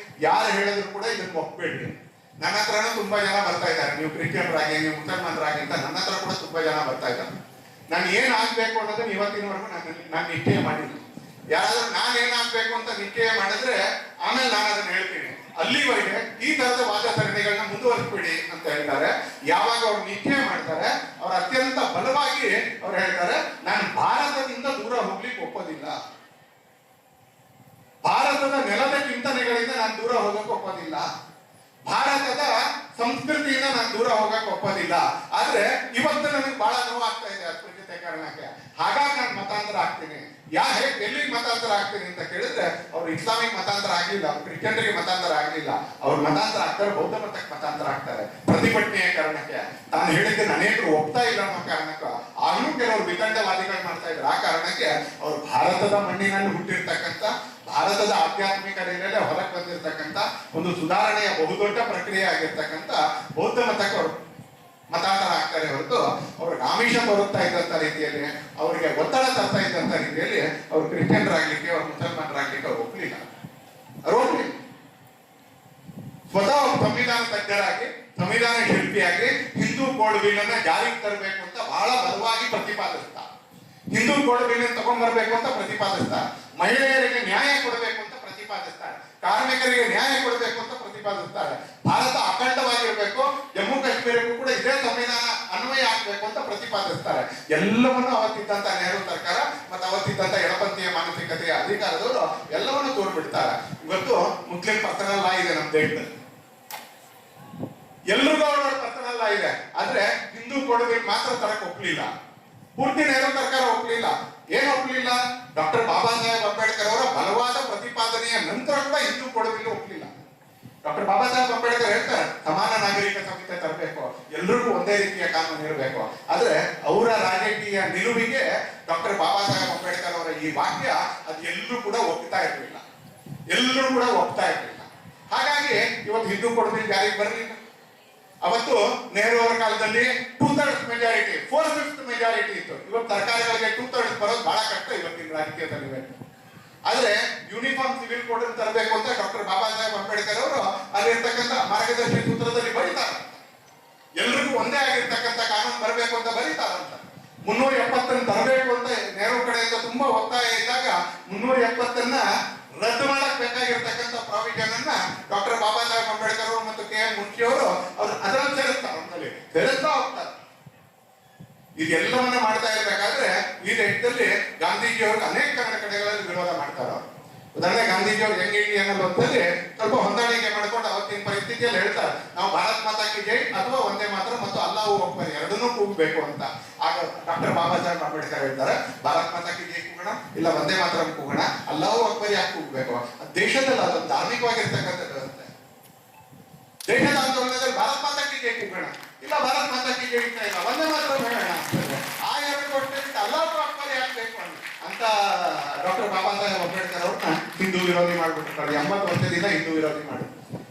ಯಾರು ಹೇಳಿದ್ರು ಕೂಡ ಇದನ್ನು ಒಪ್ಪಬೇಡಿ. ನನ್ನ ಹತ್ರನೂ ತುಂಬಾ ಜನ ಬರ್ತಾ ಇದ್ದಾರೆ, ನೀವು ಕ್ರಿಶ್ಚಿಯನ್ರಾಗಿ, ನೀವು ಮುಸಲ್ಮಾನರಾಗಿ ಅಂತ ನನ್ನ ಹತ್ರ ಕೂಡ ತುಂಬಾ ಜನ ಬರ್ತಾ ಇದ್ದಾರೆ. ನಾನು ಏನ್ ಆಗ್ಬೇಕು ಅನ್ನೋದನ್ನ ಇವತ್ತಿನವರೆಗೂ ನಾನು ನಿಶ್ಚಯ ಮಾಡಿಲ್ಲ. ಯಾರಾದ್ರೂ ನಾನು ಏನಾಗ್ಬೇಕು ಅಂತ ನಿಶ್ಚಯ ಮಾಡಿದ್ರೆ ಆಮೇಲೆ ನಾನು ಅದನ್ನ ಹೇಳ್ತೀನಿ. ಅಲ್ಲಿವರೆಗೆ ಈ ತರದ ವಾದ ಸರಣಿಗಳನ್ನ ಮುಂದುವರಿಸ್ಬಿಡಿ ಅಂತ ಹೇಳ್ತಾರೆ. ಯಾವಾಗ ಅವ್ರು ನಿಶ್ಚಯ ಮಾಡ್ತಾರೆ, ಅವ್ರು ಅತ್ಯಂತ ಬಲವಾಗಿ ಅವ್ರು ಹೇಳ್ತಾರೆ, ನಾನು ಭಾರತದಿಂದ ದೂರ ಹೋಗ್ಲಿಕ್ಕೆ ಒಪ್ಪೋದಿಲ್ಲ, ಭಾರತದ ನೆಲದ ಚಿಂತನೆಗಳಿಂದ ನಾನು ದೂರ ಹೋಗಕ್ಕೆ ಒಪ್ಪೋದಿಲ್ಲ, ಭಾರತದ ಸಂಸ್ಕೃತಿಯಿಂದ ನಾನು ದೂರ ಹೋಗಕ್ಕೆ ಒಪ್ಪೋದಿಲ್ಲ. ಆದ್ರೆ ಇವತ್ತು ನನಗೆ ಬಹಳ ನೋವಾಗ್ತಾ ಇದೆ ಅಸ್ಪೃಶ್ಯತೆ ಕಾರಣಕ್ಕೆ, ಹಾಗಾಗಿ ನಾನು ಮತಾಂತರ ಆಗ್ತೀನಿ. ಎಲ್ಲಿಗೆ ಮತಾಂತರ ಆಗ್ತೀನಿ ಅಂತ ಕೇಳಿದ್ರೆ ಅವ್ರು ಇಸ್ಲಾಮಿಕ್ ಮತಾಂತರ ಆಗ್ಲಿಲ್ಲ, ಅವ್ರು ಕ್ರಿಶ್ಚಿಯನ್ರಿಗೆ ಮತಾಂತರ ಆಗ್ಲಿಲ್ಲ, ಅವ್ರು ಮತಾಂತರ ಆಗ್ತಾರೆ, ಬೌದ್ಧ ಮತಕ್ಕೆ ಮತಾಂತರ ಆಗ್ತಾರೆ ಪ್ರತಿಭಟನೆಯ ಕಾರಣಕ್ಕೆ. ತಾನು ಹೇಳಿದ್ದನ್ನು ಅನೇಕರು ಒಪ್ತಾ ಇಲ್ಲ ಅನ್ನೋ ಕಾರಣಕ್ಕೆ ಆಗ್ಲೂ ಕೆಲವರು ವಿತಂಡವಾದಿಗಳು ಮಾಡ್ತಾ ಇದ್ರು. ಆ ಕಾರಣಕ್ಕೆ ಅವ್ರು ಭಾರತದ ಮಣ್ಣಿನಲ್ಲಿ ಹುಟ್ಟಿರ್ತಕ್ಕಂಥ, ಭಾರತದ ಆಧ್ಯಾತ್ಮಿಕ ನೆಲೆಯಲ್ಲಿ ಹೊರಗೆ ಬಂದಿರತಕ್ಕಂಥ ಒಂದು ಸುಧಾರಣೆಯ ಬಹುದೊಡ್ಡ ಪ್ರಕ್ರಿಯೆ ಆಗಿರ್ತಕ್ಕಂಥ ಬೌದ್ಧ ಮತಕ್ಕೆ ಅವರು ಮತಾಂತರ ಆಗ್ತಾರೆ ಹೊರತು ಅವ್ರಿಗೆ ಆಮಿಷ ಬರುತ್ತಾ ಇದ್ದಂತ ರೀತಿಯಲ್ಲಿ, ಅವರಿಗೆ ಒತ್ತಡ ತರ್ತಾ ಇದ್ದಂತ ರೀತಿಯಲ್ಲಿ ಅವ್ರು ಕ್ರಿಶ್ಚಿಯನ್ರಾಗ್ಲಿಕ್ಕೆ, ಅವ್ರು ಮುಸಲ್ಮಾನರಾಗ್ಲಿಕ್ಕೆ ಅವ್ರು ಒಪ್ಪಲಿಲ್ಲ. ಸ್ವತಃ ಸಂವಿಧಾನ ತಜ್ಞರಾಗಿ, ಸಂವಿಧಾನ ಶಿಲ್ಪಿಯಾಗಿ ಹಿಂದೂ ಕೋಡ್ ಬಿಲ್ ಅನ್ನ ಜಾರಿಗೆ ತರಬೇಕು ಅಂತ ಬಹಳ ಬಲವಾಗಿ ಪ್ರತಿಪಾದಿಸ್ತಾರೆ. ಹಿಂದೂ ಕೋಡ್ ಬಿಲ್ ತಗೊಂಡ್ಬರ್ಬೇಕು ಅಂತ ಪ್ರತಿಪಾದಿಸ್ತಾರೆ. ಮಹಿಳೆಯರಿಗೆ ನ್ಯಾಯ ಕೊಡಬೇಕು ಅಂತ ಪ್ರತಿಪಾದಿಸ್ತಾರೆ. ಕಾರ್ಮಿಕರಿಗೆ ನ್ಯಾಯ ಕೊಡಬೇಕು ಅಂತ ಪ್ರತಿಪಾದಿಸ್ತಾರೆ. ಭಾರತ ಅಖಂಡವಾಗಿರ್ಬೇಕು, ಜಮ್ಮು ಕಾಶ್ಮೀರಕ್ಕೂ ಕೂಡ ಇದೇ ಸಂವಿಧಾನ ಅನ್ವಯ ಆಗ್ಬೇಕು ಅಂತ ಪ್ರತಿಪಾದಿಸ್ತಾರೆ. ಎಲ್ಲವನ್ನು ಅವತ್ತಿದ್ದಂತ ನೆಹರು ಸರ್ಕಾರ ಮತ್ತು ಅವತ್ತಿದ್ದಂತ ಎಡಪಂಥೀಯ ಮಾನಸಿಕತೆಯ ಅಧಿಕಾರದವರು ಎಲ್ಲವನ್ನು ತೋರ್ಬಿಡ್ತಾರೆ. ಇವತ್ತು ಮುಸ್ಲಿಂ ಪರ್ಸನಲ್ ಲಾ ಇದೆ ನಮ್ಮ ದೇಶದಲ್ಲಿ, ಎಲ್ರಿಗೂ ಅವರ ಪರ್ಸನಲ್ ಲಾ ಇದೆ. ಆದ್ರೆ ಹಿಂದೂ ಕೊಡಬೇಕು ಮಾತ್ರ ತರಕ್ ಒಪ್ಲಿಲ್ಲ. ಪೂರ್ತಿ ನೆಹರು ಸರ್ಕಾರ ಒಪ್ಲಿಲ್ಲ. ಏನ್ ಒಪ್ಲಿಲ್ಲ? ಡಾಕ್ಟರ್ ಬಾಬಾ ಸಾಹೇಬ್ ಅಂಬೇಡ್ಕರ್ ಅವರ ಬಲವಾದ ಪ್ರತಿಪಾದನೆಯ ನಂತರ ಕೂಡ ಹಿಂದೂ ಕೊಡಬೇಕು ಒಪ್ಲಿಲ್ಲ. ಡಾಕ್ಟರ್ ಬಾಬಾ ಸಾಹೇಬ್ ಅಂಬೇಡ್ಕರ್ ಹೇಳ್ತಾರೆ, ಸಮಾನ ನಾಗರಿಕ ಸಂಹಿತೆ ತರಬೇಕು, ಎಲ್ರಿಗೂ ಒಂದೇ ರೀತಿಯ ಕಾನೂನು ಇರಬೇಕು. ಆದ್ರೆ ಅವರ ರಾಜಕೀಯ ನಿಲುವಿಗೆ ಡಾಕ್ಟರ್ ಬಾಬಾ ಸಾಹೇಬ್ ಅಂಬೇಡ್ಕರ್ ಅವರ ಈ ವಾಕ್ಯ ಅದು ಎಲ್ಲರೂ ಕೂಡ ಒಪ್ತಾ ಇರಲಿಲ್ಲ. ಹಾಗಾಗಿ ಇವತ್ತು ಹಿಂದೂ ಕೊಡಬೇಕು ಜಾರಿಗೆ ಬರಲಿಲ್ಲ. ಅವತ್ತು ನೆಹರು ಅವರ ಕಾಲದಲ್ಲಿ 2/3 ಮೆಜಾರಿಟಿ, 4/5 ಮೆಜಾರಿಟಿ ಇತ್ತು. ಇವತ್ತು ಸರ್ಕಾರಗಳಿಗೆ 2/3 ಬರೋದು ಬಹಳ ಕಷ್ಟ ಇವತ್ತಿನ ರಾಜಕೀಯದಲ್ಲಿ. ಆದ್ರೆ ಯೂನಿಫಾರ್ಮ್ ಸಿವಿಲ್ ಕೋಡ್ ತರಬೇಕು ಅಂತ ಡಾಕ್ಟರ್ ಬಾಬಾ ಸಾಹೇಬ್ ಅಂಬೇಡ್ಕರ್ ಅವರು ಅಲ್ಲಿರ್ತಕ್ಕಂಥ ಮಾರ್ಗದರ್ಶಿ ಸೂತ್ರದಲ್ಲಿ ಬರೀತಾರೆ. ಎಲ್ರಿಗೂ ಒಂದೇ ಆಗಿರ್ತಕ್ಕಂಥ ಕಾನೂನು ಬರಬೇಕು ಅಂತ ಬರೀತಾರಂತ. 370 ತರಬೇಕು ಅಂತ ನೆಹರು ಕಡೆಯಿಂದ ತುಂಬಾ ಒತ್ತಾಯ ಇದ್ದಾಗ 370 ರದ್ದು ಮಾಡಕ್ ಬೇಕಾಗಿರ್ತಕ್ಕಂಥ ಪ್ರಾವಿಷನ್ ಅನ್ನ ಡಾಕ್ಟರ್ ಬಾಬಾ ಸಾಹೇಬ್ ಅಂಬೇಡ್ಕರ್ ಅವರು ಮತ್ತು ಕೆ ಎಂ ಮುನ್ಷಿ ಅವರು ಅದರಲ್ಲಿ ಸೇರಿಸ್ತಾ ಹೋಗ್ತಾರೆ. ಇದೆಲ್ಲವನ್ನ ಮಾಡ್ತಾ ಇರ್ಬೇಕಾದ್ರೆ ಈ ದೇಶದಲ್ಲಿ ಗಾಂಧೀಜಿ ಅವರು ಅನೇಕ ಕಡೆಗಳಲ್ಲಿ ವಿರೋಧ ಮಾಡ್ತಾರೆ. ಉದಾಹರಣೆ ಗಾಂಧೀಜಿ ಅವರು ಯಂಗ್ ಇಂಡಿಯನ್ ಅನ್ನೋದ್ರಲ್ಲಿ ಸ್ವಲ್ಪ ಹೊಂದಾಣಿಕೆ ಮಾಡ್ಕೊಂಡು ಅವತ್ತಿನ ಪರಿಸ್ಥಿತಿಯಲ್ಲಿ ಹೇಳ್ತಾರೆ, ನಾವು ಭಾರತ್ ಮಾತಾ ಕಿ ಜೈ ಅಥವಾ ಒಂದೇ ಮಾತ್ರ ಮತ್ತು ಅಲ್ಲಾಹು ಅಕ್ಬರ್ ಎರಡನ್ನೂ ಕೂಗಬೇಕು ಅಂತ. ಆಗ ಡಾಕ್ಟರ್ ಬಾಬಾ ಸಾಹೇಬ್ ಅಂಬೇಡ್ಕರ್ ಹೇಳ್ತಾರೆ, ಭಾರತ್ ಮಾತಾ ಕಿ ಜೈ ಕೂಗೋಣ, ಇಲ್ಲ ಒಂದೇ ಮಾತ್ರ ಕೂಗೋಣ, ಅಲ್ಲಾಹು ಅಕ್ಬರ್ ಯಾಕೆ ಕೂಗಬೇಕು? ದೇಶದಲ್ಲಿ ಅದೊಂದು ಧಾರ್ಮಿಕವಾಗಿರ್ತಕ್ಕಂಥ ವ್ಯವಸ್ಥೆ. ದೇಶದ ಆಂದೋಲನದಲ್ಲಿ ಭಾರತ್ ಮಾತಾ ಕಿ ಜೈ ಕೂಗೋಣ, ಇಲ್ಲ ಭಾರತ್ ಮಾತಾ ಕಿ ಜೈ ಇಲ್ಲ, ಒಂದೇ ಮಾತ್ರ ಹೇಳೋಣ. ಆ ಎರಡು ಕೊಟ್ಟಿದ್ದು ಅಲ್ಲಾಹು ಅಕ್ಬರ್ ಯಾಕೆ ಬೇಕು ಅಂತ ಡಾಕ್ಟರ್ ಬಾಬಾ ಸಾಹೇಬ್ ಅಂಬೇಡ್ಕರ್ ಅವ್ರನ್ನ ಹಿಂದೂ ವಿರೋಧಿ ಮಾಡ್ಬಿಟ್ಟಿರ್ತಾರೆ. 80 ವರ್ಷದಿಂದ ಹಿಂದೂ ವಿರೋಧಿ ಮಾಡಿ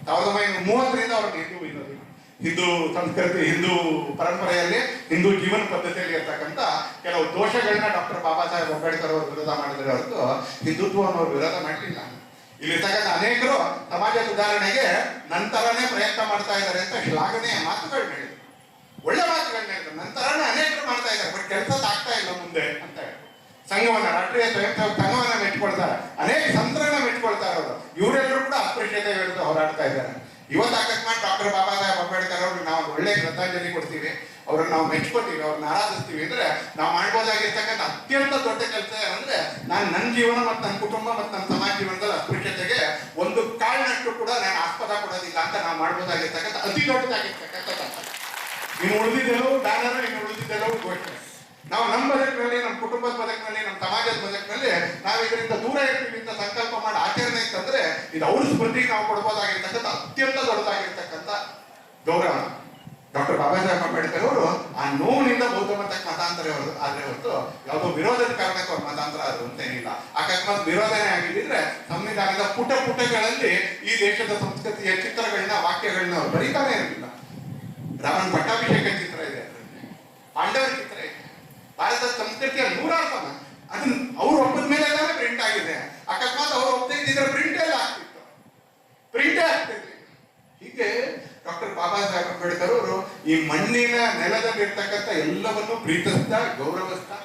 1930ರಿಂದ ಅವ್ರನ್ನ ಹಿಂದೂ ವಿರೋಧಿ, ಹಿಂದೂ ಸಂಸ್ಕೃತಿ, ಹಿಂದೂ ಪರಂಪರೆಯಲ್ಲಿ, ಹಿಂದೂ ಜೀವನ ಪದ್ಧತಿಯಲ್ಲಿ ಇರ್ತಕ್ಕಂಥ ಕೆಲವು ದೋಷಗಳನ್ನ ಡಾಕ್ಟರ್ ಬಾಬಾ ಸಾಹೇಬ್ ಅಂಬೇಡ್ಕರ್ ಅವರು ವಿರೋಧ ಮಾಡಿದ್ರೆ ಹೊರತು ಹಿಂದುತ್ವವನ್ನು ಅವರು ವಿರೋಧ ಮಾಡಲಿಲ್ಲ. ಇಲ್ಲಿರ್ತಕ್ಕಂಥ ಅನೇಕರು ಸಮಾಜ ಸುಧಾರಣೆಗೆ ನಂತರನೇ ಪ್ರಯತ್ನ ಮಾಡ್ತಾ ಇದ್ದಾರೆ ಅಂತ ಶ್ಲಾಘನೆಯ ಮಾತುಗಳನ್ನ ಹೇಳಿದ್ರು, ಒಳ್ಳೆ ಮಾತುಗಳನ್ನ ಹೇಳಿದ್ರು. ನಂತರನೇ ಅನೇಕರು ಮಾಡ್ತಾ ಇದ್ದಾರೆ, ಬಟ್ ಕೆಲಸ ಆಗ್ತಾ ಇಲ್ಲ ಮುಂದೆ ಅಂತ ಹೇಳಿ ಸಂಘವನ್ನ, ರಾಷ್ಟ್ರೀಯ ಸ್ವಯಂ ಸೇವಕ ಸಂಘವನ್ನ ಮೆಚ್ಕೊಳ್ತಾರೆ, ಅನೇಕ ಸಂಸ್ಥೆಗಳನ್ನ ಮೆಚ್ಕೊಳ್ತಾರೆ. ಅವರು ಇವರೆಲ್ಲರೂ ಕೂಡ ಅಸ್ಪೃಶ್ಯತೆ ವಿರುದ್ಧ ಹೋರಾಡ್ತಾ ಇದ್ದಾರೆ. ಇವತ್ತು ಅಕಸ್ಮಾತ್ ಡಾಕ್ಟರ್ ಬಾಬಾ ಸಾಹೇಬ್ ಅಂಬೇಡ್ಕರ್ ಅವರು ನಾವು ಒಳ್ಳೆ ಶ್ರದ್ಧಾಂಜಲಿ ಕೊಡ್ತೀವಿ, ಅವ್ರನ್ನ ನಾವು ಮೆಚ್ಕೋತೀವಿ, ಅವ್ರನ್ನ ಆರಾಧಿಸ್ತೀವಿ ಅಂದ್ರೆ ನಾವು ಮಾಡ್ಬೋದಾಗಿರ್ತಕ್ಕಂಥ ಅತ್ಯಂತ ದೊಡ್ಡ ಕೆಲಸ ಏನಂದ್ರೆ ನಾನು ನನ್ನ ಜೀವನ ಮತ್ತು ನನ್ನ ಕುಟುಂಬ ಮತ್ತು ನನ್ನ ಸಮಾಜ ಜೀವನದಲ್ಲಿ ಅಸ್ಪೃಶ್ಯತೆಗೆ ಒಂದು ಕಾರಣಕ್ಕೂ ಕೂಡ ನಾನು ಆಸ್ಪದ ಕೊಡೋದಿಲ್ಲ ಅಂತ ನಾವು ಮಾಡ್ಬೋದಾಗಿರ್ತಕ್ಕಂಥ ಅತಿ ದೊಡ್ಡದಾಗಿರ್ತಕ್ಕಂಥ ಕೆಲಸ. ಇನ್ನು ಉಳಿದಿದ್ದೆಲ್ಲವೂ ಬ್ಯಾನರ್, ಇನ್ನು ಉಳಿದಿದ್ದೆಲ್ಲವೂ ಘೋಷಣೆ. ನಾವು ನಮ್ಮ ಬದುಕಿನಲ್ಲಿ, ನಮ್ಮ ಕುಟುಂಬದ ಬದುಕಿನಲ್ಲಿ, ನಮ್ಮ ಸಮಾಜದ ಬದುಕಿನಲ್ಲಿ ನಾವು ಇದರಿಂದ ದೂರ ಇರ್ತೀವಿ ಅಂತ ಸಂಕಲ್ಪ ಮಾಡಿ ಆಚರಣೆ ಇತ್ತಂದ್ರೆ ಇದು ಅವ್ರ ಸ್ಮೃತಿಗೆ ನಾವು ಕೊಡ್ಬೋದಾಗಿರ್ತಕ್ಕಂಥ ಅತ್ಯಂತ ದೊಡ್ಡದಾಗಿರ್ತಕ್ಕಂಥ ಗೌರವ. ಡಾಕ್ಟರ್ ಬಾಬಾ ಸಾಹೇಬ್ ಅಂಬೇಡ್ಕರ್ ಅವರು ಆ ನೋವಿನಿಂದ ಬೌದ್ಧ ಮತಕ್ಕೆ ಮತಾಂತರ ಆದ್ರೆ ಹೊರತು ಯಾವುದೋ ವಿರೋಧದ ಕಾರಣಕ್ಕೆ ಅವ್ರ ಮತಾಂತರ ಆದ್ರು ಅಂತೇನಿಲ್ಲ. ಅಕಸ್ಮಾತ್ ವಿರೋಧನೆ ಆಗಿದ್ರೆ ಸಂವಿಧಾನದ ಪುಟಗಳಲ್ಲಿ ಈ ದೇಶದ ಸಂಸ್ಕೃತಿಯ ಚಿತ್ರಗಳನ್ನ, ವಾಕ್ಯಗಳನ್ನ ಅವ್ರು ಬರೀತಾನೆ ಇರಲಿಲ್ಲ. ರಾಮನ್ ಪಟ್ಟಾಭಿಷೇಕ ಚಿತ್ರ ಇದೆ, ಪಾಂಡವರ ಚಿತ್ರ ಇದೆ, ಭಾರತದ ಸಂಸ್ಕೃತಿಯ ನೂರಾರು ಸಮ ಅದನ್ನ ಅವ್ರು ಒಪ್ಪದ ಮೇಲೆ ಪ್ರಿಂಟ್ ಆಗಿದೆ. ಅಕಸ್ಮಾತ್ ಅವ್ರು ಒಪ್ಪದೇ ಇದ್ದಿದ್ರೆ ಪ್ರಿಂಟ್ ಎಲ್ಲ ಆಗ್ತಿತ್ತು, ಪ್ರಿಂಟೇ ಆಗ್ತಿರ್ಲಿಲ್ಲ. ಹೀಗೆ ಡಾಕ್ಟರ್ ಬಾಬಾ ಸಾಹೇಬ್ ಅಂಬೇಡ್ಕರ್ ಅವರು ಈ ಮಣ್ಣಿನ ನೆಲದಲ್ಲಿರ್ತಕ್ಕಂಥ ಎಲ್ಲವನ್ನು ಪ್ರೀತಿಸ್ತಾ, ಗೌರವಿಸ್ತಾ,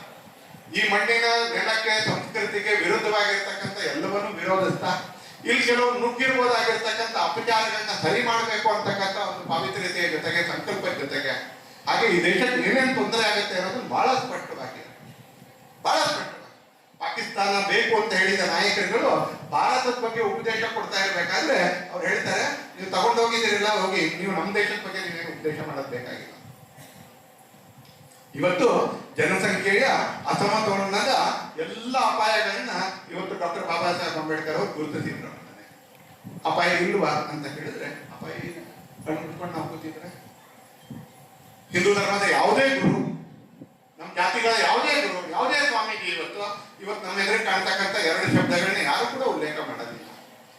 ಈ ಮಣ್ಣಿನ ನೆಲಕ್ಕೆ, ಸಂಸ್ಕೃತಿಗೆ ವಿರುದ್ಧವಾಗಿರ್ತಕ್ಕಂಥ ಎಲ್ಲವನ್ನು ವಿರೋಧಿಸ್ತಾ, ಇಲ್ಲಿ ಕೆಲವು ನುಗ್ಗಿರ್ಬೋದಾಗಿರ್ತಕ್ಕಂಥ ಅಪಚಾರಗಳನ್ನ ಸರಿ ಮಾಡಬೇಕು ಅಂತಕ್ಕಂಥ ಒಂದು ಪಾವಿತ್ರ್ಯತೆಯ ಜೊತೆಗೆ, ಸಂಕಲ್ಪದ ಜೊತೆಗೆ, ಹಾಗೆ ಈ ದೇಶಕ್ಕೆ ಏನೇನು ತೊಂದರೆ ಆಗುತ್ತೆ ಅನ್ನೋದು ಬಹಳ ಸ್ಪಷ್ಟವಾಗಿದೆ, ಬಹಳ ಸ್ಪಷ್ಟವಾಗಿ. ಪಾಕಿಸ್ತಾನ ಬೇಕು ಅಂತ ಹೇಳಿದ ನಾಯಕರುಗಳು ಭಾರತದ ಬಗ್ಗೆ ಉಪದೇಶ ಕೊಡ್ತಾ ಇರ್ಬೇಕಾದ್ರೆ ಅವ್ರು ಹೇಳ್ತಾರೆ, ನೀವು ತಗೊಂಡೋಗಿದ್ದೀರಿಲ್ಲ, ಹೋಗಿ ನೀವು ನಮ್ಮ ದೇಶದ ಬಗ್ಗೆ ನೀವೇನು ಉಪದೇಶ ಮಾಡೋದು ಬೇಕಾಗಿಲ್ಲ. ಇವತ್ತು ಜನಸಂಖ್ಯೆಯ ಅಸಮತೋಲನದ ಎಲ್ಲ ಅಪಾಯಗಳನ್ನ ಇವತ್ತು ಡಾಕ್ಟರ್ ಬಾಬಾ ಸಾಹೇಬ್ ಅಂಬೇಡ್ಕರ್ ಅವರು ಗುರುತಿಸಿದ್ರು. ಅಪಾಯ ಇಲ್ವಾ ಅಂತ ಕೇಳಿದ್ರೆ ಅಪಾಯ ಇದೆ. ಕಣ್ಣು ಮುಚ್ಕೊಂಡು ನಾವು ಕೂತಿದ್ರೆ ಹಿಂದೂ ಧರ್ಮದ ಯಾವುದೇ ಗುರು, ನಮ್ಮ ಜಾತಿಗಳ ಯಾವುದೇ ಗುರು, ಯಾವುದೇ ಸ್ವಾಮೀಜಿ ಇವತ್ತು ನಮ್ಮ ಎದುರಿಗೆ ಕಾಣ್ತಕ್ಕಂಥ ಎರಡು ಶಬ್ದಗಳನ್ನ ಯಾರು ಕೂಡ ಉಲ್ಲೇಖ ಮಾಡೋದಿಲ್ಲ.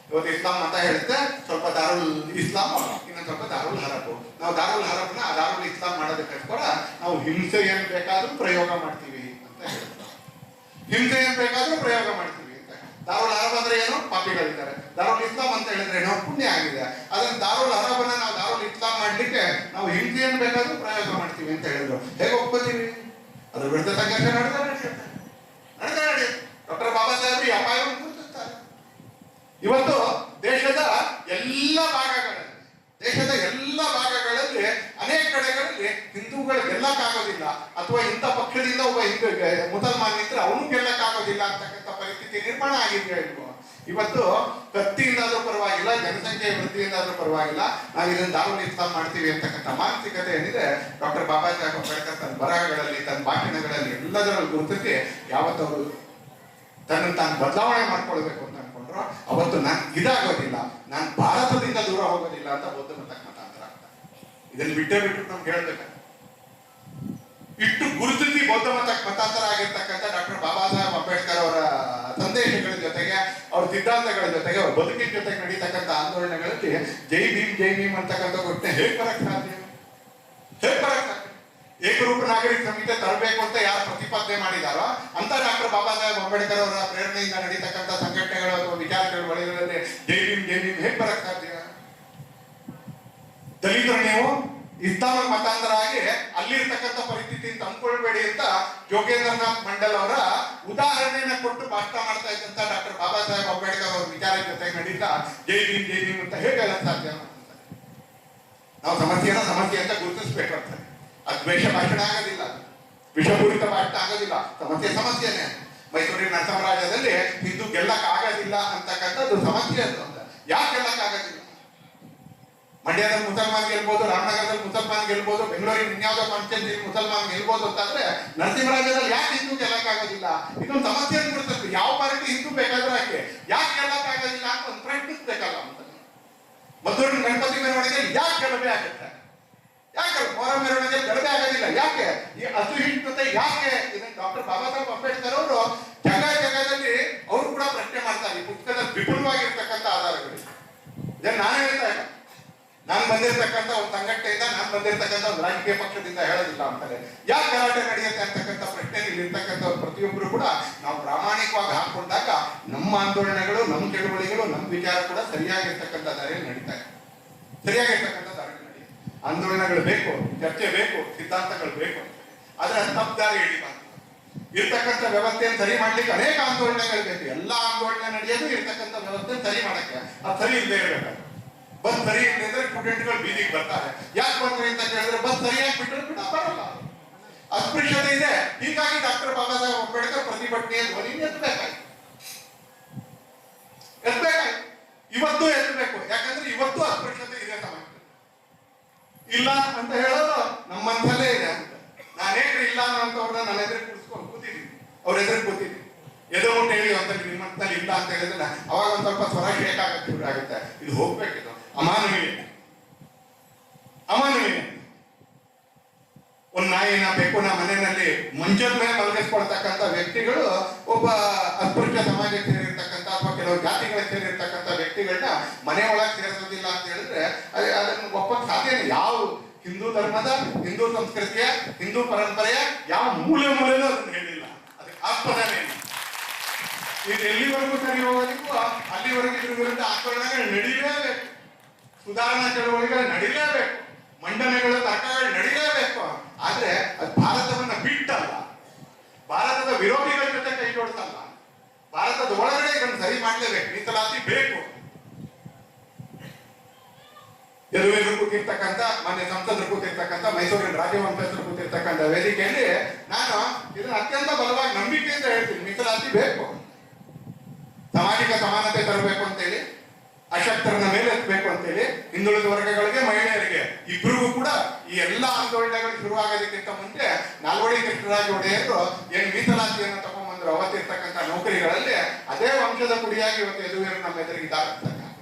ಇವತ್ತು ಇಸ್ಲಾಂ ಮತ ಹೇಳುತ್ತೆ, ಸ್ವಲ್ಪ ದಾರುಲ್ ಇಸ್ಲಾಂ, ಇನ್ನೊಂದು ಸ್ವಲ್ಪ ದಾರುಲ್ ಹರಬ್. ನಾವು ದಾರುಲ್ ಹರಬ್ನ ದಾರುಲ್ ಇಸ್ಲಾಂ ಮಾಡೋದಕ್ಕೋಸ್ಕರ ನಾವು ಹಿಂಸೆ ಏನ್ ಬೇಕಾದ್ರೂ ಪ್ರಯೋಗ ಮಾಡ್ತೀವಿ ಅಂತ ಹೇಳ್ತಾರೆ. ಹಿಂಸೆ ಏನ್ ಬೇಕಾದ್ರೂ ಪ್ರಯೋಗ ಮಾಡ್ತೀವಿ ಅಂತ. ದಾರುಲ್ ಹರಬ್ ಅಂದ್ರೆ ಏನು? ಪಾಪಿಗಳಿದ್ದಾರೆ. ದಾರುಲ್ ಇಸ್ಲಾಂ ಅಂತ ಹೇಳಿದ್ರೆ ಏನೋ? ಪುಣ್ಯ ಆಗಿದೆ. ಅದನ್ನ ದಾರುಲ್ ಹರಬನ್ನ ನಾವು ದಾರುಲ್ ಇಸ್ಲಾಂ ಮಾಡ್ಲಿಕ್ಕೆ ನಾವು ಹಿಂಸೆ ಏನ್ ಬೇಕಾದ್ರೂ ಪ್ರಯೋಗ ಮಾಡ್ತೀವಿ ಅಂತ ಹೇಳಿದ್ರು. ಹೇಗೆ ಒಪ್ಕೋತೀವಿ? ಅದ್ರ ವಿರುದ್ಧ ಸಂಘರ್ಷ ನಡೆದ ಡಾಕ್ಟರ್ ಬಾಬಾ ಸಾಹೇಬ್ ಈ ಅಪಾಯವನ್ನು ಗುರುತಿಸ್ತಾರೆ. ಇವತ್ತು ದೇಶದ ಎಲ್ಲ ಭಾಗಗಳಲ್ಲಿ ಅನೇಕ ಕಡೆಗಳಲ್ಲಿ ಹಿಂದೂಗಳು ಗೆಲ್ಲಕ್ಕಾಗೋದಿಲ್ಲ, ಅಥವಾ ಇಂಥ ಪಕ್ಷದಿಂದ ಒಬ್ಬ ಹಿಂದೂ ಮುಸಲ್ಮಾನ್ ಇದ್ರೆ ಅವನು ಗೆಲ್ಲಕ್ಕಾಗೋದಿಲ್ಲ ಅಂತಕ್ಕಂಥ ಪರಿಸ್ಥಿತಿ ನಿರ್ಮಾಣ ಆಗಿದೆಯಾ ಇಲ್ವೋ? ಇವತ್ತು ಕತ್ತಿಯಿಂದಾದ್ರೂ ಪರವಾಗಿಲ್ಲ, ಜನಸಂಖ್ಯೆ ವೃದ್ಧಿಯಿಂದಾದ್ರೂ ಪರವಾಗಿಲ್ಲ, ನಾವು ಇದನ್ನು ದಾರುಲ್ ಇಸ್ಲಾಂ ಮಾಡ್ತೀವಿ ಅಂತಕ್ಕಂಥ ಮಾನಸಿಕತೆ ಏನಿದೆ ಡಾಕ್ಟರ್ ಬಾಬಾ ಸಾಹೇಬ್ ಅಂಬೇಡ್ಕರ್ ತನ್ನ ಬರಹಗಳಲ್ಲಿ, ತನ್ನ ಭಾಷಣಗಳಲ್ಲಿ ಎಲ್ಲದರಲ್ಲೂ ಗುರುತಿಸಿ ಯಾವತ್ತವರು ತನ್ನನ್ನು ತಾನು ಬದಲಾವಣೆ ಮಾಡ್ಕೊಳ್ಬೇಕು ಅಂತ ಅನ್ಕೊಂಡ್ರು, ಅವತ್ತು ನಾನು ಇದಾಗೋದಿಲ್ಲ, ನಾನು ಭಾರತದಿಂದ ದೂರ ಹೋಗೋದಿಲ್ಲ ಅಂತ ಬೌದ್ಧ ಮತಾಂತರ ಆಗ್ತಾರೆ. ಇದನ್ನು ಬಿಟ್ಟು ನಮ್ಗೆ ಹೇಳ್ಬೇಕು. ಇಟ್ಟು ಗುರುತಿಸಿ ಬೌದ್ಧ ಮತಾಂತರ ಆಗಿರ್ತಕ್ಕಂಥ ಡಾಕ್ಟರ್ ಬಾಬಾ ಸಾಹೇಬ್ ಅಂಬೇಡ್ಕರ್ ಅವರ ಸಂದೇಶಗಳ ಜೊತೆಗೆ, ಅವ್ರ ಸಿದ್ಧಾಂತಗಳ ಜೊತೆಗೆ, ಅವ್ರ ಬದುಕಿನ ಜೊತೆಗೆ ನಡೀತಕ್ಕಂಥ ಆಂದೋಲನಗಳಲ್ಲಿ ಜೈ ಭೀಮ್ ಅಂತಕ್ಕಂಥ ಘಟನೆ ಹೇಗೆ ಬರಕ್ ಸಾಧ್ಯ? ಏಕರೂಪ ನಾಗರಿಕ ಸಂಹಿತೆ ತರಬೇಕು ಅಂತ ಯಾರು ಪ್ರತಿಪಾದನೆ ಮಾಡಿದಾರೋ ಅಂತ ಡಾಕ್ಟರ್ ಬಾಬಾ ಸಾಹೇಬ್ ಅಂಬೇಡ್ಕರ್ ಅವರ ಪ್ರೇರಣೆಯಿಂದ ನಡೀತಕ್ಕಂಥ ಸಂಘಟನೆಗಳು ಅಥವಾ ವಿಚಾರಗಳ ಒಳಗಳಲ್ಲಿ ಜೈ ಭೀಮ್ ಹೇಗೆ ಬರಕ್ ಸಾಧ್ಯ? ದಲಿತರು ನೀವು ಇಸ್ಲಾಂ ಮತಾಂತರ ಆಗಿ ಅಲ್ಲಿರ್ತಕ್ಕಂಥ ಪರಿಸ್ಥಿತಿಯನ್ನು ತಂದ್ಕೊಳ್ಬೇಡಿ ಅಂತ ಯೋಗೇಂದ್ರನಾಥ್ ಮಂಡಲ್ ಅವರ ಉದಾಹರಣೆಯನ್ನ ಕೊಟ್ಟು ಭಾಷಣ ಮಾಡ್ತಾ ಇದ್ದಂತ ಡಾಕ್ಟರ್ ಬಾಬಾ ಸಾಹೇಬ್ ಅಂಬೇಡ್ಕರ್ ಅವರ ವಿಚಾರ ಜೊತೆಗೆ ನಡೀತಾ ಜೈ ಭೀಮ್ ಅಂತ ಹೇಗೆ ಸಾಧ್ಯ? ನಾವು ಸಮಸ್ಯೆ ಅಂತ ಗುರುತಿಸ್ಬೇಕಂತ. ಅದು ದ್ವೇಷ ಭಾಷಣ ಆಗೋದಿಲ್ಲ, ವಿಷಪೂರಿತ ಭಾಷಣ ಆಗೋದಿಲ್ಲ, ಸಮಸ್ಯೆನೇ. ಮೈಸೂರಿನ ನರಸಾಮ್ರಾಜ್ಯದಲ್ಲಿ ಹಿಂದೂ ಗೆಲ್ಲಕ್ ಆಗೋದಿಲ್ಲ ಅಂತಕ್ಕಂಥದ್ದು ಸಮಸ್ಯೆ ಅಂತ. ಯಾಕೆ ಗೆಲ್ಲಕ್ ಆಗೋದಿಲ್ಲ? ಮಂಡ್ಯದಲ್ಲಿ ಮುಸಲ್ಮಾನ್ ಗೆಲ್ಬಹುದು, ರಾಮನಗರದಲ್ಲಿ ಮುಸಲ್ಮಾನ್ ಗೆಲ್ಬಹುದು, ಬೆಂಗಳೂರಿನ ಇನ್ಯಾವುದೋ ಕಾನ್ಸ್ಟಿಟ್ಯೂನ್ಸಿ ಮುಸಲ್ಮಾನ್ ಗೆಲ್ಬಹುದು ಅಂತಂದ್ರೆ ನರಸಿಂಹರಾಜ್ಯದಲ್ಲಿ ಯಾಕೆ ಹಿಂದೂ ಗೆಲ್ಲಕ್ ಆಗೋದಿಲ್ಲ? ಇದೊಂದು ಸಮಸ್ಯೆ ಬಿಡ್ತದೆ. ಯಾವ ಪಾರ್ಟಿ ಹಿಂದೂ ಬೇಕಾದ್ರೂ ಯಾಕೆ ಗೆಲ್ಲಕ್ ಆಗೋದಿಲ್ಲ ಅಂತ ಒಂದು ಪ್ರಯತ್ನಿಸ್ಬೇಕಲ್ಲ ಅಂತ. ಮದ್ದೂರಿನ ಗಣಪತಿ ಮೆರವಣಿಗೆ ಯಾಕೆ ಗಲಭೆ ಆಗುತ್ತೆ? ಯಾಕೆ ಮೊರ ಮೆರವಣಿಗೆ ಗಲಭೆ ಆಗೋದಿಲ್ಲ? ಯಾಕೆ ಈ ಅಸಹಿಷ್ಣುತೆ ಯಾಕೆ? ಇದನ್ನು ಡಾಕ್ಟರ್ ಬಾಬಾ ಸಾಹೇಬ್ ಅಂಬೇಡ್ಕರ್ ಅವರು ಜಗದಲ್ಲಿ ಅವರು ಕೂಡ ಪ್ರಶ್ನೆ ಮಾಡ್ತಾರೆ. ಈ ಪುಸ್ತಕದಲ್ಲಿ ವಿಪುಲವಾಗಿರ್ತಕ್ಕಂಥ ಆಧಾರಗಳು. ಇದನ್ನು ನಾನು ಹೇಳ್ತಾ ಇಲ್ಲ, ನಾನು ಬಂದಿರತಕ್ಕಂಥ ಒಂದು ಸಂಘಟನೆಯಿಂದ, ನಾನು ಬಂದಿರತಕ್ಕಂಥ ಒಂದು ರಾಜಕೀಯ ಪಕ್ಷದಿಂದ ಹೇಳೋದಿಲ್ಲ ಅಂತಾರೆ. ಯಾಕೆ ಗಲಾಟೆ ನಡೆಯುತ್ತೆ ಅಂತಕ್ಕಂಥ ಪ್ರಶ್ನೆ ಇಲ್ಲಿರ್ತಕ್ಕಂಥ ಪ್ರತಿಯೊಬ್ಬರು ಕೂಡ ನಾವು ಪ್ರಾಮಾಣಿಕವಾಗಿ ಹಾಕೊಂಡಾಗ ನಮ್ಮ ಆಂದೋಲನಗಳು, ನಮ್ಮ ಚಳುವಳಿಗಳು, ನಮ್ಮ ವಿಚಾರ ಕೂಡ ಸರಿಯಾಗಿರ್ತಕ್ಕಂಥ ದಾರಿಯಲ್ಲಿ ನಡೀತಾ ಇದೆ. ಸರಿಯಾಗಿರ್ತಕ್ಕಂಥ ದಾರಿಯಲ್ಲಿ ನಡೆಯುತ್ತೆ. ಆಂದೋಲನಗಳು ಬೇಕು, ಚರ್ಚೆ ಬೇಕು, ಸಿದ್ಧಾಂತಗಳು ಬೇಕು, ಆದ್ರೆ ತಪ್ಪು ದಾರಿ ಹಿಡಿಬಾರ್ದು. ಇರ್ತಕ್ಕಂಥ ವ್ಯವಸ್ಥೆಯನ್ನು ಸರಿ ಮಾಡ್ಲಿಕ್ಕೆ ಅನೇಕ ಆಂದೋಲನಗಳು ಬೇಕು. ಎಲ್ಲ ಆಂದೋಲನ ನಡೆಯೋದು ಇರ್ತಕ್ಕಂಥ ವ್ಯವಸ್ಥೆ ಸರಿ ಮಾಡಕ್ಕೆ. ಅದು ಸರಿ ಇಲ್ಲದೆ ಇರಬೇಕಾದ್ರೆ ಬಸ್ ಸರಿ ಇಲ್ಲದೆ ಸ್ಟೂಡೆಂಟ್ಗಳು ಬೀದಿಗೆ ಬರ್ತಾರೆ. ಯಾಕೆ ಬರ್ತಾರೆ ಅಂತ ಕೇಳಿದ್ರೆ ಬಸ್ ಸರಿಯಾಗಿ ಬಿಟ್ಟರೆ ಕೂಡ ಬರಲ್ಲ. ಅಸ್ಪೃಶ್ಯತೆ ಇದೆ. ಹೀಗಾಗಿ ಡಾಕ್ಟರ್ ಬಾಬಾ ಸಾಹೇಬ್ ಅಂಬೇಡ್ಕರ್ ಪ್ರತಿಭಟನೆಯ ಧ್ವನಿ ಎತ್ತಬೇಕಾಯ್ತು. ಇವತ್ತು ಎತ್ತಬೇಕು. ಯಾಕಂದ್ರೆ ಇವತ್ತು ಅಸ್ಪೃಶ್ಯತೆ ಇದೆ ಸಮಾಜ. ಇಲ್ಲ ಅಂತ ಹೇಳೋದು ನಮ್ಮ ಮನಸ್ಸಲ್ಲೇ ಇದೆ ಅಂತ. ನಾನೇನ್ರಿ ಇಲ್ಲ ಅನ್ನೋಂಥವ್ರನ್ನ ನನ್ನ ಎದುರು ಕೂರಿಸ್ಕೊಂಡು ಕೂತಿದ್ದೀನಿ, ಅವ್ರ ಎದುರು ಕೂತಿದ್ದೀನಿ. ಎದುರು ಮುಟ್ಟು ಹೇಳಿ ಅಂತ ನಿಮ್ಮ ಮನಸ್ಸಲ್ಲಿ ಇಲ್ಲ ಅಂತ ಹೇಳಿದ್ರೆ ಅವಾಗ ಒಂದ್ ಸ್ವಲ್ಪ ಸ್ವರ ಶೇಕ್ ಆಗಕ್ಕೆ ಶುರು ಆಗುತ್ತೆ. ಇದು ಹೋಗ್ಬೇಕಿದು ಅಮಾನವೀಯ. ಒಂದ್ ನಾಯಿನ ಬೇಕುನ ಮನೆಯಲ್ಲಿ ಮಂಚದ ಮೇಲೆ ಮಲಗಿಸ್ಕೊಳ್ತಕ್ಕಂಥ ವ್ಯಕ್ತಿಗಳು ಒಬ್ಬ ಅಸ್ಪೃಶ್ಯ ಸಮಾಜಕ್ಕೆ ಸೇರಿರ್ತಕ್ಕಂಥ ಅಥವಾ ಕೆಲವು ಜಾತಿಗಳಿಗೆ ಸೇರಿರ್ತಕ್ಕಂಥ ವ್ಯಕ್ತಿಗಳನ್ನ ಮನೆ ಒಳಗೆ ಸೇರಿಸೋದಿಲ್ಲ ಅಂತ ಹೇಳಿದ್ರೆ ಅದನ್ನು ಒಪ್ಪಕ್ಕೆ ಸಾಧ್ಯನೇ. ಯಾವ ಹಿಂದೂ ಧರ್ಮದ, ಹಿಂದೂ ಸಂಸ್ಕೃತಿಯ, ಹಿಂದೂ ಪರಂಪರೆಯ ಯಾವ ಮೂಲೆನೂ ಅದನ್ನು ಹೇಳಿಲ್ಲ. ಅದಕ್ಕೆ ಆಸ್ಪದನೇ ಇದು ಎಲ್ಲಿವರೆಗೂ ಸರಿ ಹೋಗೋದಕ್ಕೂ ಅಲ್ಲಿವರೆಗೂ ಇದ್ರ ವಿರುದ್ಧ ಆಂದೋಲನಗಳು ನಡೀಲೇಬೇಕು, ಸುಧಾರಣಾ ಚಳವಳಿಗಳು ನಡೀಲೇಬೇಕು, ಮಂಡನೆಗಳು ತರ್ಕಗಳು ನಡೀಲೇಬೇಕು. ಆದ್ರೆ ಅದು ಭಾರತವನ್ನ ಬಿಟ್ಟಲ್ಲ, ಭಾರತದ ವಿರೋಧಿಗಳ ಜೊತೆ ಕೈ ಜೋಡಿಸಲ್ಲ, ಭಾರತದ ಒಳಗಡೆ ಇದನ್ನು ಸರಿ ಮಾಡಲೇಬೇಕು. ಮೀಸಲಾತಿ ಬೇಕು. ಎದುರು ಕೂತಿರ್ತಕ್ಕಂಥ ಮಾನ್ಯ ಸಂಸದರು ಕೂತಿರ್ತಕ್ಕಂಥ ಮೈಸೂರಿನ ರಾಜವಂಶಸ್ಥರು ಕೂತಿರ್ತಕ್ಕಂಥ ವೇದಿಕೆಯಲ್ಲಿ ನಾನು ಇದನ್ನ ಅತ್ಯಂತ ಬಲವಾಗಿ ನಂಬಿಕೆಯಿಂದ ಹೇಳ್ತೀನಿ, ಮೀಸಲಾತಿ ಬೇಕು. ಸಾಮಾಜಿಕ ಸಮಾನತೆ ತರಬೇಕು ಅಂತೇಳಿ, ಅಶಕ್ತರನ್ನ ಮೇಲೆ ಎತ್ತಬೇಕು ಅಂತೇಳಿ, ಹಿಂದುಳಿದ ವರ್ಗಗಳಿಗೆ, ಮಹಿಳೆಯರಿಗೆ ಇಬ್ಬರಿಗೂ ಕೂಡ ಈ ಎಲ್ಲ ಆಂದೋಲನಗಳು ಶುರುವಾಗೋದಕ್ಕಿಂತ ಮುಂಚೆ ನಾಲ್ವಡಿ ಕೃಷ್ಣರಾಜ ಒಡೆಯರು ಏನ್ ಮೀಸಲಾತಿಯನ್ನು ತಗೊಂಡ್ಬಂದ್ರು ಅವತ್ತಿರ್ತಕ್ಕಂಥ ನೌಕರಿಗಳಲ್ಲಿ ಅದೇ ವಂಶದ ಕುಡಿಯಾಗಿ ಇವತ್ತು ಯದುವೀರು ನಮ್ಮ ಎದುರಿಗಿದ್ದಾರೆ.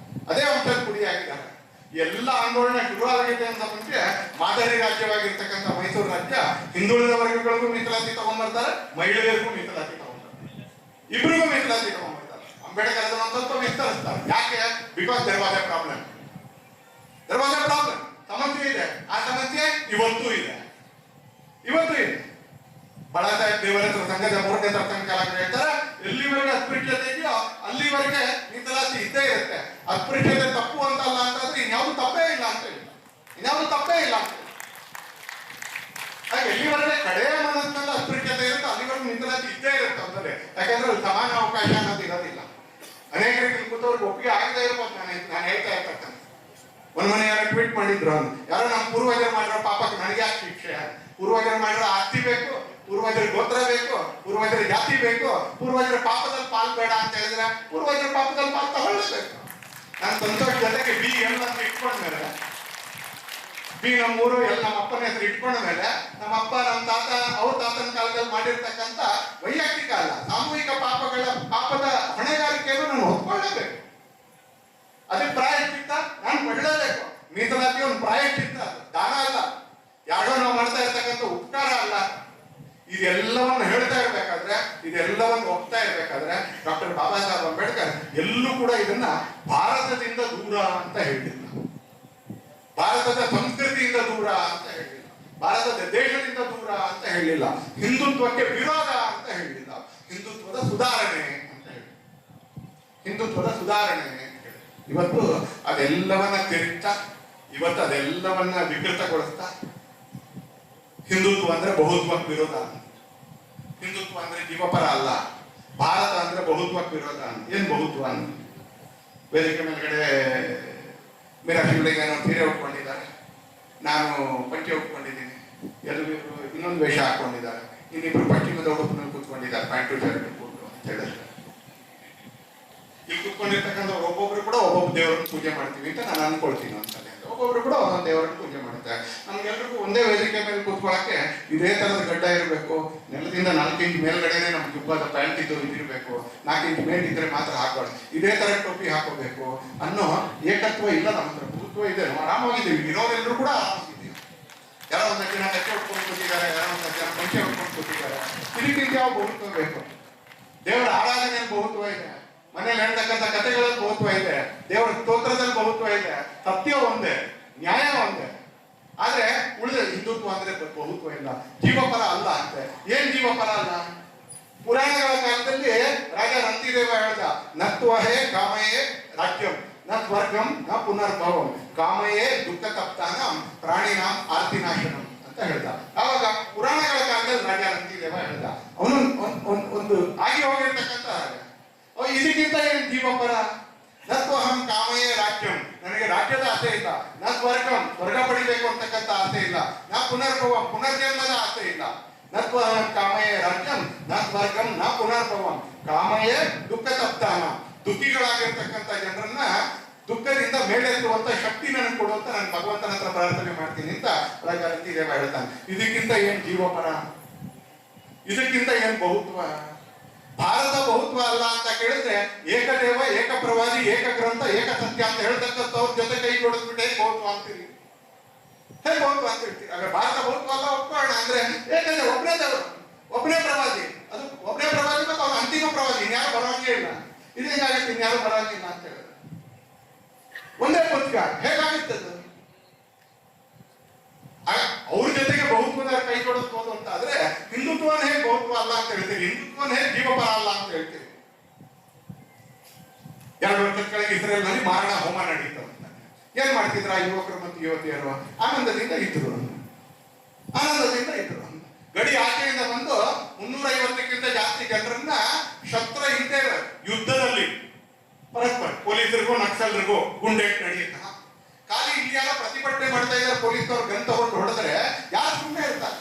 ಅದೇ ವಂಶದ ಕುಡಿಯಾಗಿದ್ದಾರೆ. ಎಲ್ಲ ಆಂದೋಲನ ಶುರುವಾಗಿದೆ ಅಂತ ಮುಂಚೆ ಮಾದರಿ ರಾಜ್ಯವಾಗಿರ್ತಕ್ಕಂಥ ಮೈಸೂರು ರಾಜ್ಯ ಹಿಂದುಳಿದ ವರ್ಗಗಳಿಗೂ ಮೀಸಲಾತಿ ತಗೊಂಡ್ಬರ್ತಾರೆ, ಮಹಿಳೆಯರಿಗೂ ಮೀಸಲಾತಿ ತಗೊಂಡ್ಬರ್ತಾರೆ, ಇಬ್ಬರಿಗೂ ಮೀಸಲಾತಿ ತಗೊಂಡ್ಬರ್ತಾರೆ. ಅಂಬೇಡ್ಕರ್ ಅದನ್ನು ಒಂದು ಸ್ವಲ್ಪ ವಿಸ್ತರಿಸ್ತಾರೆ. ಯಾಕೆ? Because there was A problem. ಸಮಸ್ಯೆ ಇದೆ. ಆ ಸಮಸ್ಯೆ ಇವತ್ತು ಇದೆ. ಬಾಳಾಸಾಹೇಬ್ ದೇವರತ್ರ ಸಂಘದ 3ನೇ ಸರ್ಸಂಘಚಾಲಕರು ಹೇಳ್ತಾರೆ, ಎಲ್ಲಿವರೆಗೆ ಅಸ್ಪೃಶ್ಯತೆ ಇದೆಯೋ ಅಲ್ಲಿವರೆಗೆ ಮೀಸಲಾತಿ ಇದ್ದೇ ಇರುತ್ತೆ. ಅಸ್ಪೃಶ್ಯತೆ ತಪ್ಪು ಅಂತಲ್ಲ ಅಂತಂದ್ರೆ ಇನ್ಯಾವುದು ತಪ್ಪೇ ಇಲ್ಲ ಅಂತ ಹೇಳಿ, ಹಾಗೆ ಎಲ್ಲಿವರೆಗೆ ಕಡೆಯ ಮನಸ್ಸಿನಲ್ಲಿ ಅಸ್ಪೃಶ್ಯತೆ ಇರುತ್ತೆ ಅಲ್ಲಿವರೆಗೂ ಮೀಸಲಾತಿ ಇದ್ದೇ ಇರುತ್ತೆ ಅಂತಾರೆ. ಯಾಕಂದ್ರೆ ಸಮಾನ ಅವಕಾಶ ಅನ್ನೋದು ಇರೋದಿಲ್ಲ. ಅನೇಕ ರೀತಿ ಕೂತವ್ರಿಗೆ ಒಪ್ಪಿಗೆ ಆಗದೆ ಇರ್ಬೋದು. ನಾನು ಹೇಳ್ತಾ ಇರ್ತಕ್ಕಂಥ ಒಂದ್ ಮನೆ ಯಾರೋ ಟ್ವೀಟ್ ಮಾಡಿದ್ರು, ಯಾರೋ ನಮ್ಮ ಪೂರ್ವಜರು ಮಾಡಿರೋ ಪಾಪಕ್ಕೆ ನನಗೆ ಯಾಕೆ ಶಿಕ್ಷೆ? ಪೂರ್ವಜರು ಮಾಡಿರೋ ಆಸ್ತಿ ಬೇಕು, ಪೂರ್ವಜರ ಗೋತ್ರ ಬೇಕು, ಪೂರ್ವಜರ ಜಾತಿ ಬೇಕು, ಪೂರ್ವಜರ ಪಾಪದಲ್ಲಿ ಪಾಲ್ ಬೇಡ ಅಂತ ಹೇಳಿದ್ರೆ ಪೂರ್ವಜರ ಪಾಪದಲ್ಲಿ ಪಾಲ್ ತಗೊಳ್ಳಬೇಕು. ನಾನು ಸಂತೋಷ ಜೊತೆಗೆ ಬಿ ಎಲ್ ಅಂತ ಇಟ್ಕೊಂಡ್ಮೇಲೆ, ಬಿ ನಮ್ಮೂರು ಎಲ್ ನಮ್ಮ ಅಪ್ಪನ ಹೆಸರು ಇಟ್ಕೊಂಡ ಮೇಲೆ ನಮ್ಮ ಅಪ್ಪ ನಮ್ಮ ತಾತ ಅವ್ರ ತಾತನ ಕಾಲದಲ್ಲಿ ಮಾಡಿರ್ತಕ್ಕಂಥ ವೈಯಕ್ತಿಕ ಅಲ್ಲ ಸಾಮೂಹಿಕ ಪಾಪದ ಹೊಣೆಗಾರಿಕೆಯನ್ನು ನಾನು ಒಪ್ಕೊಳ್ಳೇಬೇಕು. ಅದಕ್ಕೆ ಪ್ರಾಯಶ್ಚಿತ್ತ ನಾನು ಪಡಲೇಬೇಕು. ಮೀಸಲಾತಿ ಒಂದು ಪ್ರಾಯಶ್ಚಿತ್ತ, ದಾನ ಅಲ್ಲ, ಯಾರೋ ನಾವು ಮಾಡ್ತಾ ಇರ್ತಕ್ಕಂಥ ಉಪಕಾರ ಅಲ್ಲ. ಇದೆಲ್ಲವನ್ನು ಹೇಳ್ತಾ ಇರ್ಬೇಕಾದ್ರೆ, ಇದೆಲ್ಲವನ್ನು ಒಪ್ತಾ ಇರ್ಬೇಕಾದ್ರೆ ಡಾಕ್ಟರ್ ಬಾಬಾ ಸಾಹೇಬ್ ಅಂಬೇಡ್ಕರ್ ಎಲ್ಲೂ ಕೂಡ ಇದನ್ನ ಭಾರತದಿಂದ ದೂರ ಅಂತ ಹೇಳಿಲ್ಲ, ಭಾರತದ ಸಂಸ್ಕೃತಿಯಿಂದ ದೂರ ಅಂತ ಹೇಳಿಲ್ಲ, ಭಾರತದ ದೇಶದಿಂದ ದೂರ ಅಂತ ಹೇಳಿಲ್ಲ, ಹಿಂದುತ್ವಕ್ಕೆ ವಿರೋಧ ಅಂತ ಹೇಳಿಲ್ಲ, ಹಿಂದುತ್ವದ ಸುಧಾರಣೆ ಅಂತ ಹೇಳಿ, ಹಿಂದುತ್ವದ ಸುಧಾರಣೆ. ಇವತ್ತು ಅದೆಲ್ಲವನ್ನ ತಿರುಗ್ತಾ, ಇವತ್ತು ಅದೆಲ್ಲವನ್ನ ವಿಕೃತಗೊಳಿಸ್ತಾ ಹಿಂದುತ್ವ ಅಂದ್ರೆ ಬಹುತ್ವಕ್ಕೆ ವಿರೋಧ, ಹಿಂದುತ್ವ ಅಂದ್ರೆ ಜೀವಪರ ಅಲ್ಲ, ಭಾರತ ಅಂದ್ರೆ ಬಹುತ್ವಕ್ಕೆ ವಿರೋಧ. ಏನ್ ಬಹುತ್ವ ಅಂತ ವೇದಿಕೆ ಮೇಲ್ಗಡೆ ಮೀರಾ ಶಿವಲಿಂಗ ಸೀರೆ ಉಟ್ಕೊಂಡಿದ್ದಾರೆ, ನಾನು ಪಂಚೆ ಉಟ್ಕೊಂಡಿದ್ದೀನಿ, ಎಲ್ಲರೂ ಇನ್ನೊಂದು ವೇಷ ಹಾಕೊಂಡಿದ್ದಾರೆ, ಇನ್ನಿಬ್ರು ಪಶ್ಚಿಮದ ಉಡುಪಿನಲ್ಲಿ ಕೂತ್ಕೊಂಡಿದ್ದಾರೆ, ಪ್ಯಾಂಟು ಶರ್ಟ್ ಕೂತು ಅಂತ ಹೇಳಿದ್ರೆ ಇಲ್ಲಿ ಕೂತ್ಕೊಂಡಿರ್ತಕ್ಕಂಥವ್ರು ಒಬ್ಬೊಬ್ರು ಕೂಡ ಒಬ್ಬೊಬ್ಬ ದೇವರನ್ನು ಪೂಜೆ ಮಾಡ್ತೀವಿ ಅಂತ ನಾನು ಅನ್ಕೊಳ್ತೀನಿ ಒಂದ್ಸಲ. ಒಬ್ಬೊಬ್ರು ಕೂಡ ಒಂದೊಂದು ದೇವರನ್ನು ಪೂಜೆ ಮಾಡ್ತಾರೆ. ನಮ್ಗೆಲ್ರಿಗೂ ಒಂದೇ ವೇದಿಕೆ ಮೇಲೆ ಕೂತ್ಕೊಳ್ಳಕ್ಕೆ ಇದೇ ತರದ ಗಡ್ಡ ಇರಬೇಕು, ನೆಲದಿಂದ 4 ಇಂಚ್ ಮೇಲ್ಗಡೆನೆ ನಮ್ಗೆ ಜುಬ್ಬದ ಪ್ಯಾಂಟ್ ಇದಿರಬೇಕು, 4 ಇಂಚ್ ಮೇಲ್ ಇದ್ರೆ ಮಾತ್ರ ಹಾಕೊಳ್ಳಿ, ಇದೇ ತರ ಟೋಪಿ ಹಾಕೋಬೇಕು ಅನ್ನೋ ಏಕತ್ವ ಇಲ್ಲ ನಮ್ಮ ಹತ್ರ. ಭೂತ್ವ ಇದೆ, ನಾವು ಆರಾಮಾಗಿದ್ದೀವಿ, ಇರೋರೆಲ್ಲರೂ ಕೂಡ ಆರಾಮಾಗಿದ್ದೀವಿ. ಯಾರೋ ಒಂದಷ್ಟು ಜನ ಕಚ್ಚೆ ಉಟ್ಕೊಂಡು ಕೂತಿದ್ದಾರೆ, ಯಾರೋ ಒಂದಷ್ಟು ಜನ ಪಂಚೆ ಉಟ್ಕೊಂಡು ಕೂತಿದ್ದಾರೆ. ಇದಕ್ಕಿಂತ ಯಾವ ಬಹುತ್ವ ಬೇಕು? ದೇವರ ಆರಾಧನೆಯಲ್ಲಿ ಬಹುತ್ವ ಇದೆ, ಮನೇಲಿ ಹೇಳ್ತಕ್ಕಂಥ ಕಥೆಗಳಲ್ಲಿ ಬಹುತ್ವ ಇದೆ, ದೇವರ ಸ್ತೋತ್ರದಲ್ಲಿ ಬಹುತ್ವ ಇದೆ, ಸತ್ಯ ಒಂದೇ, ನ್ಯಾಯ ಒಂದೇ. ಆದ್ರೆ ಉಳಿದ ಹಿಂದುತ್ವ ಅಂದ್ರೆ ಬಹುತ್ವ ಇಲ್ಲ, ಜೀವಪರ ಅಲ್ಲ ಅಂತೆ. ಏನ್ ಜೀವಪರ ಅಲ್ಲ? ಪುರಾಣಗಳ ಕಾಲದಲ್ಲಿ ರಾಜ ರಂತಿದೇವ ಹೇಳ್ದ, ನತ್ವಹೇ ಕಾಮಯೇ ರಾಜ್ಯಂ ನ ಸ್ವರ್ಗಂ ನ ಪುನರ್ಭವಂ ಕಾಮಯೇ ದುಃಖ ತಪ್ತಾನಂ ಪ್ರಾಣಿನಾಂ ಆರ್ತಿನಾಶನಂ ಅಂತ ಹೇಳ್ದ. ಆವಾಗ ಪುರಾಣಗಳ ಕಾಲದಲ್ಲಿ ರಾಜ ರಂತಿದೇವ ಹೇಳ್ದ. ಅವನು ಒಂದು ಆಗಿ ಹೋಗಿರ್ತಕ್ಕಂಥ ಇದಕ್ಕಿಂತ ಏನು ಜೀವಪರ? ನತ್ವಹಂ ಕಾಮಯೇ ರಾಜ್ಯಂ, ನನಗೆ ರಾಜ್ಯದ ಆಸೆ ಇಲ್ಲ, ನ ಸ್ವರ್ಗಂ ಸ್ವರ್ಗ ಪಡಿಬೇಕು ಅಂತಕ್ಕಂಥ ಆಸೆ ಇಲ್ಲ, ನಾ ಪುನರ್ಭವಂ ಪುನರ್ಜನ್ಮದ ಆಸೆ ಇಲ್ಲ, ನ ತ್ವಂ ಕಾಮಯೇ ರಾಜ್ಯಂ ನ ಸ್ವರ್ಗಂ ನ ಪುನರ್ಭವಂ ಕಾಮಯೇ ದುಃಖ ತಪ್ತಾನ. ದುಃಖಿಗಳಾಗಿರ್ತಕ್ಕಂಥ ಜನರನ್ನ ದುಃಖದಿಂದ ಮೇಲೆತ್ತುವಂತ ಶಕ್ತಿ ನನಗೆ ಕೊಡುವಂತ ನಾನು ಭಗವಂತನ ಹತ್ರ ಪ್ರಾರ್ಥನೆ ಮಾಡ್ತೀನಿ ಅಂತ ದೇವ ಹೇಳ್ತಾನೆ. ಇದಕ್ಕಿಂತ ಏನ್ ಜೀವಪರ, ಇದಕ್ಕಿಂತ ಏನ್ ಬಹುತ್ವ? ಭಾರತ ಬಹುತ್ವ ಅಲ್ಲ ಅಂತ ಕೇಳಿದ್ರೆ ಏಕದೇವ ಏಕಪ್ರವಾದಿ ಏಕಗ್ರಂಥ ಏಕ ಸತ್ಯ ಅಂತ ಹೇಳ್ತಕ್ಕಂಥವ್ರ ಜೊತೆ ಕೈ ಜೋಡಿಸ್ಬಿಟ್ಟು ಹೇಗೆ ಬಹುತ್ವ ಅಂತೀರಿ? ಹೇಗೆ ಬಹುತ್ವ ಅಂತ ಹೇಳ್ತೀರಿ? ಹಾಗಾದ್ರೆ ಭಾರತ ಬಹುತ್ವ ಅಲ್ಲ ಒಪ್ಕೊಳ್ಳೋಣ ಅಂದ್ರೆ ಏಕದೇವ ಒಬ್ಬನೇ ದೇವರು ಒಬ್ಬನೇ ಪ್ರವಾದಿ, ಅದು ಒಬ್ಬನೇ ಪ್ರವಾದಿ ಮತ್ತು ಅವ್ರ ಅಂತಿಮ ಪ್ರವಾದಿ, ಇನ್ಯಾರು ಬರೋಂಗೇ ಇಲ್ಲ. ಇದು ಹೇಗಾಗುತ್ತೆ? ಇನ್ಯಾರು ಬರೋಂಗಿಲ್ಲ ಅಂತ ಹೇಳಿದ್ರೆ ಒಂದೇ ಪುಸ್ತಕ ಹೇಗಾಗುತ್ತದು? ಅವ್ರ ಜೊತೆಗೆ ಬಹುತ್ವದ ಕೈ ಜೋಡಿಸ್ಬೋದು ಅಂತ ಆದ್ರೆ ಹಿಂದುತ್ವನ ಹೇಗೆ ಬಹುತ್ವ ಅಲ್ಲ ಅಂತ ಹೇಳ್ತೀವಿ, ಹಿಂದುತ್ವನ ಹೇಗೆ ಜೀವಪರ ಅಲ್ಲ ಅಂತ ಹೇಳ್ತೀವಿ. 2 ವರ್ಷದ ಕೆಳಗೆ ಇಸ್ರೇಲ್ ನಲ್ಲಿ ಮಾರಣ ಹೋಮ ನಡೀತು ಅಂತ ಏನ್ ಮಾಡ್ತಿದ್ರ ಯುವಕರು ಮತ್ತು ಯುವತಿಯರು? ಆನಂದದಿಂದ ಇದ್ರು. ಗಡಿ ಆಚೆಯಿಂದ ಬಂದು 350ಕ್ಕಿಂತ ಜಾಸ್ತಿ ಜನರನ್ನ ಶಸ್ತ್ರ ಹಿಂದೆ ಯುದ್ಧದಲ್ಲಿ ಪರಸ್ಪರ ಪೊಲೀಸರಿಗೂ ನಕ್ಸಲರಿಗೂ ಗುಂಡೇಟ್ ನಡೆಯುತ್ತ ಖಾಲಿ ಇಲ್ಲಿಯೆಲ್ಲ ಪ್ರತಿಭಟನೆ ಮಾಡ್ತಾ ಇದ್ದಾರೆ. ಪೊಲೀಸರು ಗನ್ ತಗೊಂಡು ಹೊಡೆದ್ರೆ ಯಾರು ಸುಮ್ಮನೆ ಇರ್ತಾರೆ?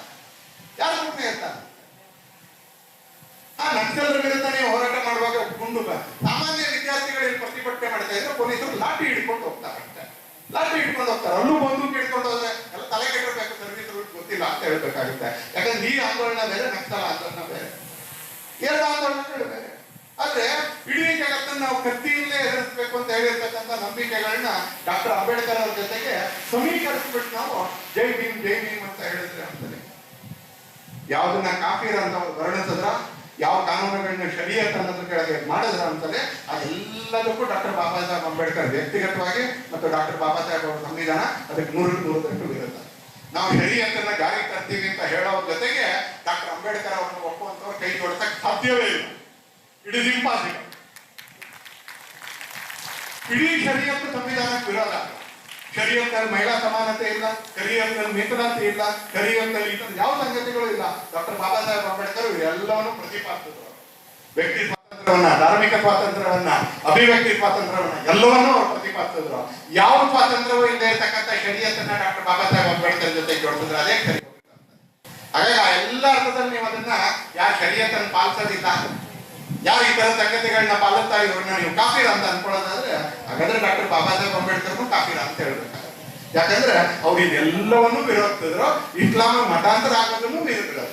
ನಕ್ಸಲರ ವಿರುದ್ಧ ನೀವು ಹೋರಾಟ ಮಾಡುವಾಗ ಗುಂಡು ಸಾಮಾನ್ಯ ವಿದ್ಯಾರ್ಥಿಗಳು ಪ್ರತಿಭಟನೆ ಮಾಡ್ತಾ ಇದ್ರೆ ಪೊಲೀಸರು ಲಾಠಿ ಹಿಡ್ಕೊಂಡು ಹೋಗ್ತಾರೆ. ಅಲ್ಲೂ ಬಂದೂಕು ಹಿಡ್ಕೊಂಡು ಹೋದ್ರೆ ಎಲ್ಲ ತಲೆ ಕೆಟ್ಟಿರ್ಬೇಕು, ಸರ್ವಿಸ್ ಗೊತ್ತಿಲ್ಲ ಅಂತ ಹೇಳ್ಬೇಕಾಗುತ್ತೆ. ಯಾಕಂದ್ರೆ ಈ ಆಂದೋಲನ ಬೇರೆ, ನಕ್ಸಲ ಆಂದೋಲನ ಬೇರೆ, 2 ಆಂದೋಲನಗಳು ಬೇರೆ. ಆದ್ರೆ ಇಡೀ ಜಗತ್ತನ್ನು ನಾವು ಕತ್ತಿಯಲ್ಲೇ ಎದುರಿಸಬೇಕು ಅಂತ ಹೇಳಿರ್ತಕ್ಕಂಥ ನಂಬಿಕೆಗಳನ್ನ ಡಾಕ್ಟರ್ ಅಂಬೇಡ್ಕರ್ ಅವ್ರ ಜೊತೆಗೆ ಸಮೀಕರಿಸ್ಬಿಟ್ಟು ನಾವು ಜೈ ಭೀಮ್ ಅಂತ ಹೇಳಿದ್ರೆ ಆಗ್ತದೆ. ಯಾವ್ದನ್ನ ಕಾಫೀರ್ ಅಂತ ವರ್ಣಿಸಿದ್ರ, ಯಾವ ಕಾನೂನುಗಳನ್ನ ಶರೀಯತ್ ಅನ್ನೋದ್ರ ಕೆಳಗೆ ಮಾಡಿದ್ರ ಅಂತಲೇ ಅದೆಲ್ಲದಕ್ಕೂ ಡಾಕ್ಟರ್ ಬಾಬಾ ಸಾಹೇಬ್ ಅಂಬೇಡ್ಕರ್ ವ್ಯಕ್ತಿಗತವಾಗಿ ಮತ್ತು ಡಾಕ್ಟರ್ ಬಾಬಾ ಸಾಹೇಬ್ ಅವರ ಸಂವಿಧಾನ ಅದಕ್ಕೆ 100% ವಿರುದ್ಧ. ನಾವು ಶರೀಯತ್ತನ್ನ ಜಾರಿಗೆ ತರ್ತೀವಿ ಅಂತ ಹೇಳೋದ್ರ ಜೊತೆಗೆ ಡಾಕ್ಟರ್ ಅಂಬೇಡ್ಕರ್ ಅವರನ್ನು ಒಪ್ಪುವಂತವ್ರು ಕೈ ಜೋಡಿಸಕ್ ಸಾಧ್ಯವೇ ಇಲ್ಲ. It is impossible. ಇಡೀ ಶರೀಯತ್ತು ಸಂವಿಧಾನಕ್ಕೆ ವಿರೋಧ. ಶರೀಯತ್ನಲ್ಲಿ ಮಹಿಳಾ ಸಮಾನತೆ ಇಲ್ಲ, ಶರೀಯತ್ನಲ್ಲಿ ಮೀಸಲಾತಿ ಇಲ್ಲ, ಶರೀಯತ್ನಲ್ಲಿ ಯಾವ ಸಂಗತಿಗಳು ಇಲ್ಲ. ಡಾಕ್ಟರ್ ಬಾಬಾ ಸಾಹೇಬ್ ಅಂಬೇಡ್ಕರ್ ಎಲ್ಲವನ್ನೂ ಪ್ರತಿಪಾದಿಸಿದ್ರು. ವ್ಯಕ್ತಿ ಸ್ವಾತಂತ್ರ್ಯವನ್ನ, ಧಾರ್ಮಿಕ ಸ್ವಾತಂತ್ರ್ಯವನ್ನ, ಅಭಿವ್ಯಕ್ತಿ ಸ್ವಾತಂತ್ರ್ಯವನ್ನ ಎಲ್ಲವನ್ನೂ ಅವರು ಪ್ರತಿಪಾದಿಸಿದ್ರು. ಯಾವ ಸ್ವಾತಂತ್ರ್ಯವೂ ಇಲ್ಲದೆ ಇರತಕ್ಕಂಥ ಶರೀಯತ್ತನ್ನ ಡಾಕ್ಟರ್ ಬಾಬಾ ಸಾಹೇಬ್ ಅಂಬೇಡ್ಕರ್ ಜೊತೆ ಜೋಡಿಸಿದ್ರೆ ಅದೇ ಶರೀಯತ್. ಹಾಗಾಗಿ ಆ ಎಲ್ಲ ಅರ್ಥದಲ್ಲಿ ನೀವು ಅದನ್ನ ಯಾರು ಶರೀಯತ್ತನ್ನು ಪಾಲಿಸೋದಿಲ್ಲ, ಯಾರು ಈ ತರ ಸಂಗತಿಗಳನ್ನ ಪಾಲಿಸ್ತಾ ಇವ್ರನ್ನ ನೀವು ಕಾಫೀರ ಅಂತ ಅನ್ಕೊಳ್ಳೋದಾದ್ರೆ ಹಾಗಾದ್ರೆ ಡಾಕ್ಟರ್ ಬಾಬಾ ಸಾಹೇಬ್ ಅಂಬೇಡ್ಕರ್ನು ಕಾಫೀರ ಅಂತ ಹೇಳ್ಬೇಕಾಗುತ್ತೆ. ಯಾಕಂದ್ರೆ ಅವ್ರು ಇದೆಲ್ಲವನ್ನೂ ವಿರೋಧಿಸಿದ್ರು. ಇಸ್ಲಾಂ ಮತಾಂತರ ಆಗೋದನ್ನು ವಿರೋಧಿಸಿದ್ರು.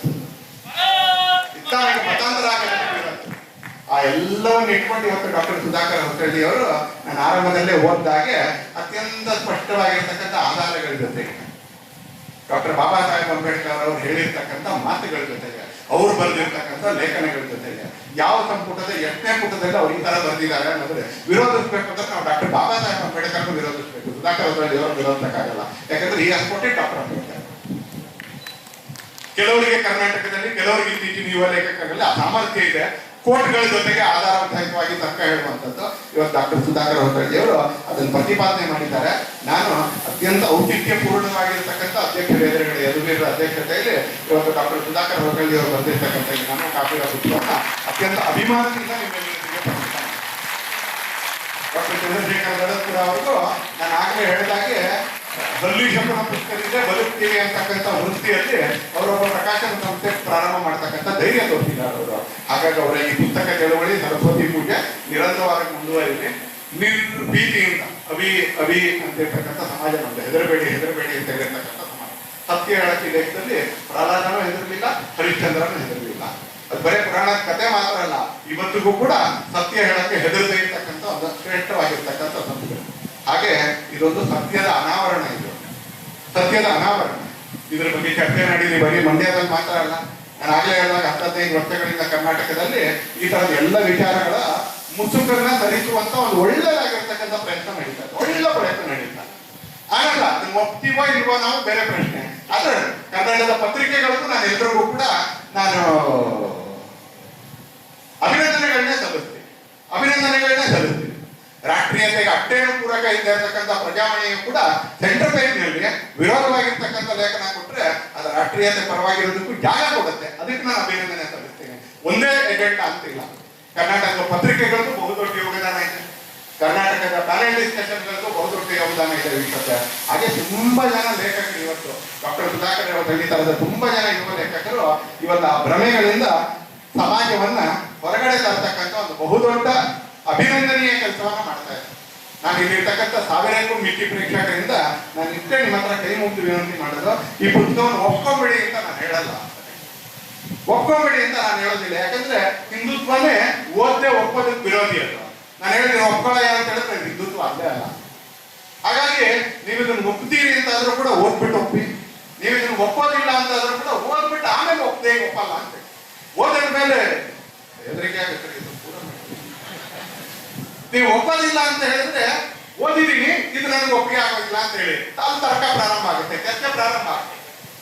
ಇಸ್ಲಾಮಿಗೆ ಮತಾಂತರ ಆಗೋದನ್ನು ವಿರೋಧಿಸಿದ್ರು. ಆ ಎಲ್ಲವನ್ನು ಇಟ್ಕೊಂಡು ಇವತ್ತು ಡಾಕ್ಟರ್ ಸುಧಾಕರ್ ಹೊಸಳ್ಳಿ ಅವರು ನಾನು ಆರಂಭದಲ್ಲೇ ಓದಿದಾಗೆ ಅತ್ಯಂತ ಸ್ಪಷ್ಟವಾಗಿರ್ತಕ್ಕಂಥ ಆಧಾರಗಳ ಜೊತೆಗೆ ಡಾಕ್ಟರ್ ಬಾಬಾ ಸಾಹೇಬ್ ಅಂಬೇಡ್ಕರ್ ಅವರು ಹೇಳಿರ್ತಕ್ಕಂಥ ಮಾತುಗಳ ಜೊತೆಗೆ ಅವ್ರು ಬರೆದಿರ್ತಕ್ಕಂಥ ಲೇಖನಗಳ ಜೊತೆಗೆ ಯಾವ ಸಂಪುಟದ ಎಷ್ಟನೇ ಪುಟದಲ್ಲಿ ಅವ್ರು ಈ ತರ ಬರೆದಿದ್ದಾರೆ ಅನ್ನೋದ್ರೆ ವಿರೋಧಿಸಬೇಕು ಅಂದ್ರೆ ನಾವು ಡಾಕ್ಟರ್ ಬಾಬಾ ಸಾಹೇಬ್ ಅಂಬೇಡ್ಕರ್ ವಿರೋಧಿಸಬೇಕು. ಸುಧಾಕರ್ ಹೊಸಳ್ಳಿ ಅವರು ವಿರೋಧಿಸಕ್ಕಾಗಲ್ಲ. ಯಾಕಂದ್ರೆ ಈ ಸ್ಪೋಟಿ ಡಾಕ್ಟರ್ ಅಂಬೇಡ್ಕರ್ ಕೆಲವರಿಗೆ ಕರ್ನಾಟಕದಲ್ಲಿ, ಕೆಲವರಿಗೆ ಇತ್ತೀಚಿನ ಯುವ ಲೇಖಕರಲ್ಲಿ ಆ ಸಾಮರ್ಥ್ಯ ಇದೆ. ಕೋರ್ಟ್ಗಳ ಜೊತೆಗೆ ಆಧಾರಯುತವಾಗಿ ತರ್ಕ ಹೇಳುವಂಥದ್ದು ಇವತ್ತು ಡಾಕ್ಟರ್ ಸುಧಾಕರ್ ಹೊಸಳ್ಳಿ ಅವರು ಅದನ್ನು ಪ್ರತಿಪಾದನೆ ಮಾಡಿದ್ದಾರೆ. ನಾನು ಅತ್ಯಂತ ಔಚಿತ್ಯಪೂರ್ಣವಾಗಿರ್ತಕ್ಕಂಥ ಅಧ್ಯಕ್ಷರ ಎದುರುಗಡೆ ಯದುವೀರರ ಅಧ್ಯಕ್ಷತೆಯಲ್ಲಿ ಇವತ್ತು ಡಾಕ್ಟರ್ ಸುಧಾಕರ್ ಹೊಸಳ್ಳಿ ಅವರು ಬಂದಿರ್ತಕ್ಕಂಥ ನಮ್ಮ ಕಾಫಿರ ಪುಸ್ತಕವನ್ನು ಅತ್ಯಂತ ಅಭಿಮಾನದಿಂದ ನಿಮ್ಮೆಲ್ಲರಿಗೆ ಪಡಿಸ್ತಾನೆ. ಡಾಕ್ಟರ್ ಚಂದ್ರಶೇಖರ್ ಗಡಸ್ಪುರ ಅವ್ರಿಗೂ ನಾನು ಆಗಲೇ ಹೇಳಿದಾಗೆ ಹಲ್ಲಿಶಪ್ಪನ ಪುಸ್ತಕದಿಂದ ಬದುಕ್ತೀವಿ ಅಂತಕ್ಕಂಥ ವೃತ್ತಿಯಲ್ಲಿ ಅವರೊಬ್ಬ ಪ್ರಕಾಶನ ಸಂಸ್ಥೆ ಪ್ರಾರಂಭ ಮಾಡ್ತಕ್ಕಂಥ ಧೈರ್ಯ ತೋರಿಸಿದ್ದಾರೆ ಅವರು. ಹಾಗಾಗಿ ಅವರ ಈ ಪುಸ್ತಕ ಚಳವಳಿ, ಸರಸ್ವತಿ ಪೂಜೆ ನಿರಂತರವಾಗಿ ಮುಂದುವರಿದೆ. ಭೀತಿಯಿಂದ ಅಭಿ ಅಂತಿರ್ತಕ್ಕಂಥ ಸಮಾಜ ನಮ್ದು. ಹೆದರಬೇಡಿ ಅಂತ ಹೇಳಿರ್ತಕ್ಕಂಥ ಸಮಾಜ. ಸತ್ಯ ಹೇಳಕ್ಕೆ ದೇಶದಲ್ಲಿ ಪ್ರಹ್ಲಾದನೂ ಹೆದರಲಿಲ್ಲ, ಹರಿಶ್ಚಂದ್ರನೂ ಹೆದರಲಿಲ್ಲ. ಅದು ಬರೀ ಪುರಾಣ ಕಥೆ ಮಾತ್ರ ಅಲ್ಲ, ಇವತ್ತಿಗೂ ಕೂಡ ಸತ್ಯ ಹೇಳಕ್ಕೆ ಹೆದರದೇ ಇರ್ತಕ್ಕಂಥ ಒಂದು ಶ್ರೇಷ್ಠವಾಗಿರ್ತಕ್ಕಂಥ ಸಂಸ್ಕೃತಿ. ಹಾಗೆ ಇದೊಂದು ಸತ್ಯದ ಅನಾವರಣ. ಇದು ಸತ್ಯದ ಅನಾವರಣ. ಇದ್ರ ಬಗ್ಗೆ ಚರ್ಚೆ ನಡೀಲಿ. ಬರೀ ಮಂಡ್ಯದಲ್ಲಿ ಮಾತ್ರ ಅಲ್ಲ, ನಾನು ಆಗ್ಲೇ ಹೇಳಿದಾಗ 15 ವರ್ಷಗಳಿಂದ ಕರ್ನಾಟಕದಲ್ಲಿ ಈ ತರದ ಎಲ್ಲ ವಿಚಾರಗಳ ಮುಸುಕನ್ನ ಧರಿಸುವಂತ ಒಂದು ಒಳ್ಳೆದಾಗಿರ್ತಕ್ಕಂಥ ಪ್ರಯತ್ನ ನಡೀತಾರೆ. ಒಳ್ಳೆ ಪ್ರಯತ್ನ ನಡೀತಾರೆ. ಆಗಲ್ಲ ಅದನ್ನ ಒಪ್ತೀವೋ ಇಲ್ವೋ ನಾವು ಬೇರೆ ಪ್ರಶ್ನೆ. ಆದ್ರೆ ಕನ್ನಡದ ಪತ್ರಿಕೆಗಳಿಗೂ ನಾನು ಎಲ್ರಿಗೂ ಕೂಡ ನಾನು ಅಭಿನಂದನೆಗಳನ್ನೇ ಸಲ್ಲಿಸ್ತೀನಿ. ರಾಷ್ಟ್ರೀಯತೆಗೆ ಅಷ್ಟೇನು ಪೂರಕ ಇಲ್ಲದೆ ಇರತಕ್ಕಂಥ ಪ್ರಜಾವಾಣಿಯು ಕೂಡ ಸೆಂಟರ್ ಪೇಜ್ನಲ್ಲಿ ವಿರೋಧವಾಗಿರ್ತಕ್ಕಂಥ ಲೇಖನ ಕೊಟ್ರೆ ಅದು ರಾಷ್ಟ್ರೀಯತೆ ಪರವಾಗಿರೋದಕ್ಕೂ ಜಾಗ ಕೊಡುತ್ತೆ. ಅದಕ್ಕೆ ನಾನು ಅಭಿನಂದನೆ ಸಲ್ಲಿಸ್ತೇನೆ. ಒಂದೇ ಎಜೆಂಡಾ ಅಂತಿಲ್ಲ. ಕರ್ನಾಟಕದ ಪತ್ರಿಕೆಗಳಿಗೂ ಬಹುದೊಡ್ಡ ಯೋಗದಾನ ಇದೆ. ಕರ್ನಾಟಕದ ಪ್ಯಾನೆಲ್ ಡಿಸ್ಕಷನ್ಗಳಿಗೂ ಬಹುದೊಡ್ಡ ಯೋಗದಾನ ಇದೆ ವಿಶ್ವಕ್ಕೆ. ಹಾಗೆ ತುಂಬಾ ಜನ ಲೇಖಕರು ಇವತ್ತು ಡಾಕ್ಟರ್ ಸುಧಾಕರ್ ಅವರಲ್ಲಿ ತರದ ತುಂಬಾ ಜನ ಯುವ ಲೇಖಕರು ಇವತ್ತು ಆ ಭ್ರಮೆಗಳಿಂದ ಸಮಾಜವನ್ನ ಹೊರಗಡೆ ತರತಕ್ಕಂಥ ಒಂದು ಬಹುದೊಡ್ಡ ಅಭಿನಂದನೀಯ ಕೆಲಸವನ್ನ ಮಾಡ್ತಾ ಇದ್ದಾರೆ. ನಾನು ಇಲ್ಲಿರ್ತಕ್ಕಂಥ ಸಾವಿರಕ್ಕೂ ಮಿಕ್ಕಿ ಪ್ರೇಕ್ಷಕರಿಂದ ನಾನು ಇಷ್ಟೇ ನಿಮ್ಮ ಹತ್ರ ಕೈ ಮುಗಿದು ವಿನಂತಿ ಮಾಡೋದು, ಈ ಪುಸ್ತಕವನ್ನು ಒಪ್ಕೊಂಬಿಡಿ ಅಂತ ನಾನು ಹೇಳಲ್ಲ, ಒಪ್ಕೊಂಬಿಡಿ ಅಂತ ನಾನು ಹೇಳೋದಿಲ್ಲ. ಯಾಕಂದ್ರೆ ಹಿಂದುತ್ವನೇ ಓದ್ದೆ ಒಪ್ಪೋದಕ್ಕೆ ವಿರೋಧಿ ಅದು. ನಾನು ಹೇಳಿದ್ರೆ ಒಪ್ಕೊಳ್ಳಯ್ಯ ಅಂತ ಹೇಳಿದ್ರೆ ಹಿಂದುತ್ವ ಅಲ್ಲೇ ಅಲ್ಲ. ಹಾಗಾಗಿ ನೀವು ಇದನ್ನು ಒಪ್ತೀರಿ ಅಂತಾದ್ರೂ ಕೂಡ ಓದ್ಬಿಟ್ಟು ಒಪ್ಪಿ, ನೀವು ಇದನ್ನು ಒಪ್ಪೋದಿಲ್ಲ ಅಂತಾದ್ರೂ ಕೂಡ ಓದ್ಬಿಟ್ಟು ಆಮೇಲೆ ಒಪ್ಪಲ್ಲ ಅಂತ. ಓದಿದ ಮೇಲೆ ಹೆದರಿಕೆ ಆಗುತ್ತೆ. ನೀವು ಒಪ್ಪೋದಿಲ್ಲ ಅಂತ ಹೇಳಿದ್ರೆ ಓದಿದೀನಿ ಇದು ನನಗೆ ಒಪ್ಪಿಗೆ ಆಗೋದಿಲ್ಲ ಅಂತ ಹೇಳಿ ಅಲ್ಲಿ ತರ್ಕ ಪ್ರಾರಂಭ ಆಗುತ್ತೆ, ಚರ್ಚೆ ಪ್ರಾರಂಭ ಆಗುತ್ತೆ.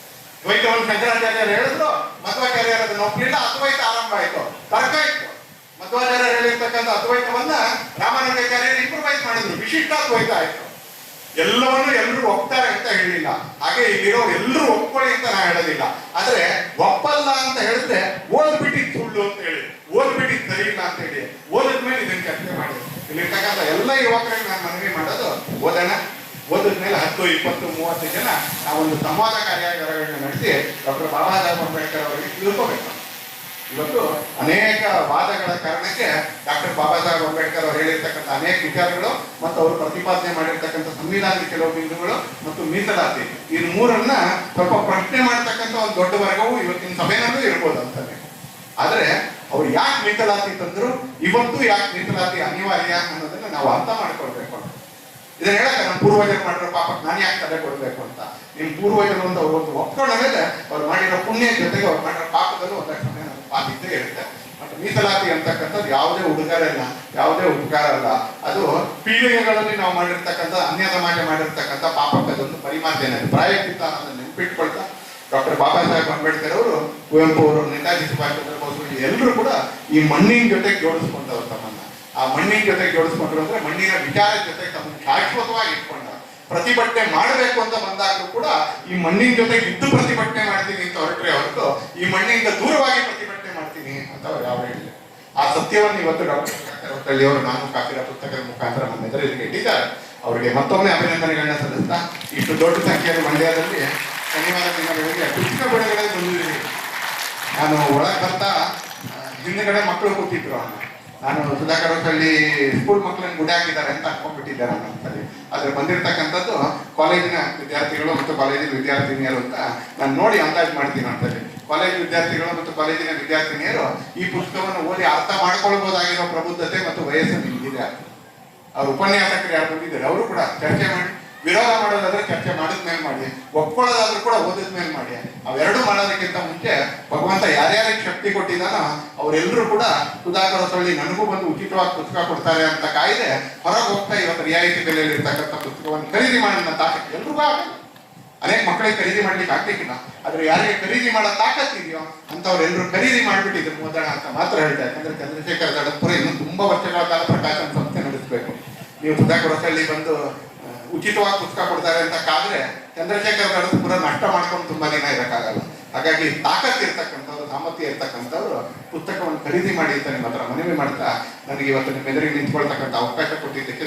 ದ್ವೈತವನ್ನು ಶಂಕರಾಚಾರ್ಯರು ಹೇಳಿದ್ರು, ಮಧ್ವಾಚಾರ್ಯರು ಅದನ್ನು ಒಪ್ಪಲಿಲ್ಲ, ಅದ್ವೈತ ಆರಂಭ ಆಯ್ತು, ತರ್ಕ ಇತ್ತು. ಮಧ್ವಾಚಾರ್ಯರು ಹೇಳಿರ್ತಕ್ಕಂಥ ಅದ್ವೈತವನ್ನ ರಾಮಾನುಜಾಚಾರ್ಯರು ಇಂಪ್ರೂವೈಸ್ ಮಾಡಿದ್ರು, ವಿಶಿಷ್ಟಾದ್ವೈತ ಆಯ್ತು. ಎಲ್ಲವನ್ನು ಎಲ್ಲರೂ ಒಪ್ತಾರೆ ಅಂತ ಹೇಳಿಲ್ಲ, ಹಾಗೆ ಇಲ್ಲಿರೋ ಎಲ್ಲರೂ ಒಪ್ಕೊಳ್ಳಿ ಅಂತ ನಾ ಹೇಳೋದಿಲ್ಲ. ಆದ್ರೆ ಒಪ್ಪಲ್ಲ ಅಂತ ಹೇಳಿದ್ರೆ ಓದ್ಬಿಟ್ಟಿದ್ ಸುಳ್ಳು ಅಂತ ಹೇಳಿ, ಓದ್ಬಿಟ್ಟಿದ್ ಸರಿ ಇಲ್ಲ ಅಂತ ಹೇಳಿ, ಓದಿದ್ಮೇಲೆ ಇದನ್ನ ಚರ್ಚೆ ಮಾಡಿ. ಇಲ್ಲಿರ್ತಕ್ಕಂಥ ಎಲ್ಲ ಯುವಕರಿಗೆ ನಾನು ಮನವಿ ಮಾಡೋದು, ಓದೋಣ, ಓದಿದ್ಮೇಲೆ 10, 20, 30 ಜನ ನಾವೊಂದು ಸಂವಾದ ಕಾರ್ಯಾಗಾರಗಳನ್ನ ನಡೆಸಿ ಡಾಕ್ಟರ್ ಬಾಬಾ ಸಾಹೇಬ್ ಅಂಬೇಡ್ಕರ್ ಅವರಿಗೆ ತಿಳ್ಕೋಬೇಕು. ಇವತ್ತು ಅನೇಕ ವಾದಗಳ ಕಾರಣಕ್ಕೆ ಡಾಕ್ಟರ್ ಬಾಬಾ ಸಾಹೇಬ್ ಅಂಬೇಡ್ಕರ್ ಅವರು ಹೇಳಿರ್ತಕ್ಕಂಥ ಅನೇಕ ವಿಚಾರಗಳು ಮತ್ತು ಅವರು ಪ್ರತಿಪಾದನೆ ಮಾಡಿರ್ತಕ್ಕಂಥ ಸಂವಿಧಾನದ ಕೆಲವು ಬಿಂದುಗಳು ಮತ್ತು ಮೀಸಲಾತಿ, ಈ ಮೂರನ್ನ ಸ್ವಲ್ಪ ಪ್ರಶ್ನೆ ಮಾಡತಕ್ಕಂಥ ಒಂದು ದೊಡ್ಡ ವರ್ಗವು ಇವತ್ತಿನ ಸಭೆನಲ್ಲೂ ಇರ್ಬೋದು ಅಂತಾನೆ. ಆದ್ರೆ ಅವ್ರು ಯಾಕೆ ಮೀಸಲಾತಿ ತಂದ್ರು, ಇವತ್ತು ಯಾಕೆ ಮೀಸಲಾತಿ ಅನಿವಾರ್ಯ ಅನ್ನೋದನ್ನ ನಾವು ಅರ್ಥ ಮಾಡ್ಕೊಳ್ಬೇಕು. ಇದನ್ನ ಹೇಳಕ್ಕೆ ನಮ್ಮ ಪೂರ್ವಜರು ಮಾಡಿರೋ ಪಾಪಕ್ಕೆ ನಾನು ಯಾಕೆ ತಲೆ ಕೊಡ್ಬೇಕು ಅಂತ. ನಿಮ್ ಪೂರ್ವಜರು ಅಂತ ಅವ್ರು ಒಂದು ಒಪ್ಕೊಂಡ ಮೇಲೆ ಅವ್ರು ಮಾಡಿರೋ ಪುಣ್ಯ ಜೊತೆಗೆ ಅವ್ರು ಮಾಡಿರೋ ಪಾಪದಲ್ಲೂ ಒಂದಷ್ಟು ಸಮಯ ನಮ್ಮ ಪಾಪ ಇದ್ದೇ ಇರುತ್ತೆ. ಮತ್ತು ಮೀಸಲಾತಿ ಅಂತಕ್ಕಂಥದ್ದು ಯಾವುದೇ ಉಡುಗೊರೆ ಅಲ್ಲ, ಯಾವುದೇ ಉಪಕಾರ ಅಲ್ಲ. ಅದು ಪೀಳಿಗೆಗಳಲ್ಲಿ ನಾವು ಮಾಡಿರ್ತಕ್ಕಂಥ ಅನ್ಯ ಸಮಾಜ ಮಾಡಿರ್ತಕ್ಕಂಥ ಪಾಪಕ್ಕೆ ಅದೊಂದು ಪರಿಮಾರ್ಜನೆ, ಪ್ರಾಯಶ್ಚಿತ್ತ ಅನ್ನೋದನ್ನ ನೆನಪಿಟ್ಕೊಳ್ತಾ ಡಾಕ್ಟರ್ ಬಾಬಾ ಸಾಹೇಬ್ ಅಂಬೇಡ್ಕರ್ ಅವರು, ಕುವೆಂಪು ಅವರು, ನೇತಾಜಿ ಸುಭಾಷ್ ಚಂದ್ರ ಬೋಸ್ ಎಲ್ಲರೂ ಕೂಡ ಈ ಮಣ್ಣಿನ ಜೊತೆಗೆ ಜೋಡಿಸ್ಕೊಂಡವ್ರು ತಮ್ಮನ್ನ. ಆ ಮಣ್ಣಿನ ಜೊತೆಗೆ ಜೋಡಿಸ್ಕೊಂಡ್ರು ಅಂದ್ರೆ ಮಣ್ಣಿನ ವಿಚಾರದ ಜೊತೆಗೆ ತಮ್ಮನ್ನು ಶಾಶ್ವತವಾಗಿ ಇಟ್ಕೊಂಡ. ಪ್ರತಿಭಟನೆ ಮಾಡಬೇಕು ಅಂತ ಬಂದಾಗಲೂ ಕೂಡ ಈ ಮಣ್ಣಿನ ಜೊತೆಗೆ ಇದ್ದು ಪ್ರತಿಭಟನೆ ಮಾಡ್ತೀನಿ ಅಂತ ಹೊರಟ್ರೆ ಹೊರತು ಈ ಮಣ್ಣಿನಿಂದ ದೂರವಾಗಿ ಪ್ರತಿಭಟನೆ ಮಾಡ್ತೀನಿ ಅಂತ ಅವ್ರು ಯಾವ ಹೇಳಿಲ್ಲ. ಆ ಸತ್ಯವನ್ನು ಇವತ್ತು ಡಾಕ್ಟರ್ ಸುಧಾಕರ್ ಅವರು ನಾನು ಕಾಪಿರೋ ಪುಸ್ತಕದ ಮುಖಾಂತರ ನಮ್ಮ ಎದುರಿಗೆ ಇಟ್ಟಿದ್ದಾರೆ. ಅವರಿಗೆ ಮತ್ತೊಮ್ಮೆ ಅಭಿನಂದನೆಗಳನ್ನ ಸಲ್ಲಿಸ್ತಾ, ಇಷ್ಟು ದೊಡ್ಡ ಸಂಖ್ಯೆಯಲ್ಲಿ ಮಂಡ್ಯದಲ್ಲಿ ಶನಿವಾರ ದಿನ ಬೆಳಗ್ಗೆ ಪುಸ್ತಕ ಬಿಡುಗಡೆ ಬಂದಿದ್ದೀನಿ. ನಾನು ಒಳಗೆ ಬರ್ತಾ ಹಿಂದೆಗಡೆ ಮಕ್ಕಳು ಕೂತಿದ್ರು. ನಾನು ಸುಧಾಕರ್ ಹೊಸಳ್ಳಿ ಸ್ಕೂಲ್ ಮಕ್ಕಳನ್ನು ಗುಡಿ ಹಾಕಿದ್ದಾರೆ ಅಂತ ಅನ್ಕೊಂಡ್ಬಿಟ್ಟಿದ್ದಾರೆ ನಮ್ಮಲ್ಲಿ. ಆದ್ರೆ ಬಂದಿರತಕ್ಕಂಥದ್ದು ಕಾಲೇಜಿನ ವಿದ್ಯಾರ್ಥಿಗಳು ಮತ್ತು ಕಾಲೇಜಿನ ವಿದ್ಯಾರ್ಥಿನಿಯರು ಅಂತ ನಾನು ನೋಡಿ ಅಂದಾಜು ಮಾಡ್ತೀನಿ ಅಂತೇಳಿ. ಕಾಲೇಜ್ ವಿದ್ಯಾರ್ಥಿಗಳು ಮತ್ತು ಕಾಲೇಜಿನ ವಿದ್ಯಾರ್ಥಿನಿಯರು ಈ ಪುಸ್ತಕವನ್ನು ಓದಿ ಅರ್ಥ ಮಾಡ್ಕೊಳ್ಬಹುದಾಗಿರೋ ಪ್ರಬುದ್ಧತೆ ಮತ್ತು ವಯಸ್ಸು ನಿಮಗಿದೆ. ಅವ್ರ ಉಪನ್ಯಾಸಕರು ಯಾರು ಬಂದಿದ್ದಾರೆ ಅವರು ಕೂಡ ಚರ್ಚೆ ಮಾಡಿ, ವಿರೋಧ ಮಾಡೋದಾದ್ರೆ ಚರ್ಚೆ ಮಾಡಿದ್ಮೇಲೆ ಮಾಡಿ, ಒಪ್ಕೊಳ್ಳೋದಾದ್ರೂ ಕೂಡ ಓದಿದ್ಮೇಲೆ ಮಾಡಿ. ಅವೆರಡು ಮಾಡೋದಕ್ಕಿಂತ ಮುಂಚೆ ಭಗವಂತ ಯಾರ್ಯಾರಿಗೆ ಶಕ್ತಿ ಕೊಟ್ಟಿದ್ದಾನೋ ಅವರೆಲ್ಲರೂ ಕೂಡ ಸುಧಾಕರ್ ಹೊಸಳ್ಳಿ ನನಗೂ ಬಂದು ಉಚಿತವಾಗಿ ಪುಸ್ತಕ ಕೊಡ್ತಾರೆ ಅಂತ ಕಾಯ್ದೆ ಹೊರಗೆ ಹೋಗ್ತಾ ಇವತ್ತು ರಿಯಾಯಿತಿ ಬೆಲೆಯಲ್ಲಿ ಇರ್ತಕ್ಕಂಥ ಪುಸ್ತಕವನ್ನು ಖರೀದಿ ಮಾಡೋಣ ತಾಕತ್ತು ಎಲ್ರಿಗೂ ಆಗಲ್ಲ. ಅನೇಕ ಮಕ್ಕಳಿಗೆ ಖರೀದಿ ಮಾಡ್ಲಿಕ್ಕೆ ಆಗ್ಲಿಕ್ಕಿಲ್ಲ. ಆದ್ರೆ ಯಾರಿಗೆ ಖರೀದಿ ಮಾಡೋ ತಾಕತ್ತಿದೆಯೋ ಅಂತವ್ರೆಲ್ಲರೂ ಖರೀದಿ ಮಾಡ್ಬಿಟ್ಟಿದ್ರು ಓದೋಣ ಅಂತ ಮಾತ್ರ ಹೇಳ್ತಾರೆ. ಯಾಕಂದ್ರೆ ಚಂದ್ರಶೇಖರ್ ದಡಪುರ ಇನ್ನೂ ತುಂಬಾ ವರ್ಷಗಳ ಕಾಲ ಪ್ರಕಾಶನ ಸಂಸ್ಥೆ ನಡೆಸಬೇಕು. ನೀವು ಸುಧಾಕರ್ ಹೊಸಳ್ಳಿ ಬಂದು ಉಚಿತವಾಗಿ ಪುಸ್ತಕ ಕೊಡ್ತಾರೆ ಅಂತ ಕಾದ್ರೆ ಚಂದ್ರಶೇಖರ್ ದಡಪುರ ನಷ್ಟ ಮಾಡ್ಕೊಂಡು ತುಂಬಾ ದಿನ ಇರಕ್ಕಾಗಲ್ಲ. ಹಾಗಾಗಿ ತಾಕತ್ ಇರ್ತಕ್ಕಂಥವ್ರು, ಸಾಮರ್ಥ್ಯ ಇರ್ತಕ್ಕಂಥವ್ರು ಪುಸ್ತಕವನ್ನು ಖರೀದಿ ಮಾಡಿ ಅಂತ ನಿಮ್ಮ ಹತ್ರ ಮನವಿ ಮಾಡ್ತಾ, ನನಗೆ ಇವತ್ತು ನಿಮ್ಮ ಎದುರಿಗೆ ನಿಂತ್ಕೊಳ್ತಕ್ಕಂಥ ಅವಕಾಶ ಕೊಟ್ಟಿದ್ದಕ್ಕೆ